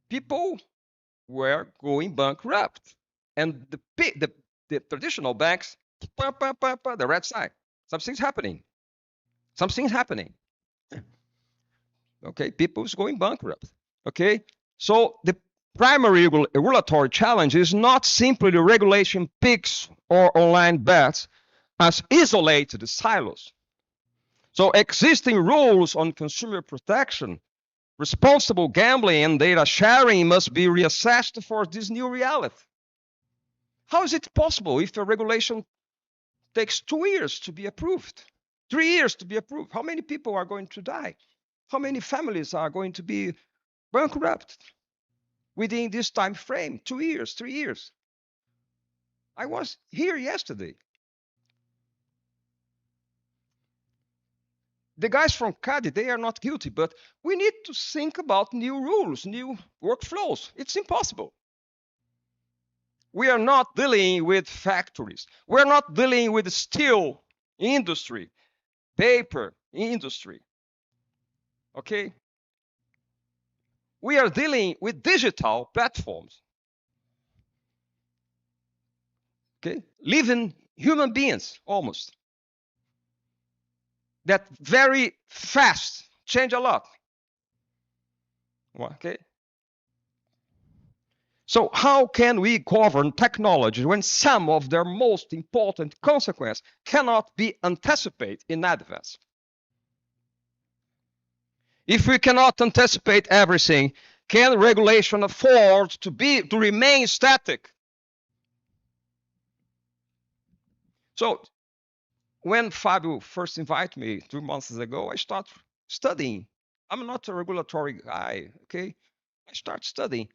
people were going bankrupt. And the traditional banks, the red side, something's happening. Something's happening. Okay, people's going bankrupt. Okay, so the primary regulatory challenge is not simply the regulation PICs or online bets as isolated silos. So existing rules on consumer protection, responsible gambling, and data sharing must be reassessed for this new reality. How is it possible if a regulation takes 2 years to be approved, 3 years to be approved? How many people are going to die? How many families are going to be bankrupt within this time frame? 2 years, 3 years. I was here yesterday. The guys from CADI, they are not guilty, but we need to think about new rules, new workflows. It's impossible. We are not dealing with factories. We're not dealing with the steel industry, paper industry. Okay? We are dealing with digital platforms. Okay? Living human beings, almost. That very fast change a lot. Okay? So how can we govern technology when some of their most important consequences cannot be anticipated in advance? If we cannot anticipate everything, can regulation afford to remain static? So when Fabio first invited me 2 months ago, I started studying. I'm not a regulatory guy, okay? I start studying.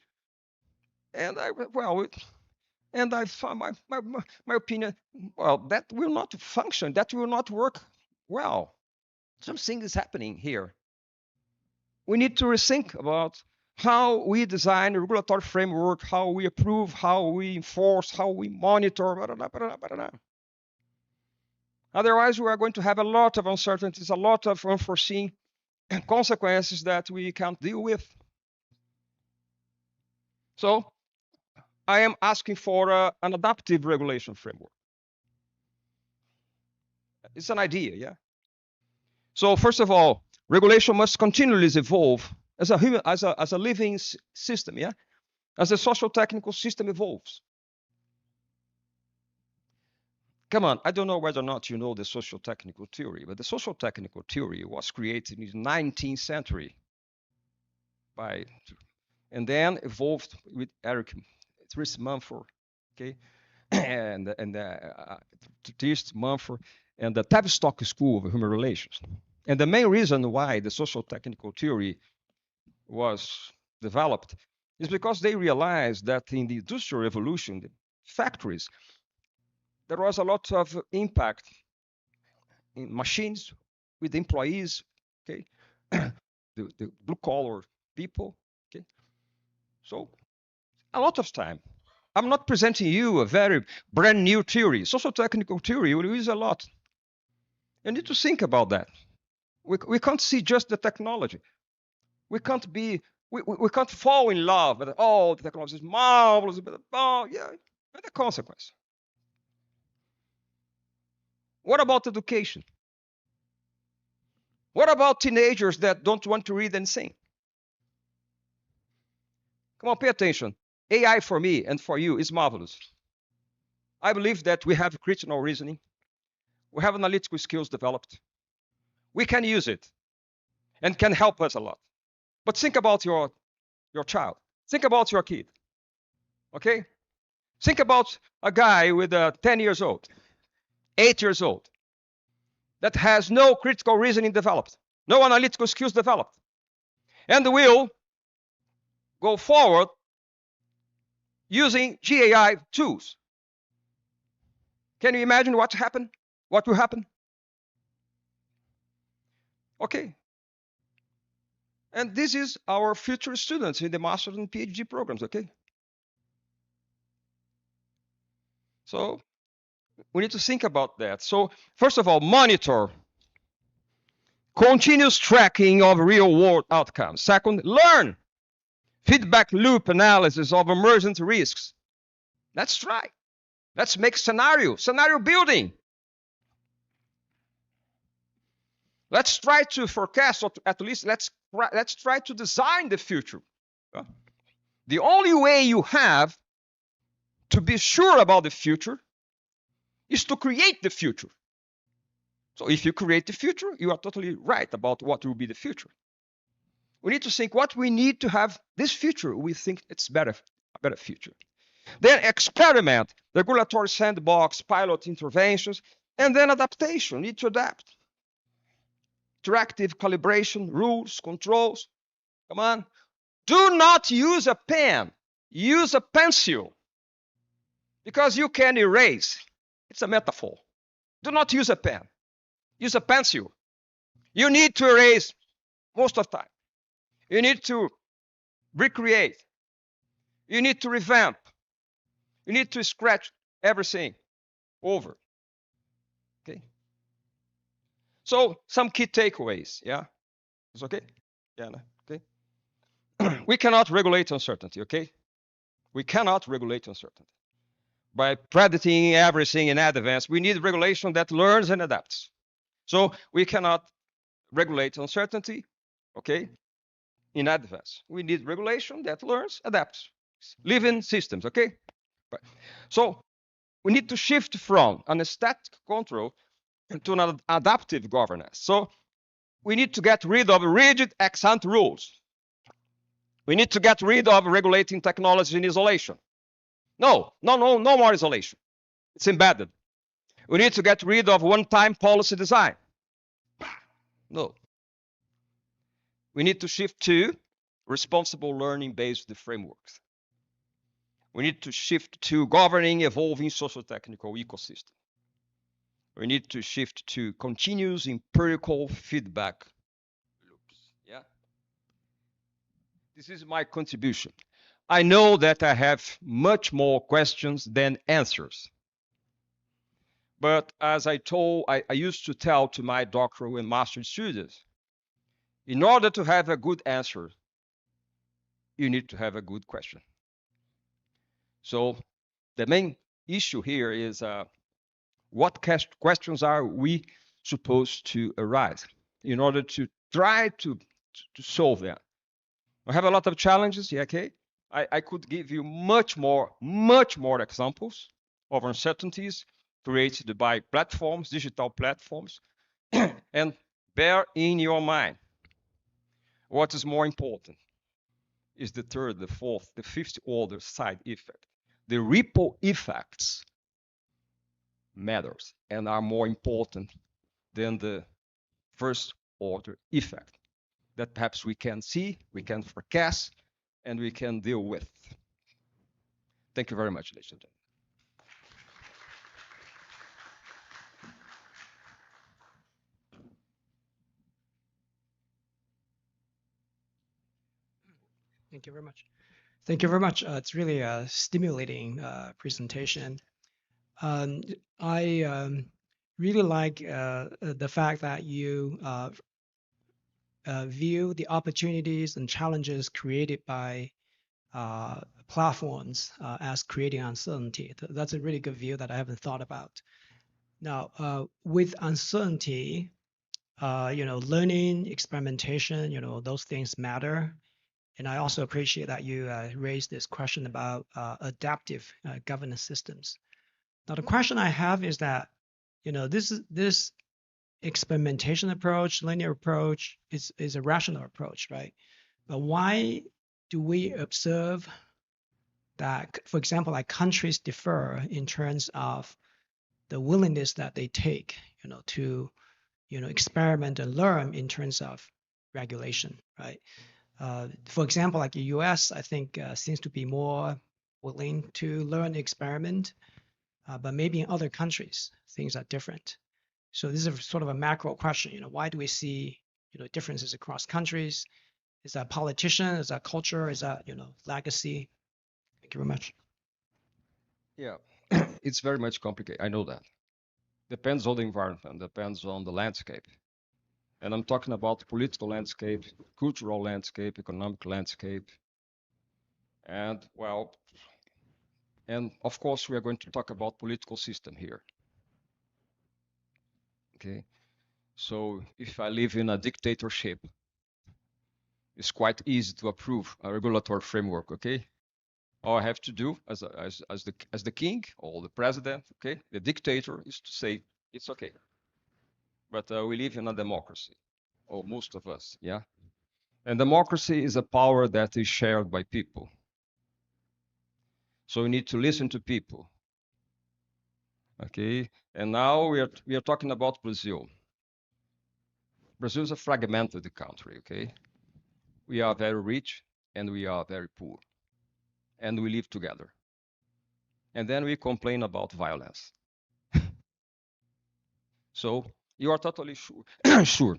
And I found my opinion, well, that will not function. That will not work well. Something is happening here. We need to rethink about how we design a regulatory framework, how we approve, how we enforce, how we monitor, blah, blah, blah, blah, blah. Otherwise, we are going to have a lot of uncertainties, a lot of unforeseen consequences that we can't deal with. So I am asking for an adaptive regulation framework. It's an idea, yeah? So first of all, regulation must continually evolve as a living system, yeah? As the social technical system evolves. Come on, I don't know whether or not you know the social technical theory, but the social technical theory was created in the 19th century and then evolved with Eric Mumford, okay, and Mumford and the Tavistock School of Human Relations. And the main reason why the social technical theory was developed is because they realized that in the Industrial Revolution, the factories, there was a lot of impact in machines with employees, okay, the blue-collar people, So a lot of time. I'm not presenting you a very brand new theory. Social technical theory we use a lot. You need to think about that. We can't see just the technology. We can't fall in love with, oh, the technology is marvelous, but oh yeah, and the consequence. What about education? What about teenagers that don't want to read and sing? Come on, pay attention. AI for me and for you is marvelous. I believe that we have critical reasoning. We have analytical skills developed. We can use it and can help us a lot. But think about your child. Think about your kid. Okay? Think about a guy with 10 years old, 8 years old, that has no critical reasoning developed, no analytical skills developed, and will go forward using GAI tools. Can you imagine what will happen? Okay. And this is our future students in the master's and PhD programs, okay? So we need to think about that. So first of all, monitor continuous tracking of real world outcomes. Second, learn feedback loop analysis of emergent risks. Let's try. Let's make scenario building. Let's try to forecast, or at least let's try to design the future. The only way you have to be sure about the future is to create the future. So if you create the future, you are totally right about what will be the future. We need to think what we need to have this future. We think it's a better future. Then experiment, regulatory sandbox, pilot interventions, and then adaptation. We need to adapt. Interactive calibration, rules, controls. Come on. Do not use a pen. Use a pencil. Because you can erase. It's a metaphor. Do not use a pen. Use a pencil. You need to erase most of the time. You need to recreate. You need to revamp. You need to scratch everything over. Okay? So some key takeaways, yeah? It's okay? Yeah, no? Okay? We cannot regulate uncertainty, okay? We cannot regulate uncertainty. By predicting everything in advance, we need regulation that learns and adapts. So we cannot regulate uncertainty, okay, in advance. We need regulation that learns, adapts. Living systems, okay? So we need to shift from an static control to an adaptive governance. So we need to get rid of rigid ex-ante rules. We need to get rid of regulating technology in isolation. No more isolation. It's embedded. We need to get rid of one-time policy design. No. We need to shift to responsible learning based frameworks. We need to shift to governing evolving socio-technical ecosystem. We need to shift to continuous empirical feedback loops. Yeah. This is my contribution. I know that I have much more questions than answers. But as I used to tell to my doctoral and master's students, in order to have a good answer, you need to have a good question. So the main issue here is what questions are we supposed to arise in order to try to solve them? I have a lot of challenges, yeah, okay? I could give you much more examples of uncertainties created by platforms, digital platforms, and bear in your mind, what is more important is the third, the fourth, the fifth order side effect. The ripple effects matters and are more important than the first order effect that perhaps we can see, we can forecast, and we can deal with. Thank you very much, ladies and gentlemen. Thank you very much. Thank you very much. It's really a stimulating presentation. I really like the fact that you view the opportunities and challenges created by platforms as creating uncertainty. That's a really good view that I haven't thought about. Now, with uncertainty, learning, experimentation, those things matter. And I also appreciate that you raised this question about adaptive governance systems. Now, the question I have is that, this experimentation approach, linear approach is a rational approach, right? But why do we observe that, for example, like countries differ in terms of the willingness that they take, to, experiment and learn in terms of regulation, right? For example, like the US, I think seems to be more willing to learn, experiment, but maybe in other countries, things are different. So this is sort of a macro question, why do we see, differences across countries? Is that politician? Is that culture? Is that, legacy? Thank you very much. Yeah, it's very much complicated. I know that. Depends on the environment, depends on the landscape. And I'm talking about political landscape, cultural landscape, economic landscape. And well, and of course, we are going to talk about political system here. Okay, so if I live in a dictatorship, it's quite easy to approve a regulatory framework, okay? All I have to do as the king or the president, okay, the dictator, is to say it's okay. But we live in a democracy, or most of us, yeah? And democracy is a power that is shared by people. So we need to listen to people. Okay, and now we are talking about Brazil. Brazil is a fragmented country, okay? We are very rich and we are very poor. And we live together. And then we complain about violence. So you are totally sure. Sure.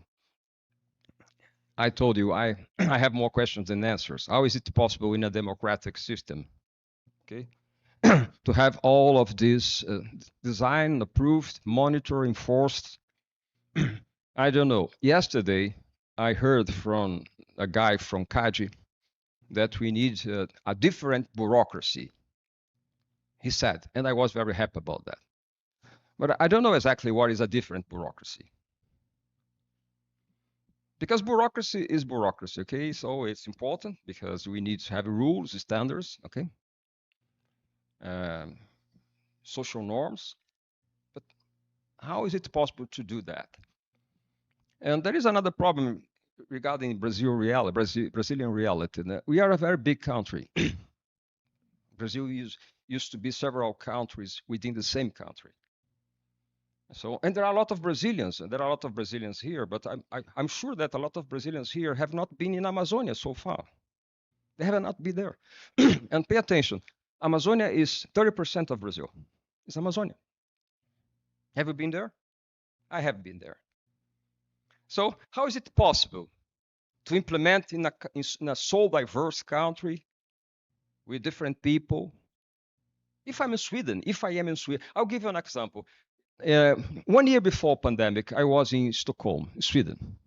I told you I have more questions than answers. How is it possible in a democratic system, okay, to have all of this designed, approved, monitored, enforced? I don't know. Yesterday, I heard from a guy from Kaji that we need a different bureaucracy. He said, and I was very happy about that. But I don't know exactly what is a different bureaucracy. Because bureaucracy is bureaucracy, okay? So it's important because we need to have rules, standards, okay? Social norms. But how is it possible to do that? And there is another problem regarding Brazilian reality. We are a very big country. Brazil used to be several countries within the same country. So, and there are a lot of Brazilians, and there are a lot of Brazilians here, but I'm sure that a lot of Brazilians here have not been in Amazonia so far. They have not been there. And pay attention, Amazonia is 30% of Brazil. It's Amazonia. Have you been there? I have been there. So how is it possible to implement in a so diverse country with different people? If I'm in Sweden, I'll give you an example. 1 year before pandemic, I was in Stockholm, Sweden.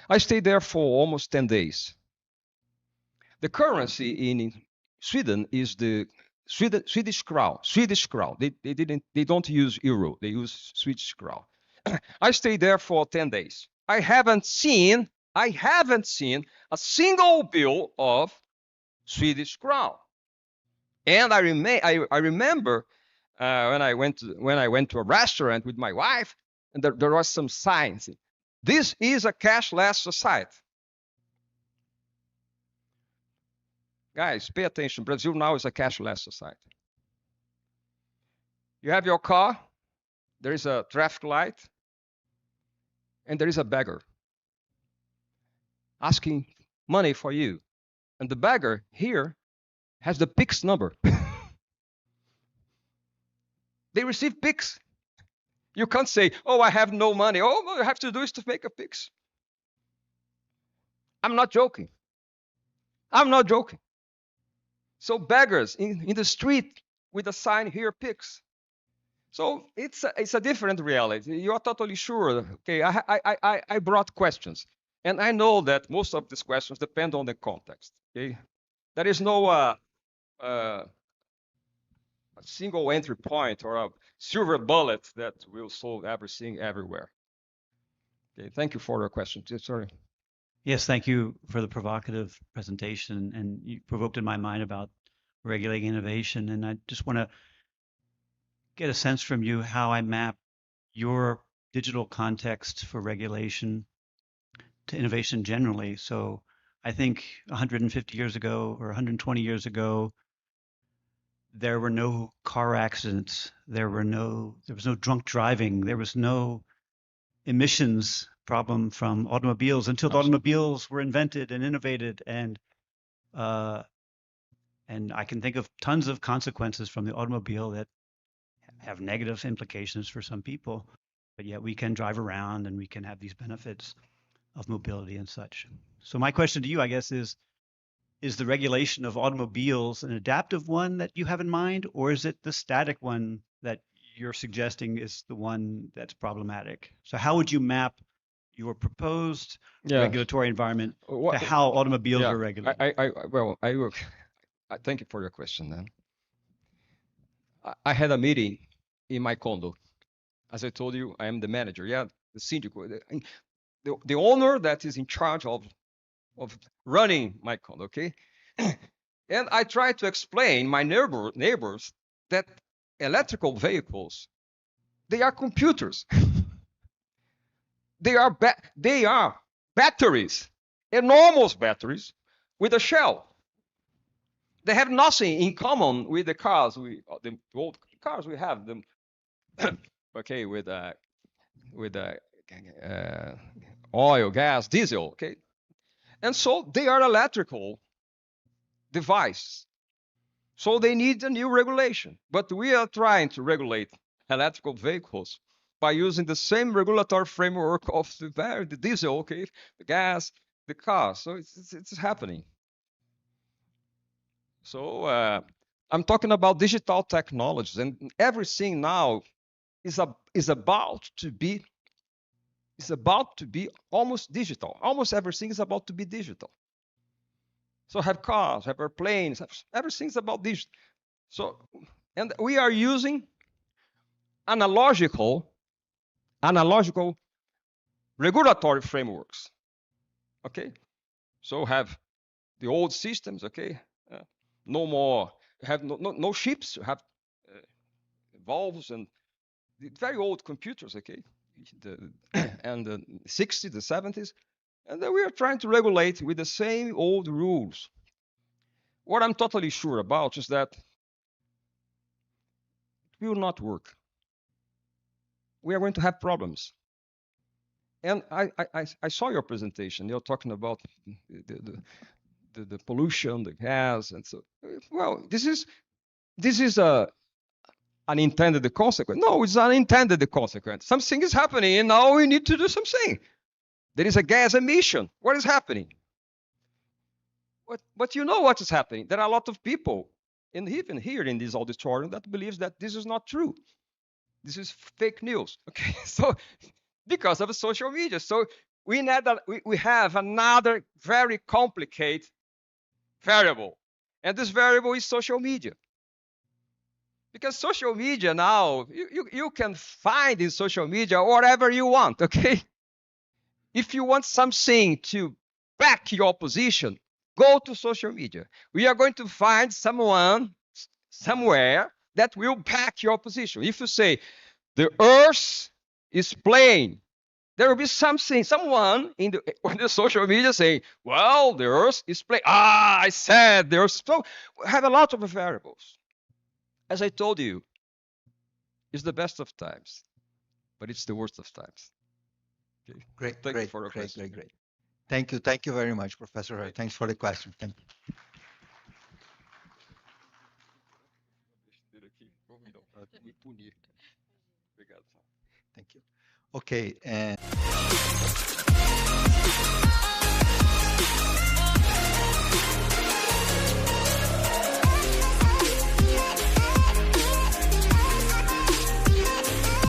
I stayed there for almost 10 days. The currency in Sweden is the Swedish krona. Swedish krona. They don't use euro. They use Swedish krona. I stayed there for 10 days. I haven't seen a single bill of Swedish krona. And I remember when I went to a restaurant with my wife, and there was some signs. This is a cashless society. Guys, pay attention. Brazil now is a cashless society. You have your car, there is a traffic light, and there is a beggar asking money for you. And the beggar here has the Pix number. They receive Pix. You can't say, oh, I have no money. All you have to do is to make a Pix. I'm not joking. I'm not joking. So beggars in the street with a sign here pigs. So it's a different reality. You are totally sure. Okay, I brought questions, and I know that most of these questions depend on the context. Okay, there is no a single entry point or a silver bullet that will solve everything everywhere. Okay, thank you for your question. Sorry. Yes, thank you for the provocative presentation, and you provoked in my mind about regulating innovation, and I just want to get a sense from you how I map your digital context for regulation to innovation generally. So I think 150 years ago or 120 years ago, there were no car accidents, there was no drunk driving, there was no emissions problem from automobiles until the automobiles were invented and innovated, and I can think of tons of consequences from the automobile that have negative implications for some people, but yet we can drive around and we can have these benefits of mobility and such. So my question to you, I guess, is the regulation of automobiles an adaptive one that you have in mind, or is it the static one that you're suggesting is the one that's problematic? So how would you map your proposed regulatory environment to how automobiles are regulated? I thank you for your question then. I had a meeting in my condo. As I told you, I am the manager. Yeah, the syndic, the owner that is in charge of running my condo. Okay, and I try to explain my neighbors that electrical vehicles, they are computers. They are batteries, enormous batteries with a shell. They have nothing in common with the cars. The old cars we have them, okay, with oil, gas, diesel, okay, and so they are electrical device. So they need a new regulation. But we are trying to regulate electrical vehicles by using the same regulatory framework of the diesel, okay, the gas, the car. So it's happening. So I'm talking about digital technologies, and everything now is about to be almost digital. Almost everything is about to be digital. So have cars, have airplanes, everything's about digital. So, and we are using analogical regulatory frameworks. Okay, so have the old systems. Okay, no more. Have no ships. Have valves and very old computers. Okay, and the 60s, the 70s, and then we are trying to regulate with the same old rules. What I'm totally sure about is that it will not work. We are going to have problems. And I saw your presentation. You're talking about the pollution, the gas, and so. Well, this is an intended consequence. No, it's an unintended consequence. Something is happening, and now we need to do something. There is a gas emission. What is happening? But you know what is happening. There are a lot of people, and even here in this auditorium, that believes that this is not true. This is fake news. Okay, so because of social media. So we have another very complicated variable, and this variable is social media. Because social media now, you can find in social media whatever you want. Okay, if you want something to back your position, go to social media. We are going to find someone somewhere that will back your position. If you say the Earth is plane, there will be someone in the social media saying, well, the Earth is plane. I said the Earth. So we have a lot of variables. As I told you, it's the best of times, but it's the worst of times. Okay. Great. Thank you for your question. Great. Thank you very much, Professor Roy. Thanks for the question. Thank you. Thank you. Okay.